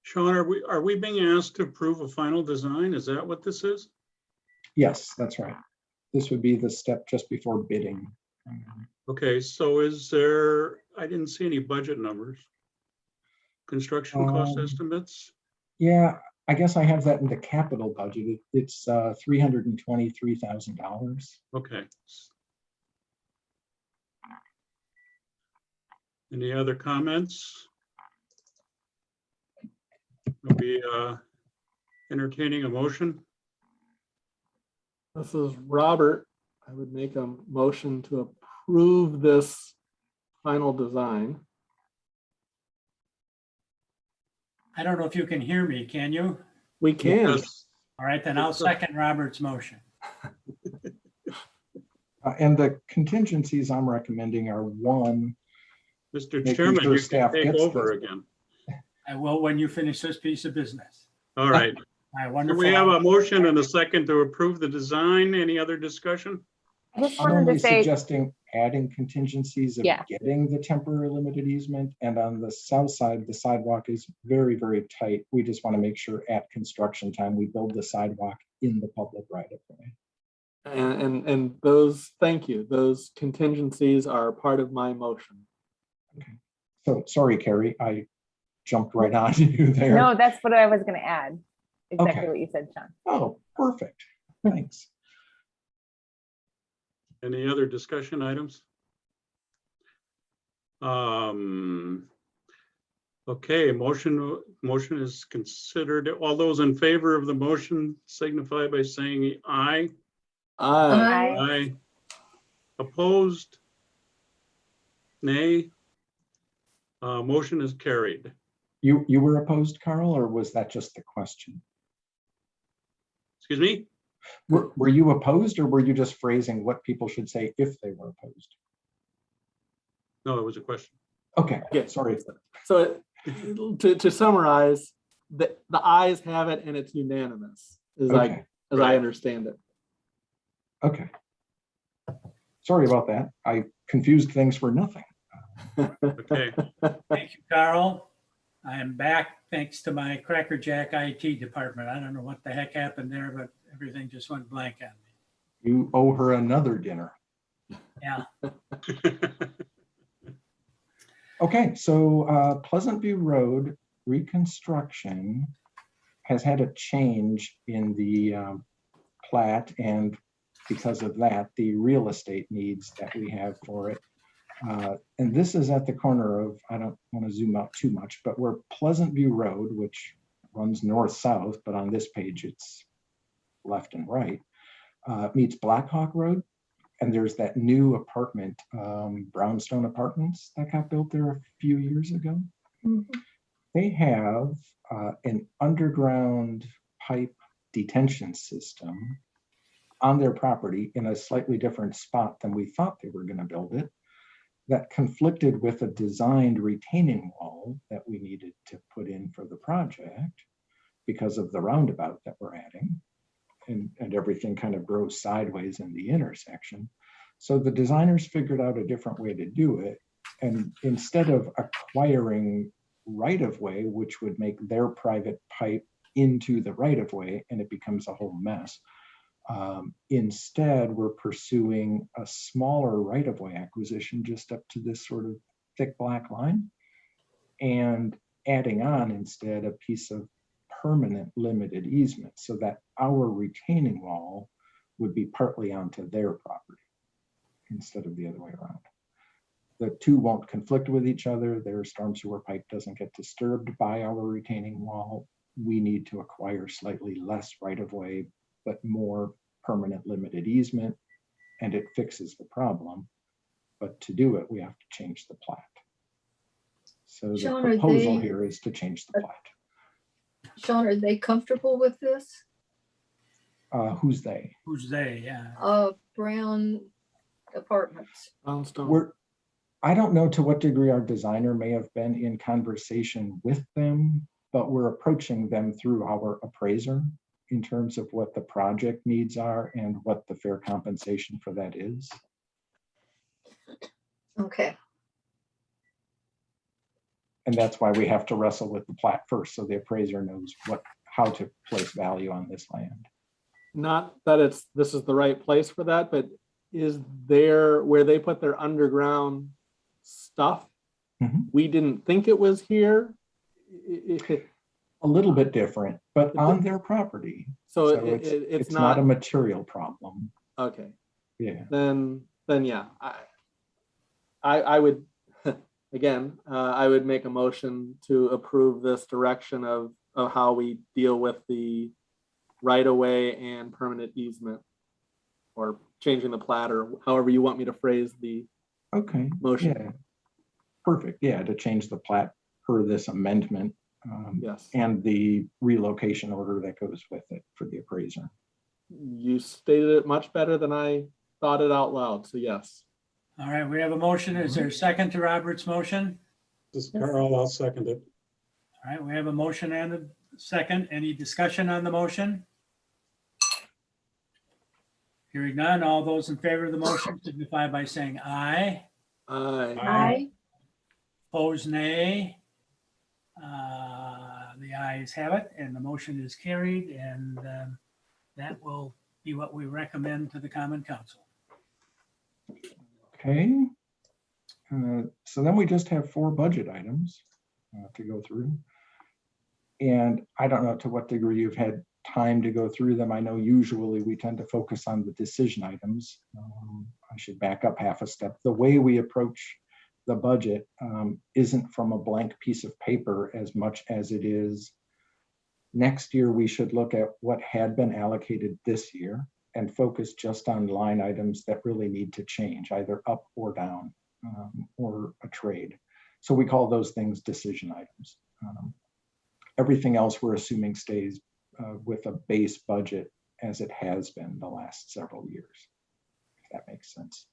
Sean, are we being asked to approve a final design? Is that what this is? Yes, that's right. This would be the step just before bidding. Okay, so is there, I didn't see any budget numbers. Construction cost estimates? Yeah, I guess I have that in the capital budget. It's $323,000. Okay. Any other comments? Are we entertaining a motion? This is Robert. I would make a motion to approve this final design. I don't know if you can hear me, can you? We can. Yes. All right, then I'll second Robert's motion. And the contingencies I'm recommending are one. Mr. making Chairman, sure you staff can take gets over this. again. I will when you finish this piece of business. All right. All right, So wonderful. we have a motion and a second to approve the design. Any other discussion? I just I'm wanted only to say, suggesting adding contingencies of Yeah. getting the temporary limited easement. And on the south side, the sidewalk is very, very tight. We just want to make sure at construction time, we build the sidewalk in the public right of way. And those, thank you, those contingencies are part of my motion. So sorry, Carrie, I jumped right on you there. no, that's what I was going to add. Exactly Okay. what you said, Sean. Oh, perfect. Thanks. Any other discussion items? Okay, motion is considered. All those in favor of the motion signify by saying aye. Aye. Aye. Opposed? Nay. Motion is carried. You were opposed, Carl, or was that just the question? Excuse me? Were you opposed, or were you just phrasing what people should say if they were opposed? No, it was a question. Okay, Yeah. sorry. So to summarize, the ayes have it and it's unanimous, as Okay. I understand it. Okay. Sorry about that. I confused things for nothing. Okay. Thank you, Carl. I am back thanks to my Cracker Jack IT department. I don't know what the heck happened there, but everything just went blank on me. You owe her another dinner. Yeah. Okay, so Pleasant View Road reconstruction has had a change in the plat, and because of that, the real estate needs that we have for it And this is at the corner of, I don't want to zoom out too much, but where Pleasant View Road, which runs north-south, but on this page it's left and right, meets Blackhawk Road. And there's that new apartment, Brownstone Apartments, that got built there a few years ago. They have an underground pipe detention system on their property in a slightly different spot than we thought they were going to build it, that conflicted with a designed retaining wall that we needed to put in for the project because of the roundabout that we're adding. And everything kind of grows sideways in the intersection. So the designers figured out a different way to do it. And instead of acquiring right-of-way, which would make their private pipe into the right-of-way, and it becomes a whole mess, instead we're pursuing a smaller right-of-way acquisition just up to this sort of thick black line, and adding on instead a piece of permanent limited easement so that our retaining wall would be partly onto their property instead of the other way around. The two won't conflict with each other. Their storm sewer pipe doesn't get disturbed by our retaining wall. We need to acquire slightly less right-of-way, but more permanent limited easement, and it fixes the problem. But to do it, we have to change the plat. So the Sean, proposal here is to change the plat. Sean, are they comfortable with this? Who's they? Who's they? Yeah. Brown Apartments. Brownstone. I don't know to what degree our designer may have been in conversation with them, but we're approaching them through our appraiser in terms of what the project needs are and what the fair compensation for that is. Okay. And that's why we have to wrestle with the plat first, so the appraiser knows how to place value on this land. Not that this is the right place for that, but is there where they put their underground stuff? We didn't think it was here. A little bit different, but on their property. So, it's not a material problem. Okay. Yeah. Then yeah, I would again, I would make a motion to approve this direction of how we deal with the right-of-way and permanent easement, or changing the plat, or however you want me to phrase the motion. Yeah. Perfect. Yeah, to change the plat per this amendment. Yes. And the relocation order that goes with it for the appraiser. You stated it much better than I thought it out loud, so yes. All right, we have a motion. Is there a second to Robert's motion? This is Carl, I'll second it. All right, we have a motion and a second. Any discussion on the motion? Hearing none, all those in favor of the motion signify by saying aye. Aye. Opposed, nay. The ayes have it, and the motion is carried, and that will be what we recommend to the Common Council. Okay. So then we just have 4 budget items to go through. And I don't know to what degree you've had time to go through them. I know usually we tend to focus on the decision items. I should back up half a step. The way we approach the budget isn't from a blank piece of paper as much as it is next year we should look at what had been allocated this year and focus just on line items that really need to change, either up or down, or a trade. So we call those things decision items. Everything else we're assuming stays with a base budget as it has been the last several years, if that makes sense.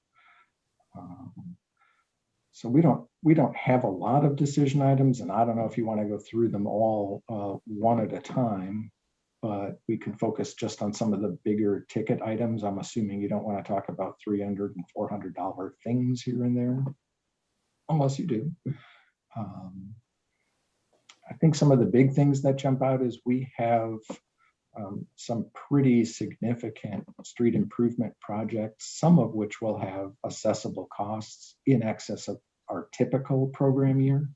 So we don't have a lot of decision items, and I don't know if you want to go through them all one at a time, but we can focus just on some of the bigger ticket items. I'm assuming you don't want to talk about $300 and $400 things here and there, unless you do. I think some of the big things that jump out is we have some pretty significant street improvement projects, some of which will have accessible costs in excess of our typical program year.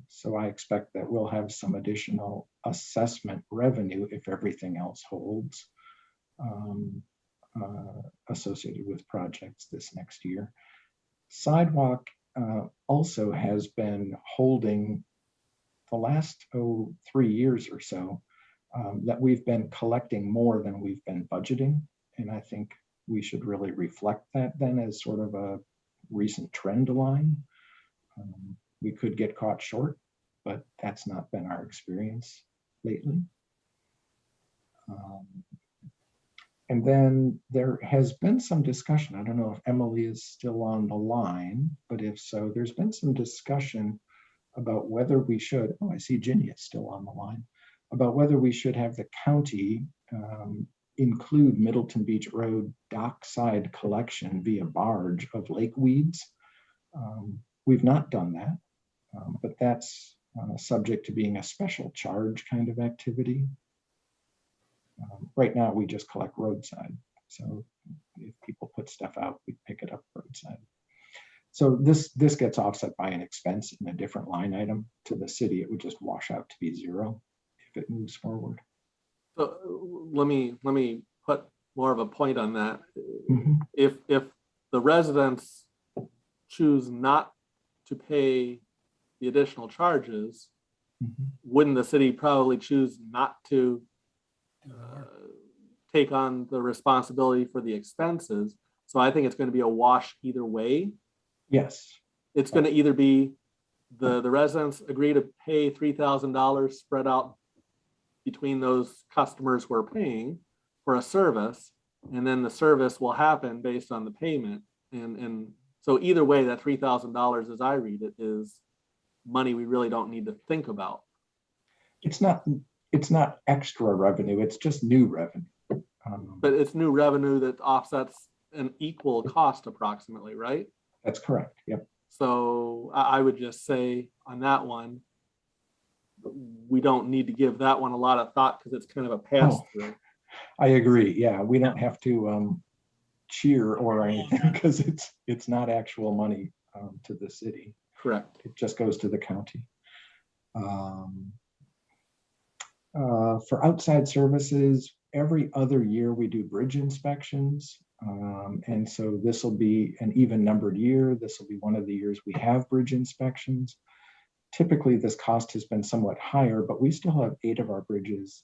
So I expect that we'll have some additional assessment revenue if everything else holds associated with projects this next year. Sidewalk also has been holding the last 3 years or so, that we've been collecting more than we've been budgeting. And I think we should really reflect that then as sort of a recent trend line. We could get caught short, but that's not been our experience lately. And then there has been some discussion. I don't know if Emily is still on the line, but if so, there's been some discussion about whether we should, oh, I see Ginny is still on the line, about whether we should have the county include Middleton Beach Road dockside collection via barge of lake weeds. We've not done that, but that's subject to being a special charge kind of activity. Right now, we just collect roadside. So if people put stuff out, we pick it up roadside. So this gets offset by an expense in a different line item to the city. It would just wash out to be zero if it moves forward. So let me put more of a point on that. Mhm. If the residents choose not to pay the additional charges, Mhm. wouldn't the city probably choose not to take on the responsibility for the expenses? So I think it's going to be a wash either way. Yes. It's going to either be the residents agree to pay $3,000 spread out between those customers who are paying for a service, and then the service will happen based on the payment. And so either way, that $3,000, as I read it, is money we really don't need to think about. It's not extra revenue. It's just new revenue. But it's new revenue that offsets an equal cost approximately, right? That's correct. Yep. So I would just say on that one, we don't need to give that one a lot of thought because it's kind of a pass through. I agree. Yeah, we don't have to cheer or anything because it's not actual money to the city. Correct. It just goes to the county. For outside services, every other year we do bridge inspections. And so this will be an even numbered year. This will be one of the years we have bridge inspections. Typically, this cost has been somewhat higher, but we still have 8 of our bridges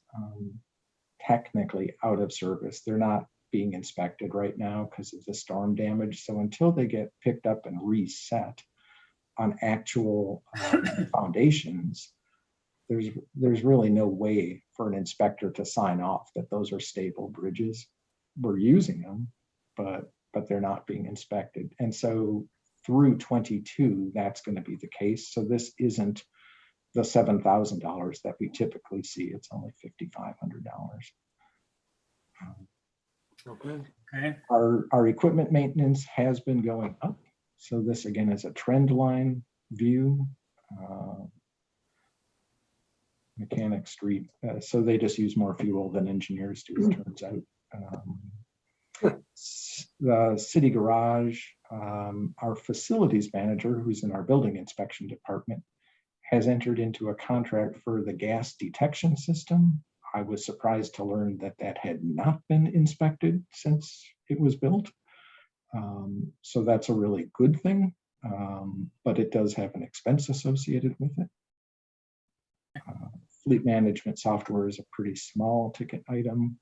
technically out of service. They're not being inspected right now because of the storm damage. So until they get picked up and reset on actual foundations, there's really no way for an inspector to sign off that those are stable bridges. We're using them, but they're not being inspected. And so through 22, that's going to be the case. So this isn't the $7,000 that we typically see. It's only $5,500. Okay. Our equipment maintenance has been going up. So this again is a trend line view. Mechanic Street. So they just use more fuel than engineers do, it turns out. The city garage, our facilities manager, who's in our building inspection department, has entered into a contract for the gas detection system. I was surprised to learn that that had not been inspected since it was built. So that's a really good thing, but it does have an expense associated with it. Fleet management software is a pretty small ticket item.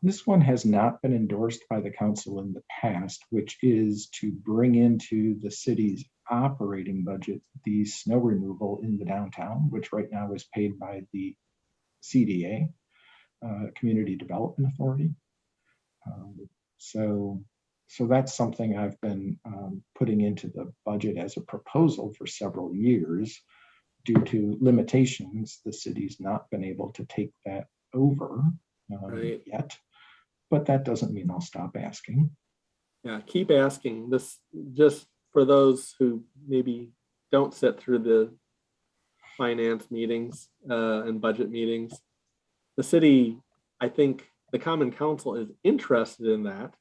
This one has not been endorsed by the council in the past, which is to bring into the city's operating budget the snow removal in the downtown, which right now is paid by the CDA, Community Development Authority. So that's something I've been putting into the budget as a proposal for several years. Due to limitations, the city's not been able to take that over yet, but that doesn't mean I'll stop asking. Yeah, keep asking. This just for those who maybe don't sit through the finance meetings and budget meetings. The city, I think the Common Council is interested in that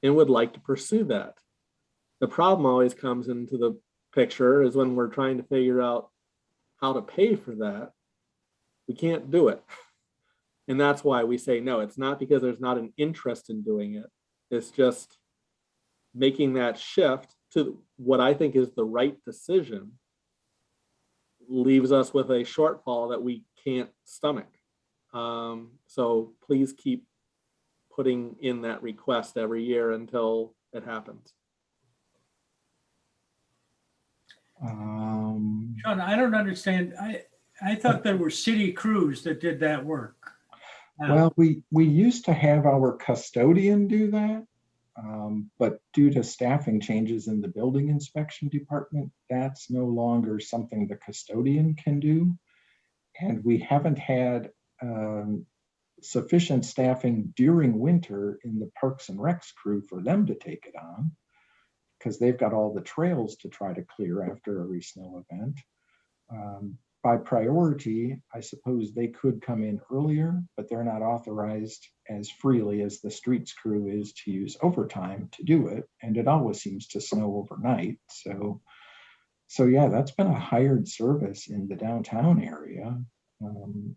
and would like to pursue that. The problem always comes into the picture is when we're trying to figure out how to pay for that. We can't do it. And that's why we say no. It's not because there's not an interest in doing it. It's just making that shift to what I think is the right decision leaves us with a shortfall that we can't stomach. So please keep putting in that request every year until it happens. Sean, I don't understand. I thought there were city crews that did that work. Well, we used to have our custodian do that, but due to staffing changes in the building inspection department, that's no longer something the custodian can do. And we haven't had sufficient staffing during winter in the Parks and Recs crew for them to take it on, because they've got all the trails to try to clear after a re-snow event. By priority, I suppose they could come in earlier, but they're not authorized as freely as the streets crew is to use overtime to do it. And it always seems to snow overnight. So yeah, that's been a hired service in the downtown area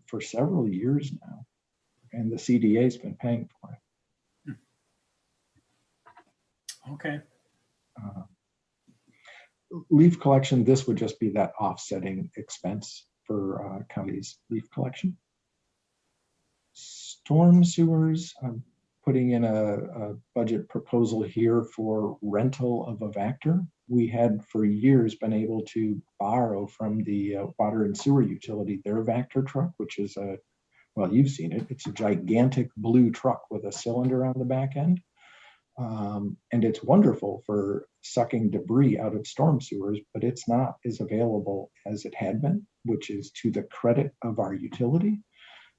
for several years now. And the CDA's been paying for it. Okay. Leaf collection, this would just be that offsetting expense for county's leaf collection. Storm sewers, I'm putting in a budget proposal here for rental of a Vactor. We had for years been able to borrow from the water and sewer utility their Vactor truck, which is well, you've seen it. It's a gigantic blue truck with a cylinder on the back end. And it's wonderful for sucking debris out of storm sewers, but it's not as available as it had been, which is to the credit of our utility.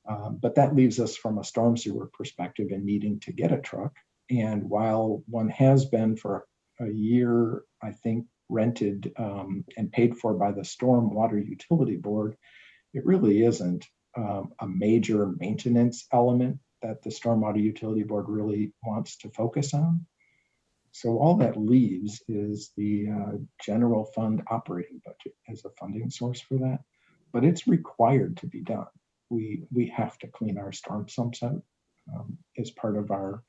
But that leaves us from a storm sewer perspective in needing to get a truck. And while one has been for a year, I think, rented and paid for by the Storm Water Utility Board, it really isn't a major maintenance element that the Stormwater Utility Board really wants to focus on. So all that leaves is the general fund operating budget as a funding source for that, but it's required to be done. We have to clean our storm sumps out as part of our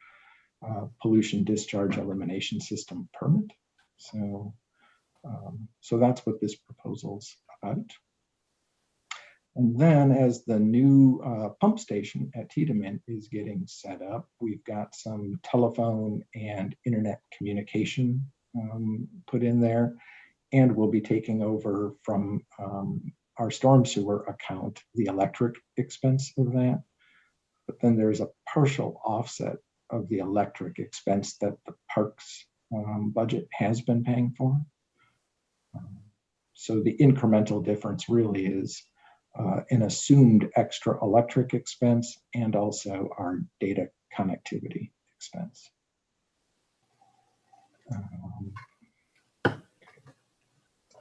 pollution discharge elimination system permit. So that's what this proposal's about. And then as the new pump station at Tiedemann is getting set up, we've got some telephone and internet communication put in there, and we'll be taking over from our storm sewer account the electric expense of that. But then there's a partial offset of the electric expense that the parks budget has been paying for. So the incremental difference really is an assumed extra electric expense and also our data connectivity expense.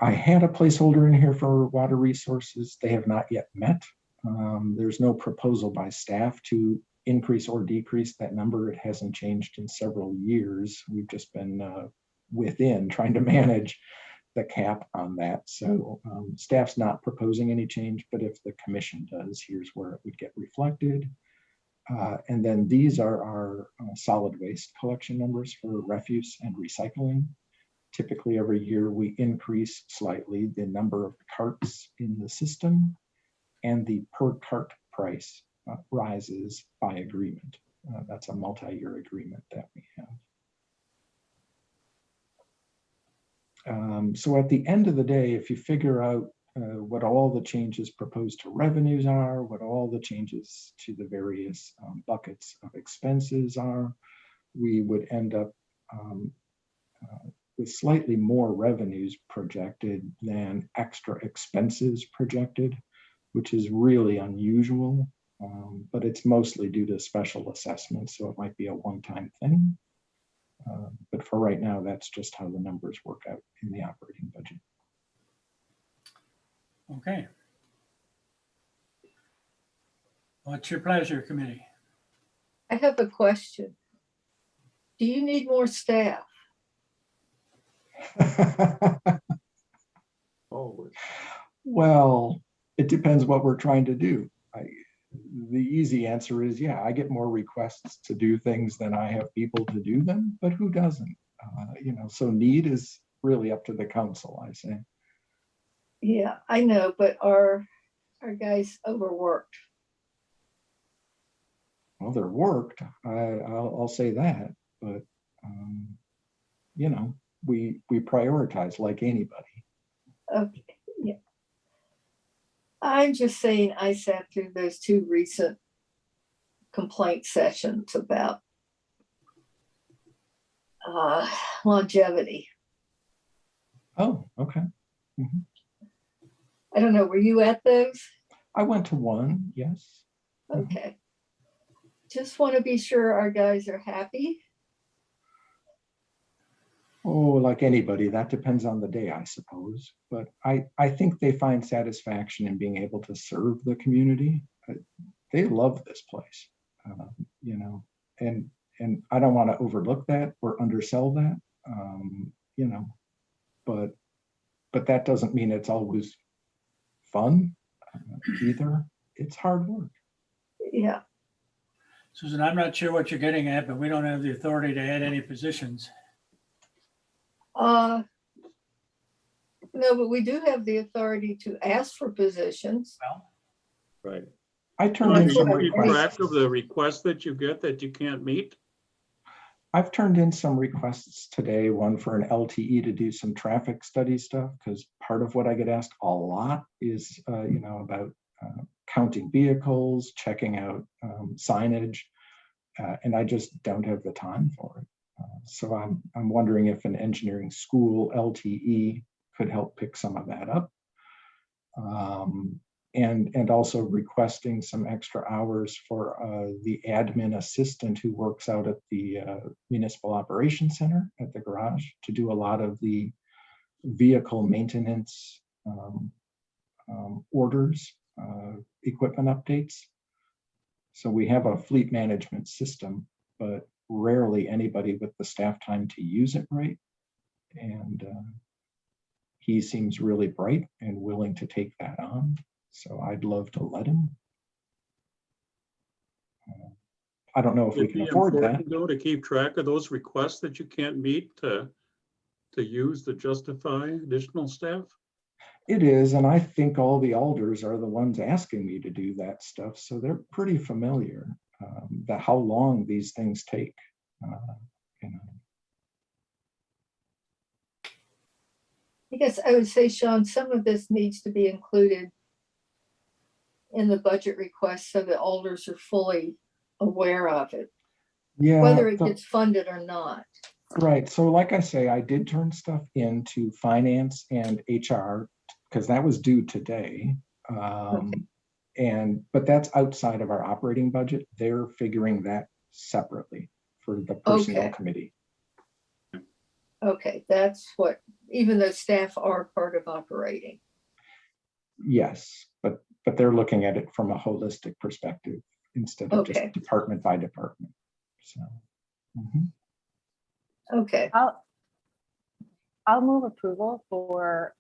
I had a placeholder in here for water resources. They have not yet met. There's no proposal by staff to increase or decrease that number. It hasn't changed in several years. We've just been within trying to manage the cap on that. So staff's not proposing any change, but if the commission does, here's where it would get reflected. And then these are our solid waste collection numbers for refuse and recycling. Typically every year we increase slightly the number of carts in the system, and the per cart price rises by agreement. That's a multi-year agreement that we have. So at the end of the day, if you figure out what all the changes proposed to revenues are, what all the changes to the various buckets of expenses are, we would end up with slightly more revenues projected than extra expenses projected, which is really unusual, but it's mostly due to special assessments, so it might be a one-time thing. But for right now, that's just how the numbers work out in the operating budget. Okay. What's your pleasure, committee? I have a question. Do you need more staff? Well, it depends what we're trying to do. The easy answer is, yeah, I get more requests to do things than I have people to do them, but who doesn't? So need is really up to the council, I say. Yeah, I know, but our guys overworked. Well, they're worked, I'll say that, but, you know, we prioritize like anybody. Okay, yeah. I'm just saying, I sat through those 2 recent complaint sessions about longevity. Oh, okay. I don't know, were you at those? I went to one, yes. Okay. Just want to be sure our guys are happy. Oh, like anybody, that depends on the day, I suppose. But I think they find satisfaction in being able to serve the community. They love this place, you know, and I don't want to overlook that or undersell that, you know, but that doesn't mean it's always fun either. It's hard work. Yeah. Susan, I'm not sure what you're getting at, but we don't have the authority to add any positions. No, but we do have the authority to ask for positions. Well, Right. I turned in Do some you keep requests. track of the requests that you get that you can't meet? I've turned in some requests today, one for an LTE to do some traffic study stuff, because part of what I get asked a lot is, you know, about counting vehicles, checking out signage, and I just don't have the time for it. So I'm wondering if an engineering school LTE could help pick some of that up. And also requesting some extra hours for the admin assistant who works out at the Municipal Operations Center at the garage to do a lot of the vehicle maintenance orders, equipment updates. So we have a fleet management system, but rarely anybody with the staff time to use it right. And he seems really bright and willing to take that on. So I'd love to let him. I don't know if we It'd can be afford that. important, though, to keep track of those requests that you can't meet to use to justify additional staff. It is, and I think all the alders are the ones asking me to do that stuff. So they're pretty familiar that how long these things take. You know. I guess I would say, Sean, some of this needs to be included in the budget request so the alders are fully aware of it, Yeah. whether it gets funded or not. Right. So like I say, I did turn stuff into finance and HR because that was due today. But that's outside of our operating budget. They're figuring that separately for the personnel committee. Okay, that's what, even though staff are part of operating. Yes, but they're looking at it from a holistic perspective instead of just department by department. So. Okay. I'll move approval for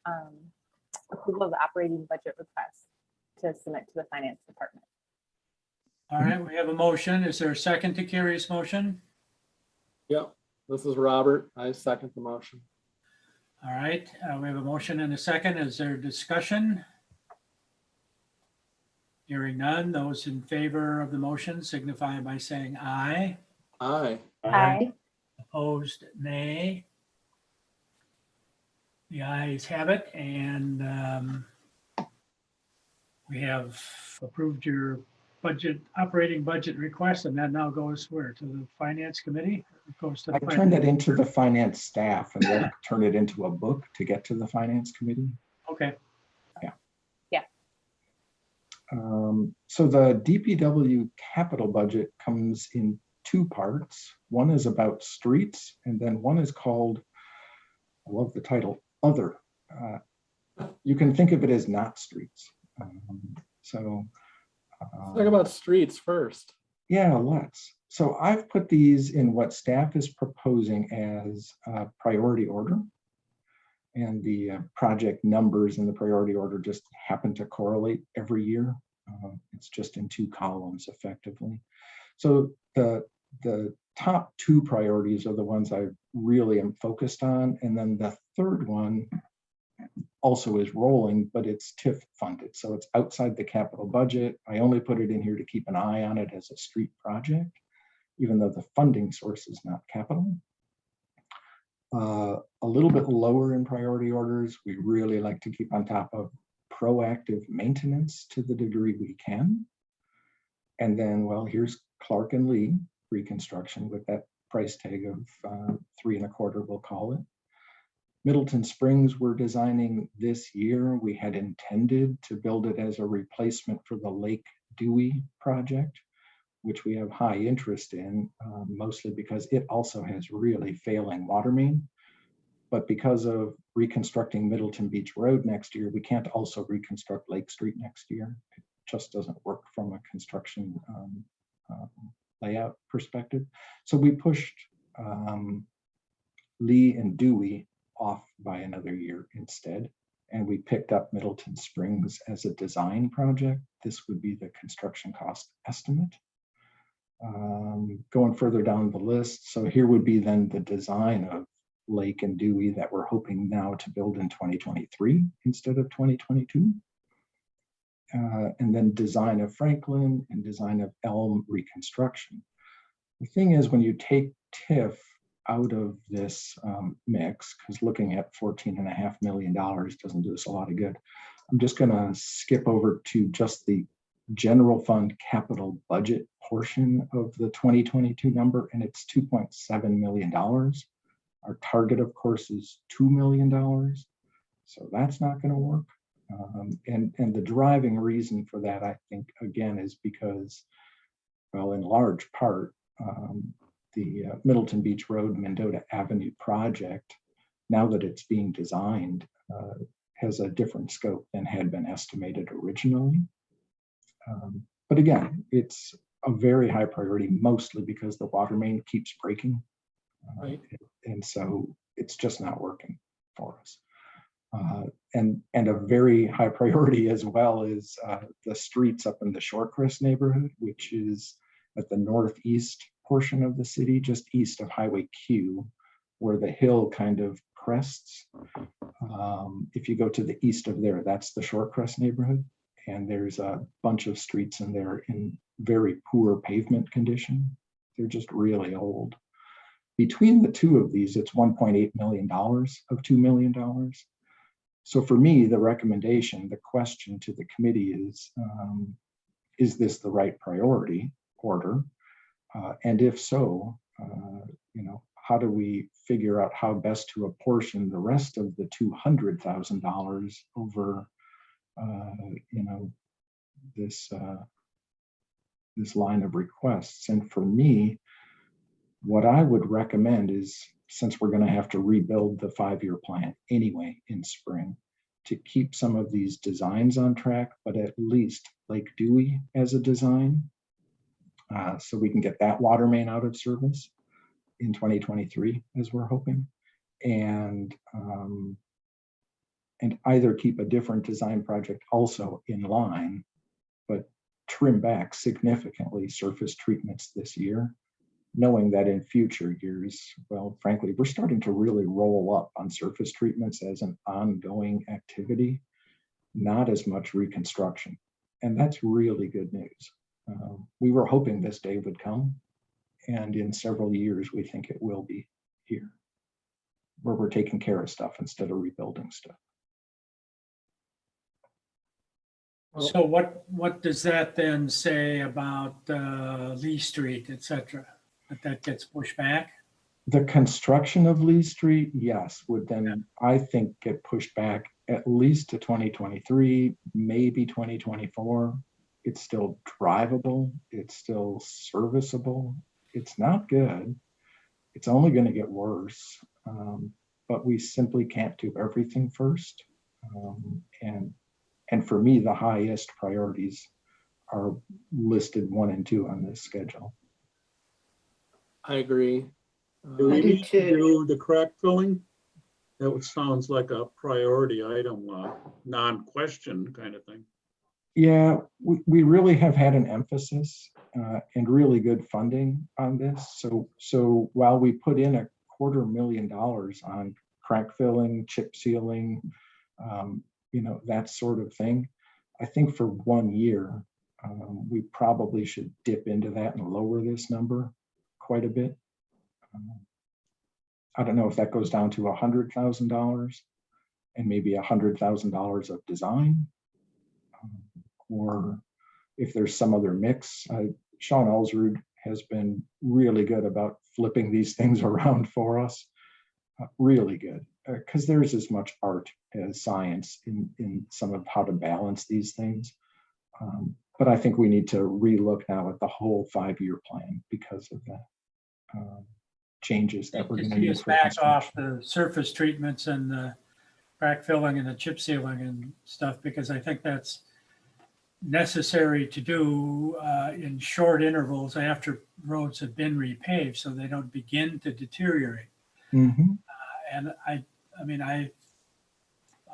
approval of the operating budget request to submit to the finance department. all right, we have a motion. Is there a second to Carrie's motion? Yep. This is Robert. I second the motion. All right, we have a motion and a second. Is there discussion? Hearing none, those in favor of the motion signify by saying aye. Aye. Aye. Opposed, nay. The ayes have it, and we have approved your budget, operating budget request, and that now goes where? To the finance committee? It goes to the I turned it into the finance staff and they'll turn it into a book to get to the finance committee. Okay. Yeah. So the DPW capital budget comes in 2 parts. One is about streets, and then one is called, I love the title, Other. You can think of it as not streets. Let's talk about streets first. Yeah, let's. So I've put these in what staff is proposing as a priority order. And the project numbers in the priority order just happen to correlate every year. It's just in 2 columns effectively. So the top two priorities are the ones I really am focused on. And then the third one also is rolling, but it's TIF funded. So it's outside the capital budget. I only put it in here to keep an eye on it as a street project, even though the funding source is not capital. A little bit lower in priority orders. We really like to keep on top of proactive maintenance to the degree we can. And then, well, here's Clark and Lee reconstruction with that price tag of 3.25, we'll call it. Middleton Springs we're designing this year. We had intended to build it as a replacement for the Lake Dewey project, which we have high interest in, mostly because it also has really failing water main. But because of reconstructing Middleton Beach Road next year, we can't also reconstruct Lake Street next year. It just doesn't work from a construction layout perspective. So we pushed Lee and Dewey off by another year instead. And we picked up Middleton Springs as a design project. This would be the construction cost estimate. Going further down the list, so here would be then the design of Lake and Dewey that we're hoping now to build in 2023 instead of 2022. And then design of Franklin and design of Elm reconstruction. The thing is, when you take TIF out of this mix, because looking at $14.5 million doesn't do us a lot of good, I'm just going to skip over to just the general fund capital budget portion of the 2022 number, and it's $2.7 million. Our target, of course, is $2 million. So that's not going to work. And the driving reason for that, I think, again, is because, well, in large part, the Middleton Beach Road, Mendota Avenue project, now that it's being designed, has a different scope than had been estimated originally. But again, it's a very high priority, mostly because the water main keeps breaking. Right. And so it's just not working for us. And a very high priority as well is the streets up in the Shorecrest neighborhood, which is at the northeast portion of the city, just east of Highway Q, where the hill kind of crests. If you go to the east of there, that's the Shorecrest neighborhood. And there's a bunch of streets in there in very poor pavement condition. They're just really old. Between the two of these, it's $1.8 million of $2 million. So for me, the recommendation, the question to the committee is this the right priority order? And if so, how do we figure out how best to apportion the rest of the $200,000 over, this line of requests? And for me, what I would recommend is, since we're going to have to rebuild the 5-year plan anyway in spring, to keep some of these designs on track, but at least Lake Dewey as a design, so we can get that water main out of service in 2023, as we're hoping, and either keep a different design project also in line, but trim back significantly surface treatments this year, knowing that in future years, well, frankly, we're starting to really roll up on surface treatments as an ongoing activity, not as much reconstruction. And that's really good news. We were hoping this day would come, and in several years, we think it will be here, where we're taking care of stuff instead of rebuilding stuff. So what does that then say about Lee Street, et cetera? That gets pushed back? The construction of Lee Street, yes, would then, I think, get pushed back at least to 2023, maybe 2024. It's still drivable. It's still serviceable. It's not good. It's only going to get worse. But we simply can't do everything first. And for me, the highest priorities are listed 1 and 2 on this schedule. I agree. Do we I do need to too. do the crack filling? That sounds like a priority item, non-question kind of thing. Yeah, we really have had an emphasis, and really good funding on this. So while we put in $250,000 on crack filling, chip sealing, that sort of thing, I think for 1 year, we probably should dip into that and lower this number quite a bit. I don't know if that goes down to $100,000 and maybe $100,000 of design, or if there's some other mix. Sean Alsrud has been really good about flipping these things around for us. Really good, because there's as much art as science in some of how to balance these things. But I think we need to relook now at the whole 5-year plan because of the changes that we're going to See need us for back construction. off the surface treatments and the crack filling and the chip sealing and stuff, because I think that's necessary to do in short intervals after roads have been repaved so they don't begin to deteriorate. Mhm. And I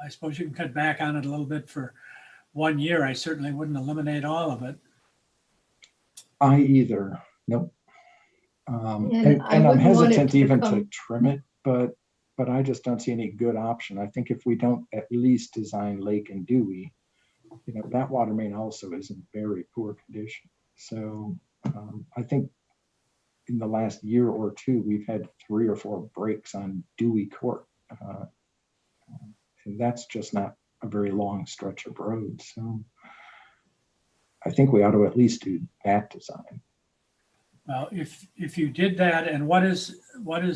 suppose you can cut back on it a little bit for 1 year. I certainly wouldn't eliminate all of it. I either, nope. And And I I'm wouldn't want it hesitant to even to become- trim it, but I just don't see any good option. I think if we don't at least design Lake and Dewey, that water main also is in very poor condition. So I think in the last year or two, we've had 3 or 4 breaks on Dewey Court. And that's just not a very long stretch of road. So I think we ought to at least do that design. Well, if you did that, and what is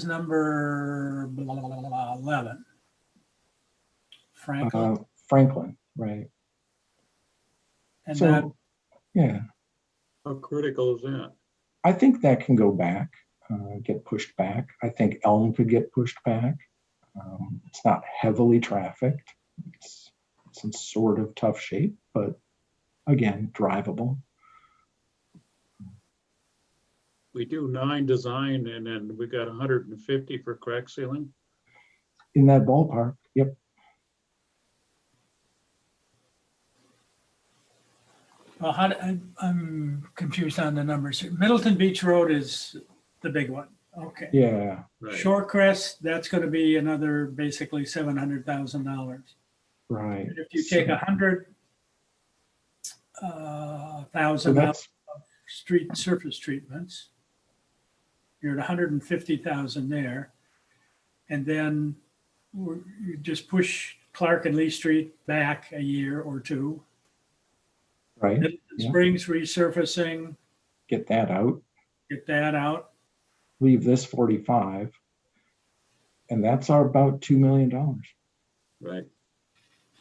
number 11? Franklin. Franklin, right. And that, So, yeah, How critical is that? I think that can go back, get pushed back. I think Elm could get pushed back. It's not heavily trafficked. It's in sort of tough shape, but again, drivable. We do 9 design and then we got 150 for crack sealing. In that ballpark, yep. well, I'm confused on the numbers here. Middleton Beach Road is the big one. Okay. Yeah, Right. Shorecrest, that's going to be another basically $700,000. right. If you take So 100,000 out that's, of street surface treatments, you're at 150,000 there. And then you just push Clark and Lee Street back a year or two. right, Middleton yeah. Springs resurfacing, Get that out. get that out. Leave this 45. And that's about $2 million. Right.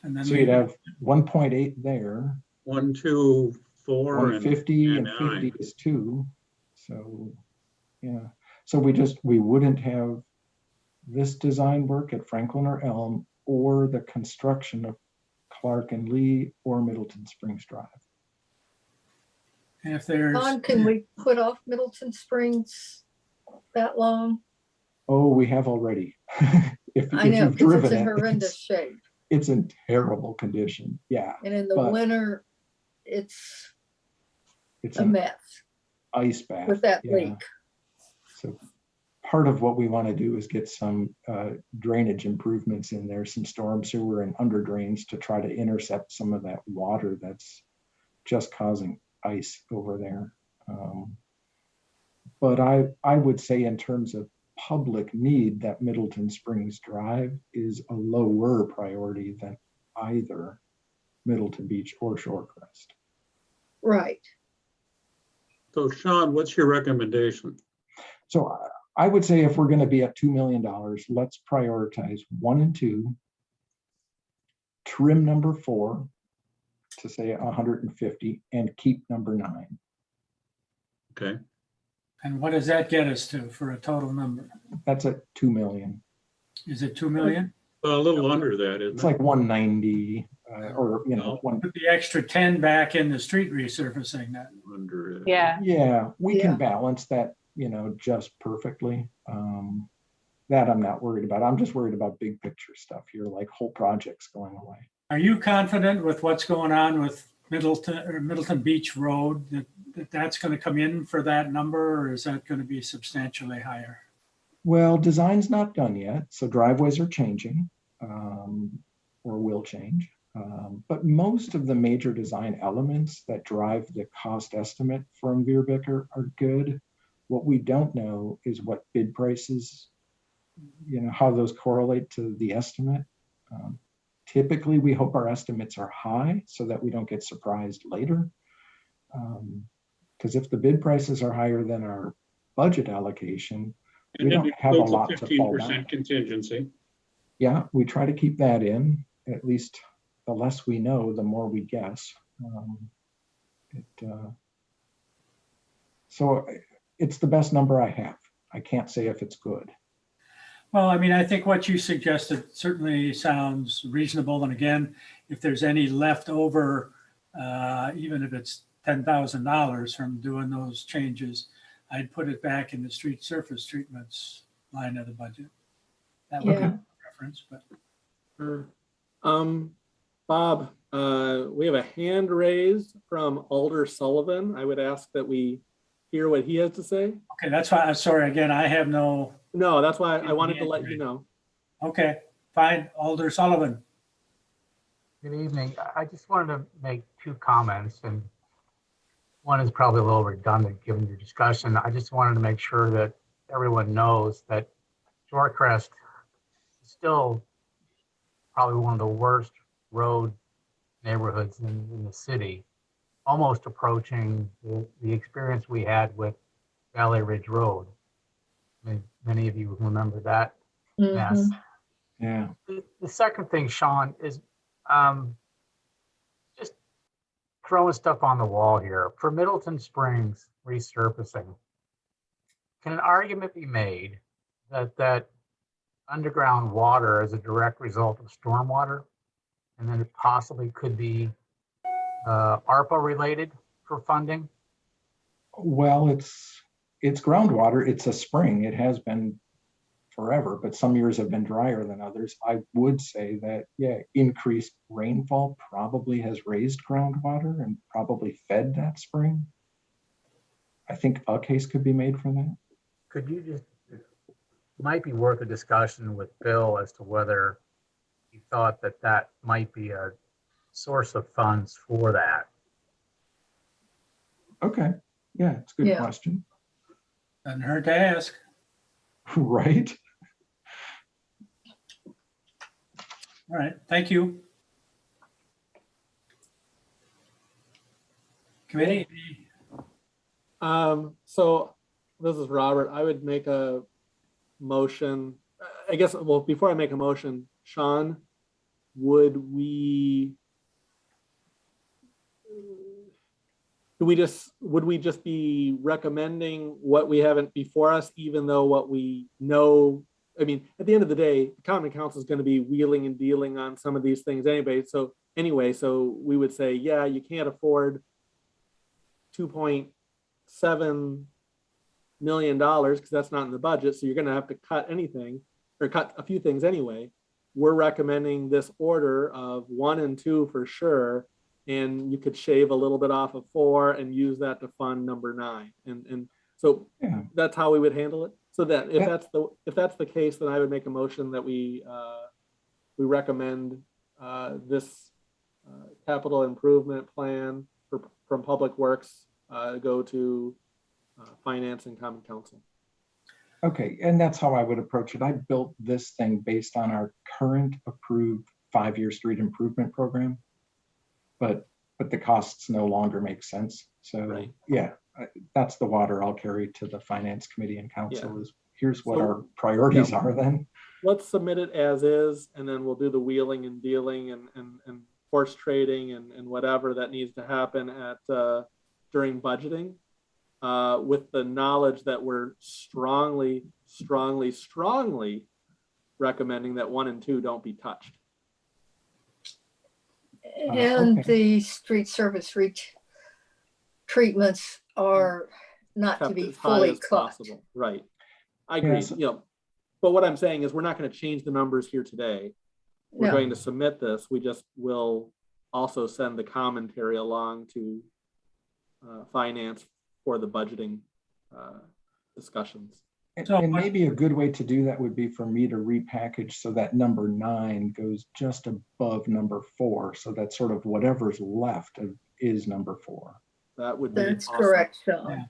And then So you'd have 1.8 there. 1, 2, 4, 150 and 9. 50 is 2. So, yeah. So we wouldn't have this design work at Franklin or Elm or the construction of Clark and Lee or Middleton Springs Drive. if there's, Don, can we put off Middleton Springs that long? Oh, we have already. If I know, you've because it's driven in it, horrendous shape. it's in terrible condition. Yeah, And in the but winter, it's it's a an mess ice bath. with that yeah. leak. So part of what we want to do is get some drainage improvements in there, some storm sewer and under drains to try to intercept some of that water that's just causing ice over there. But I would say in terms of public need, that Middleton Springs Drive is a lower priority than either Middleton Beach or Shorecrest. Right. So Sean, what's your recommendation? So I would say if we're going to be at $2 million, let's prioritize 1 and 2, trim number 4 to say 150, and keep number 9. Okay. and what does that get us to for a total number? That's at 2 million. Is it 2 million? Well, a little under that, isn't It's it? like 190 or, one. Put the extra 10 back in the street resurfacing then. Under it. Yeah. Yeah, we Yeah. can balance that, just perfectly. That I'm not worried about. I'm just worried about big picture stuff here, like whole projects going away. Are you confident with what's going on with Middleton Beach Road, that's going to come in for that number, or is that going to be substantially higher? Well, design's not done yet, so driveways are changing, or will change. But most of the major design elements that drive the cost estimate from Veerbeek are good. What we don't know is what bid prices, how those correlate to the estimate. Typically, we hope our estimates are high so that we don't get surprised later. Because if the bid prices are higher than our budget allocation, we don't have a lot to fall back. 15% contingency. Yeah, we try to keep that in. At least the less we know, the more we guess. So it's the best number I have. I can't say if it's good. Well, I mean, I think what you suggested certainly sounds reasonable. And again, if there's any left over, even if it's $10,000 from doing those changes, I'd put it back in the street surface treatments line of the budget. That would be a preference, but. Sure. Bob, we have a hand raised from Alder Sullivan. I would ask that we hear what he has to say. Okay, that's why, I'm sorry, again, I have no. No, that's why I wanted to let you know. Okay, fine, Alder Sullivan. Good evening. I just wanted to make two comments, and one is probably a little redundant given your discussion. I just wanted to make sure that everyone knows that Shorecrest is still probably one of the worst road neighborhoods in the city, almost approaching the experience we had with Valley Ridge Road. I mean, many of you remember that mess. Yeah. The second thing, Sean, is just throwing stuff on the wall here. For Middleton Springs resurfacing, can an argument be made that underground water is a direct result of stormwater, and then it possibly could be ARPA related for funding? Well, it's groundwater. It's a spring. It has been forever, but some years have been drier than others. I would say that, yeah, increased rainfall probably has raised groundwater and probably fed that spring. I think a case could be made for that. Could you just, it might be worth a discussion with Bill as to whether he thought that that might be a source of funds for that. Okay. Yeah, it's a good question. Doesn't hurt to ask. Right. All right, thank you. Committee? So this is Robert. I would make a motion. I guess, well, before I make a motion, Sean, would we just be recommending what we haven't before us, even though what we know? I mean, at the end of the day, the common council is going to be wheeling and dealing on some of these things anyway. So we would say, yeah, you can't afford $2.7 million because that's not in the budget. So you're going to have to cut anything or cut a few things anyway. We're recommending this order of 1 and 2 for sure. And you could shave a little bit off of 4 and use that to fund number 9. And so that's how we would handle it. So that if that's the case, then I would make a motion that we recommend this capital improvement plan from Public Works go to Finance and Common Council. Okay, and that's how I would approach it. I built this thing based on our current approved 5-year street improvement program, but the costs no longer make sense. So yeah, that's the water I'll carry to the Finance Committee and Council is here's what our priorities are then. Let's submit it as is, and then we'll do the wheeling and dealing and horse trading and whatever that needs to happen at during budgeting. With the knowledge that we're strongly recommending that 1 and 2 don't be touched. And the street surface treatments are not to be fully cut. Possible. Right. I agree. Yes. But what I'm saying is we're not going to change the numbers here today. We're going to submit this. We just will also send the commentary along to finance for the budgeting discussions. And maybe a good way to do that would be for me to repackage so that number 9 goes just above number 4. So that sort of whatever's left is number 4. That would be That's awesome. correct, Sean. Yeah.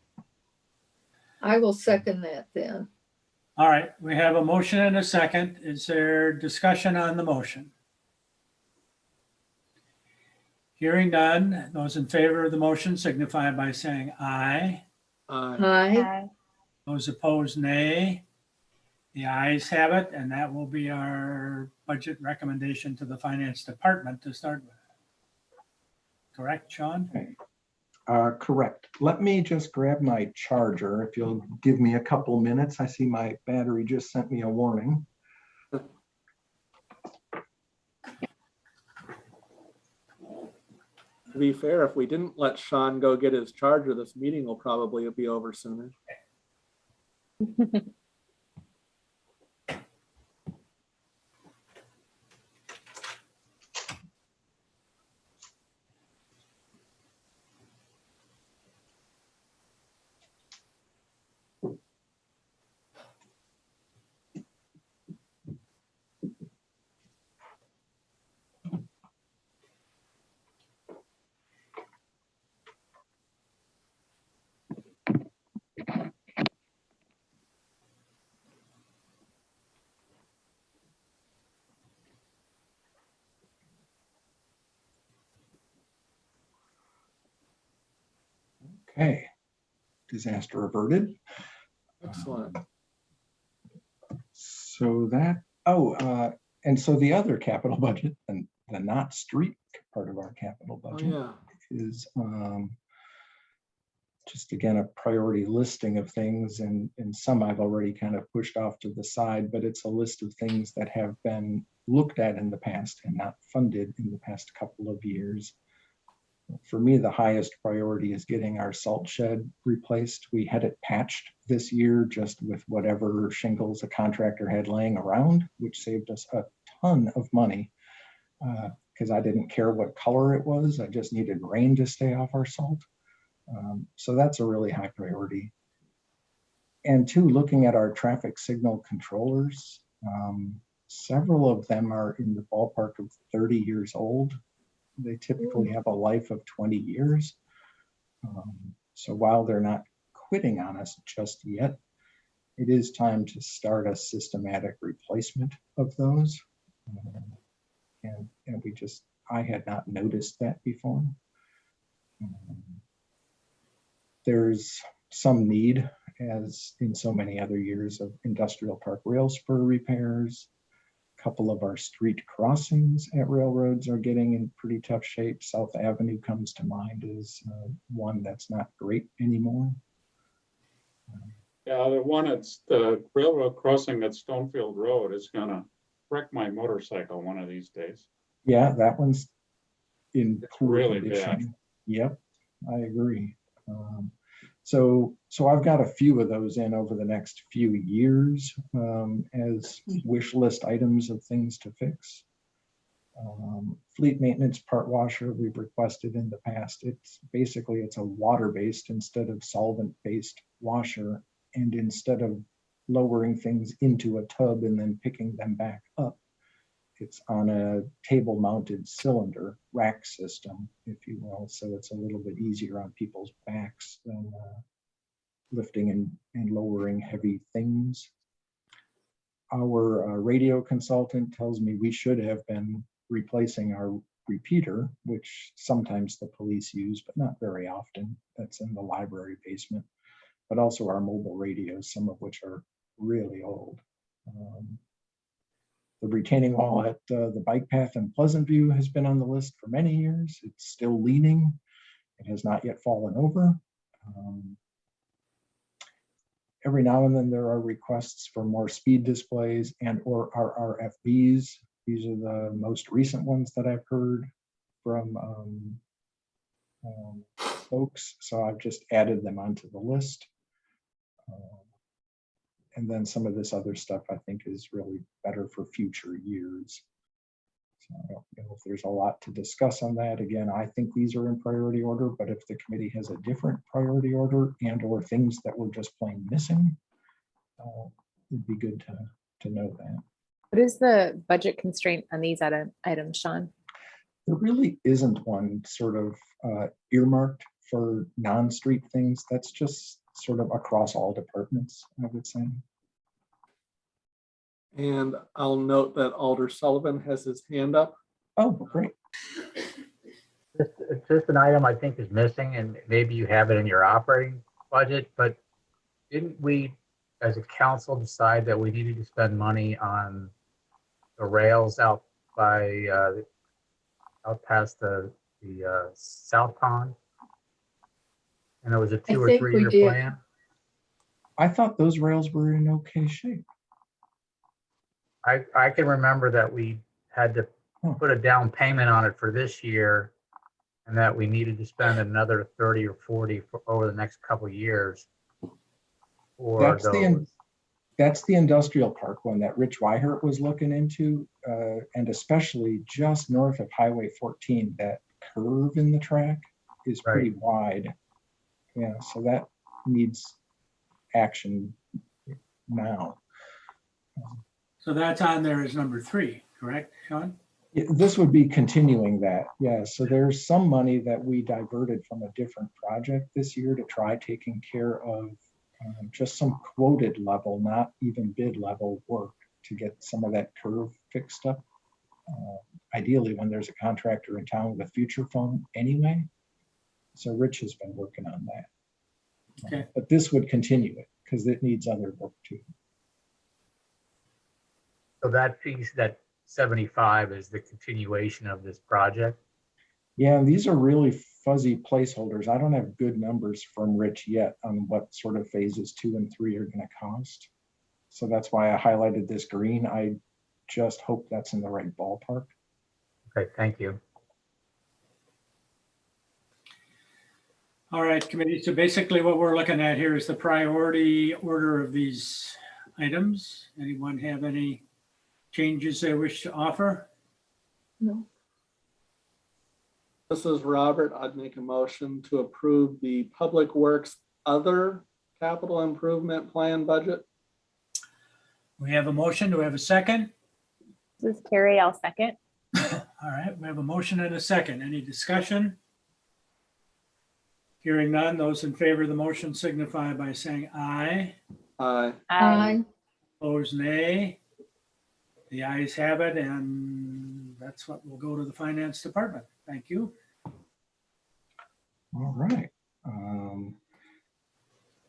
I will second that then. All right, we have a motion and a second. Is there discussion on the motion? Hearing none, those in favor of the motion signify by saying aye. Aye. Those opposed, nay. The ayes have it, and that will be our budget recommendation to the Finance Department to start with. Correct, Sean? Correct. Let me just grab my charger. If you'll give me a couple minutes. I see my battery just sent me a warning. To be fair, if we didn't let Sean go get his charger, this meeting will probably be over sooner. Okay. Disaster averted. Excellent. So that, and so the other capital budget and the not street part of our capital Oh, budget yeah. is just again a priority listing of things, and some I've already kind of pushed off to the side, but it's a list of things that have been looked at in the past and not funded in the past couple of years. For me, the highest priority is getting our salt shed replaced. We had it patched this year just with whatever shingles a contractor had laying around, which saved us a ton of money because I didn't care what color it was. I just needed rain to stay off our salt. So that's a really high priority. And two, looking at our traffic signal controllers, several of them are in the ballpark of 30 years old. They typically have a life of 20 years. So while they're not quitting on us just yet, it is time to start a systematic replacement of those. And I had not noticed that before. There's some need, as in so many other years, of industrial park rail spur repairs. A couple of our street crossings at railroads are getting in pretty tough shape. South Avenue comes to mind as one that's not great anymore. Yeah, the one at the railroad crossing at Stonefield Road is gonna wreck my motorcycle one of these days. Yeah, that one's in poor really condition. bad. Yep, I agree. So I've got a few of those in over the next few years as wish list items of things to fix. Fleet maintenance part washer we've requested in the past. It's a water-based instead of solvent-based washer. And instead of lowering things into a tub and then picking them back up, it's on a table mounted cylinder rack system, if you will. So it's a little bit easier on people's backs than lifting and lowering heavy things. Our radio consultant tells me we should have been replacing our repeater, which sometimes the police use, but not very often. That's in the library basement, but also our mobile radios, some of which are really old. The retaining wall at the bike path in Pleasant View has been on the list for many years. It's still leaning. It has not yet fallen over. Every now and then there are requests for more speed displays and or RRFBs. These are the most recent ones that I've heard from folks. So I've just added them onto the list. And then some of this other stuff I think is really better for future years. So I don't know if there's a lot to discuss on that. Again, I think these are in priority order, but if the committee has a different priority order and or things that were just plain missing, it'd be good to know that. What is the budget constraint on these items, Sean? There really isn't one sort of earmarked for non-street things. That's just sort of across all departments, I would say. And I'll note that Alder Sullivan has his hand up. Oh, great. It's just an item I think is missing, and maybe you have it in your operating budget, but didn't we, as a council, decide that we needed to spend money on the rails out by, out past the South Pond? And it was a 2 or 3 year plan? I thought those rails were in okay shape. I can remember that we had to put a down payment on it for this year, and that we needed to spend another 30 or 40 for over the next couple of years. For That's the industrial park one that Rich Weihert was looking into, and especially just north of Highway 14, that curve in the track is pretty wide. Yeah, so that needs action now. So that's on there as number 3, correct, Sean? This would be continuing that, yeah. So there's some money that we diverted from a different project this year to try taking care of just some quoted level, not even bid level work to get some of that curve fixed up. Ideally, when there's a contractor in town with a future fund anyway. So Rich has been working on that. Okay. But this would continue it because it needs other work too. So that piece, that 75 is the continuation of this project? Yeah, these are really fuzzy placeholders. I don't have good numbers from Rich yet on what sort of phases 2 and 3 are going to cost. So that's why I highlighted this green. I just hope that's in the right ballpark. Okay, thank you. All right, committee. So basically what we're looking at here is the priority order of these items. Anyone have any changes they wish to offer? No. This is Robert. I'd make a motion to approve the Public Works Other Capital Improvement Plan budget. We have a motion. Do we have a second? This is Carrie, I'll second. All right, we have a motion and a second. Any discussion? Hearing none, those in favor of the motion signify by saying aye. Aye. Aye. Opposed, nay. The ayes have it, and that's what will go to the finance department. Thank you. All right.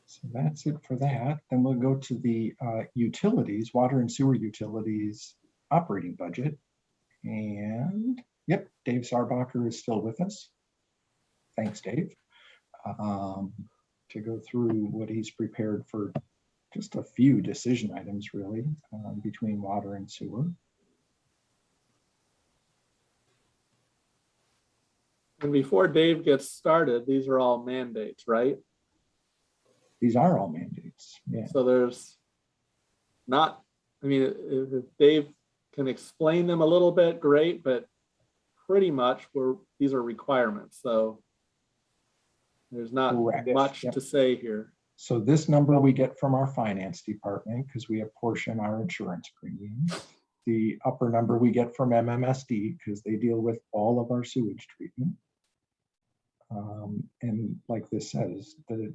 So that's it for that. Then we'll go to the utilities, water and sewer utilities operating budget. And yep, Dave Sarbacher is still with us. Thanks, Dave. To go through what he's prepared for just a few decision items really between water and sewer. And before Dave gets started, these are all mandates, right? These are all mandates. Yeah. So there's not, I mean, if Dave can explain them a little bit, great, but pretty much these are requirements. So there's not Correct. much Yep. to say here. So this number we get from our finance department because we apportion our insurance premiums. The upper number we get from MMSD because they deal with all of our sewage treatment. And like this says, the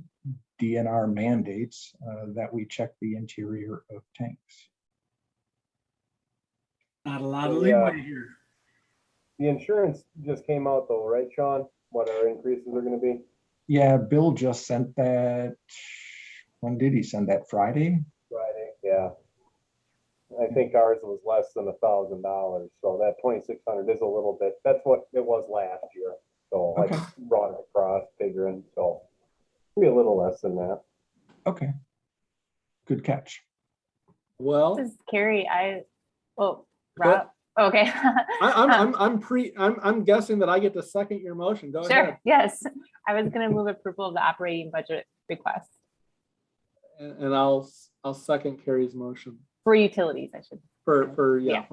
DNR mandates that we check the interior of tanks. Not a lot of leeway here. The insurance just came out though, right, Sean? What our increases are going to be? Yeah, Bill just sent that. When did he send that? Friday? Friday, yeah. I think ours was less than $1,000, so that 2,600 is a little bit. That's what it was last year. So Okay. I brought it across, figuring so maybe a little less than that. Okay. Good catch. Well, This is Carrie. Go Rob. Okay. I'm guessing that I get to second your motion. Go Sure. ahead. Yes. I was going to move approval of the operating budget request And I'll second Carrie's motion for utilities, I should. for Yeah.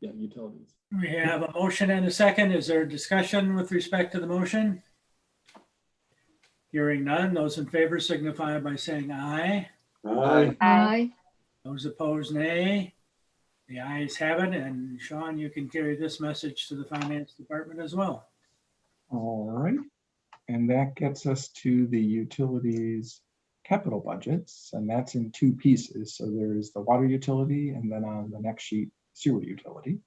utilities. We have a motion and a second. Is there discussion with respect to the motion? Hearing none, those in favor signify by saying aye. Aye. Aye. Those opposed, nay. The ayes have it, and Sean, you can carry this message to the finance department as well. All right. And that gets us to the utilities capital budgets, and that's in two pieces. So there's the water utility, and then on the next sheet, sewer utility.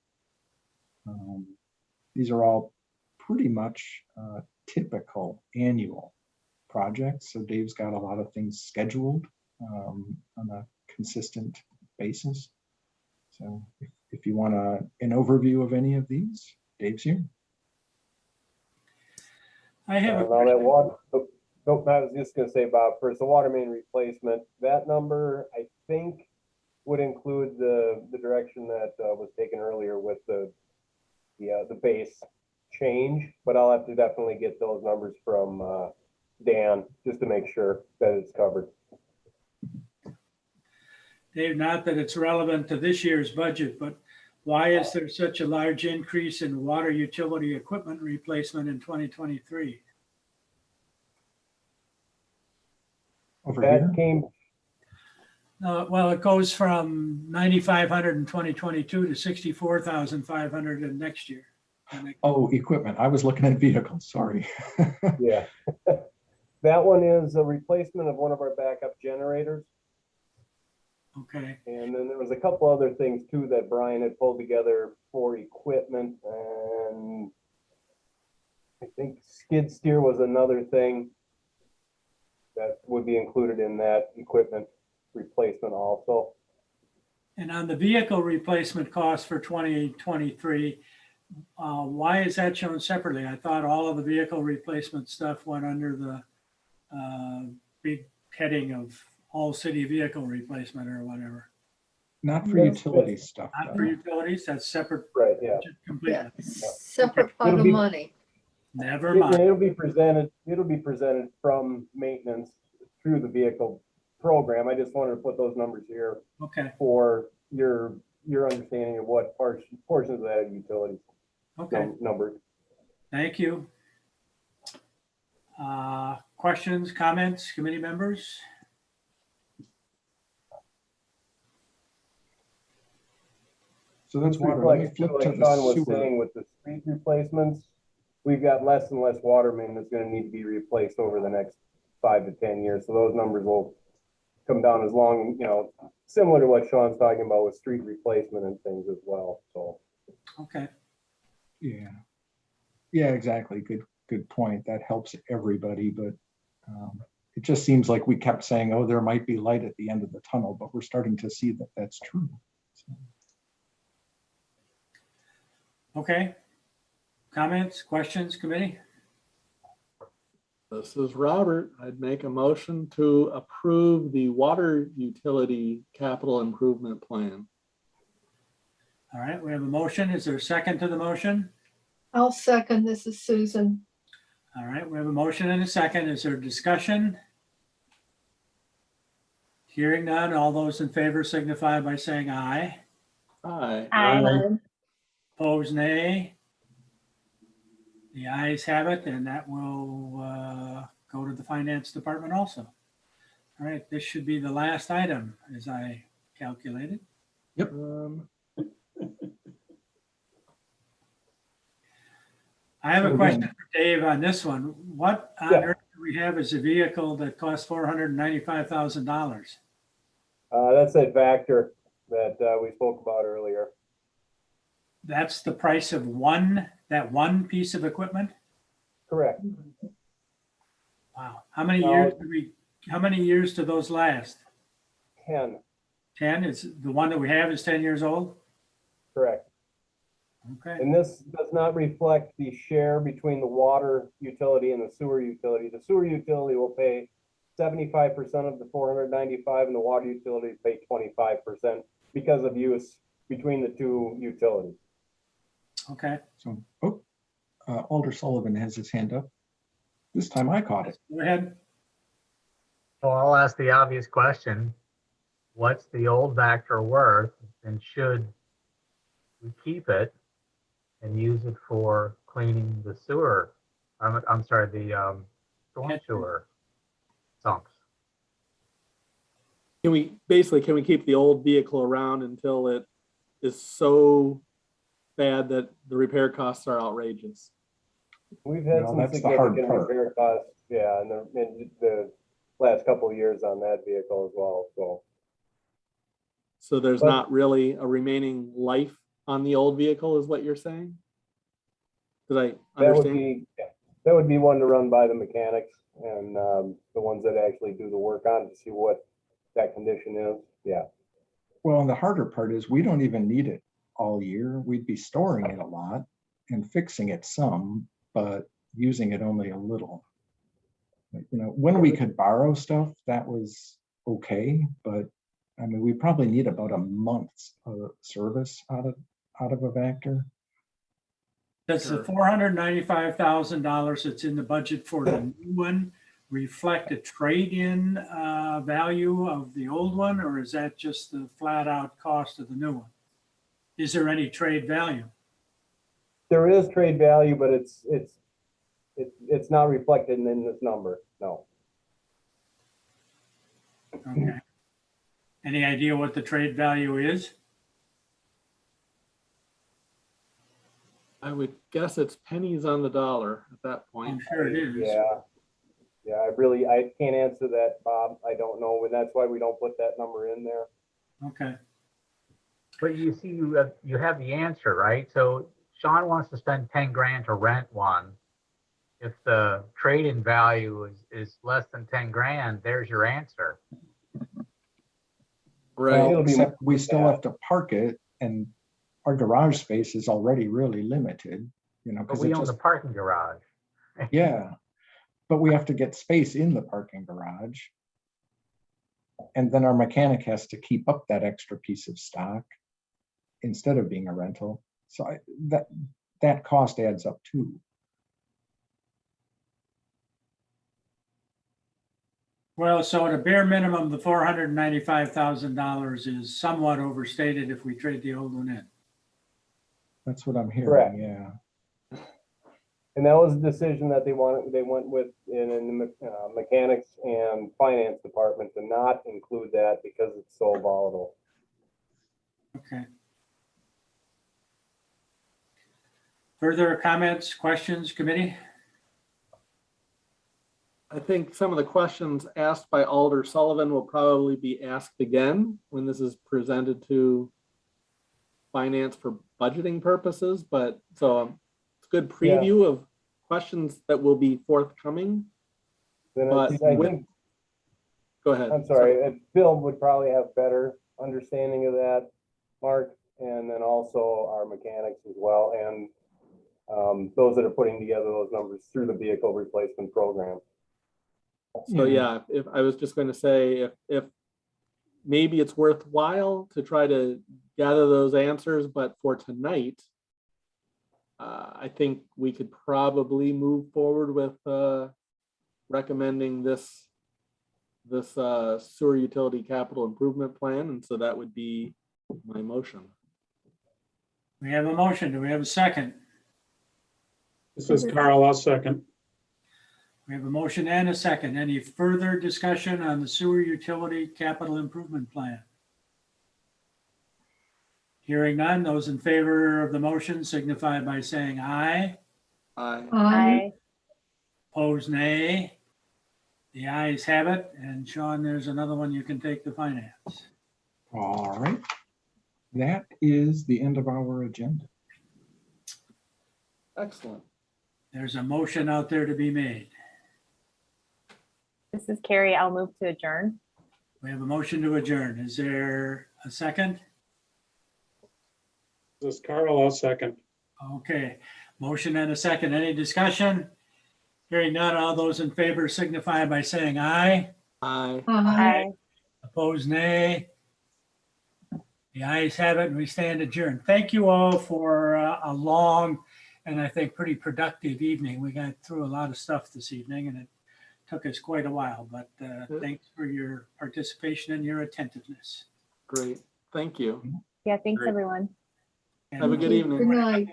These are all pretty much typical annual projects. So Dave's got a lot of things scheduled on a consistent basis. So if you want an overview of any of these, Dave's here. I have a Now that water, nope, I was just gonna say, Bob, first, the water main replacement, that number, I think, would include the direction that was taken earlier with the base change, but I'll have to definitely get those numbers from Dan, just to make sure that it's covered. Dave, not that it's relevant to this year's budget, but why is there such a large increase in water utility equipment replacement in 2023? Over That here. came, Well, it goes from 9,500 in 2022 to 64,500 in next year. Oh, equipment. I was looking at vehicles, sorry. yeah. That one is a replacement of one of our backup generators. Okay, And then there was a couple other things too that Brian had pulled together for equipment, and I think skid steer was another thing that would be included in that equipment replacement also. and on the vehicle replacement cost for 2023, why is that shown separately? I thought all of the vehicle replacement stuff went under the big heading of all city vehicle replacement or whatever. Not for utility stuff. Not though. for utilities, that's separate. Right, yeah. Completely. Yeah, separate pot It'll of be- money. Never mind. It'll be presented from maintenance through the vehicle program. I just wanted to put those numbers here Okay, for your understanding of what portions of that are utilities okay, numbered. thank you. Questions, comments, committee members? So that's Just water. Let me reflects, flip like to Sean the was sewer. saying with the street replacements, we've got less and less water main that's gonna need to be replaced over the next 5 to 10 years. So those numbers will come down as long, similar to what Sean's talking about with street replacement and things as well, so. Okay, Yeah. Yeah, exactly. Good point. That helps everybody, but it just seems like we kept saying, oh, there might be light at the end of the tunnel, but we're starting to see that that's true. So, okay. Comments, questions, committee? This is Robert. I'd make a motion to approve the water utility capital improvement plan. All right, we have a motion. Is there a second to the motion? I'll second. This is Susan. All right, we have a motion and a second. Is there discussion? Hearing none, all those in favor signify by saying aye. Aye. Aye. Opposed, nay. The ayes have it, and that will go to the finance department also. All right, this should be the last item, as I calculated. I have a So question again- for Dave on this one. What on Yeah. earth do we have as a vehicle that costs $495,000? That's that Vector that we spoke about earlier. That's the price of that one piece of equipment? Correct. Wow. How many No. how many years do those last? 10, 10? Is the one that we have is 10 years old? correct. Okay, And this does not reflect the share between the water utility and the sewer utility. The sewer utility will pay 75% of the 495 and the water utility pay 25% because of use between the two utilities. okay. So, Alder Sullivan has his hand up. This time I caught it. Go ahead. So I'll ask the obvious question. What's the old Vector worth and should we keep it? and use it for cleaning the sewer. I'm sorry, the storm sewer sumps. Can we keep the old vehicle around until it is so bad that the repair costs are outrageous? We've had Well, some that's the hard significant part. repair costs, yeah, in the last couple of years on that vehicle as well, so. So there's But- not really a remaining life on the old vehicle, is what you're saying? Did I That would understand? be, yeah, that would be one to run by the mechanics and the ones that actually do the work on to see what that condition is, yeah. Well, and the harder part is we don't even need it all year. We'd be storing it a lot and fixing it some, but using it only a little. You know, when we could borrow stuff, that was okay, but I mean, we probably need about a month's service out of a Vector. Does the $495,000 that's in the budget for the new one reflect a trade-in value of the old one, or is that just the flat-out cost of the new one? Is there any trade value? There is trade value, but it's not reflected in this number, no. Okay. Any idea what the trade value is? I would guess it's pennies on the dollar at that point. I'm sure it is. Yeah, I can't answer that, Bob. I don't know, and that's why we don't put that number in there. Okay. But you see, you have the answer, right? So Sean wants to spend 10 grand to rent one. If the trade-in value is less than 10 grand, there's your answer. Right. Well, except we still have to park it, and our garage space is already really limited, you know, But because we it own just, the parking garage. yeah. But we have to get space in the parking garage. And then our mechanic has to keep up that extra piece of stock instead of being a rental. So that cost adds up too. Well, so at a bare minimum, the $495,000 is somewhat overstated if we trade the old one in. That's what I'm hearing, Correct. yeah. And that was a decision that they went with in the mechanics and finance department to not include that because it's so volatile. Okay. Further comments, questions, committee? I think some of the questions asked by Alder Sullivan will probably be asked again when this is presented to finance for budgeting purposes, but so it's a good preview of questions that will be forthcoming. Then But I think, go ahead. I'm sorry, Bill would probably have better understanding of that, Mark, and then also our mechanics as well, and those that are putting together those numbers through the vehicle replacement program. So yeah, if I was just going to say, if maybe it's worthwhile to try to gather those answers, but for tonight, I think we could probably move forward with recommending this sewer utility capital improvement plan, and so that would be my motion. We have a motion. Do we have a second? This is Carl, I'll second. We have a motion and a second. Any further discussion on the sewer utility capital improvement plan? Hearing none, those in favor of the motion signify by saying aye. Aye. Opposed, nay. The ayes have it. And Sean, there's another one you can take to finance. All right. That is the end of our agenda. Excellent. There's a motion out there to be made. This is Carrie. I'll move to adjourn. We have a motion to adjourn. Is there a second? This is Carl, I'll second. Okay, motion and a second. Any discussion? Hearing none, all those in favor signify by saying aye. Aye. Aye. Opposed, nay. The ayes have it and we stand adjourned. Thank you all for a long and I think pretty productive evening. We got through a lot of stuff this evening and it took us quite a while, but thanks for your participation and your attentiveness. Great. Thank you. Yeah, thanks Great. everyone. Have a good evening. Good night.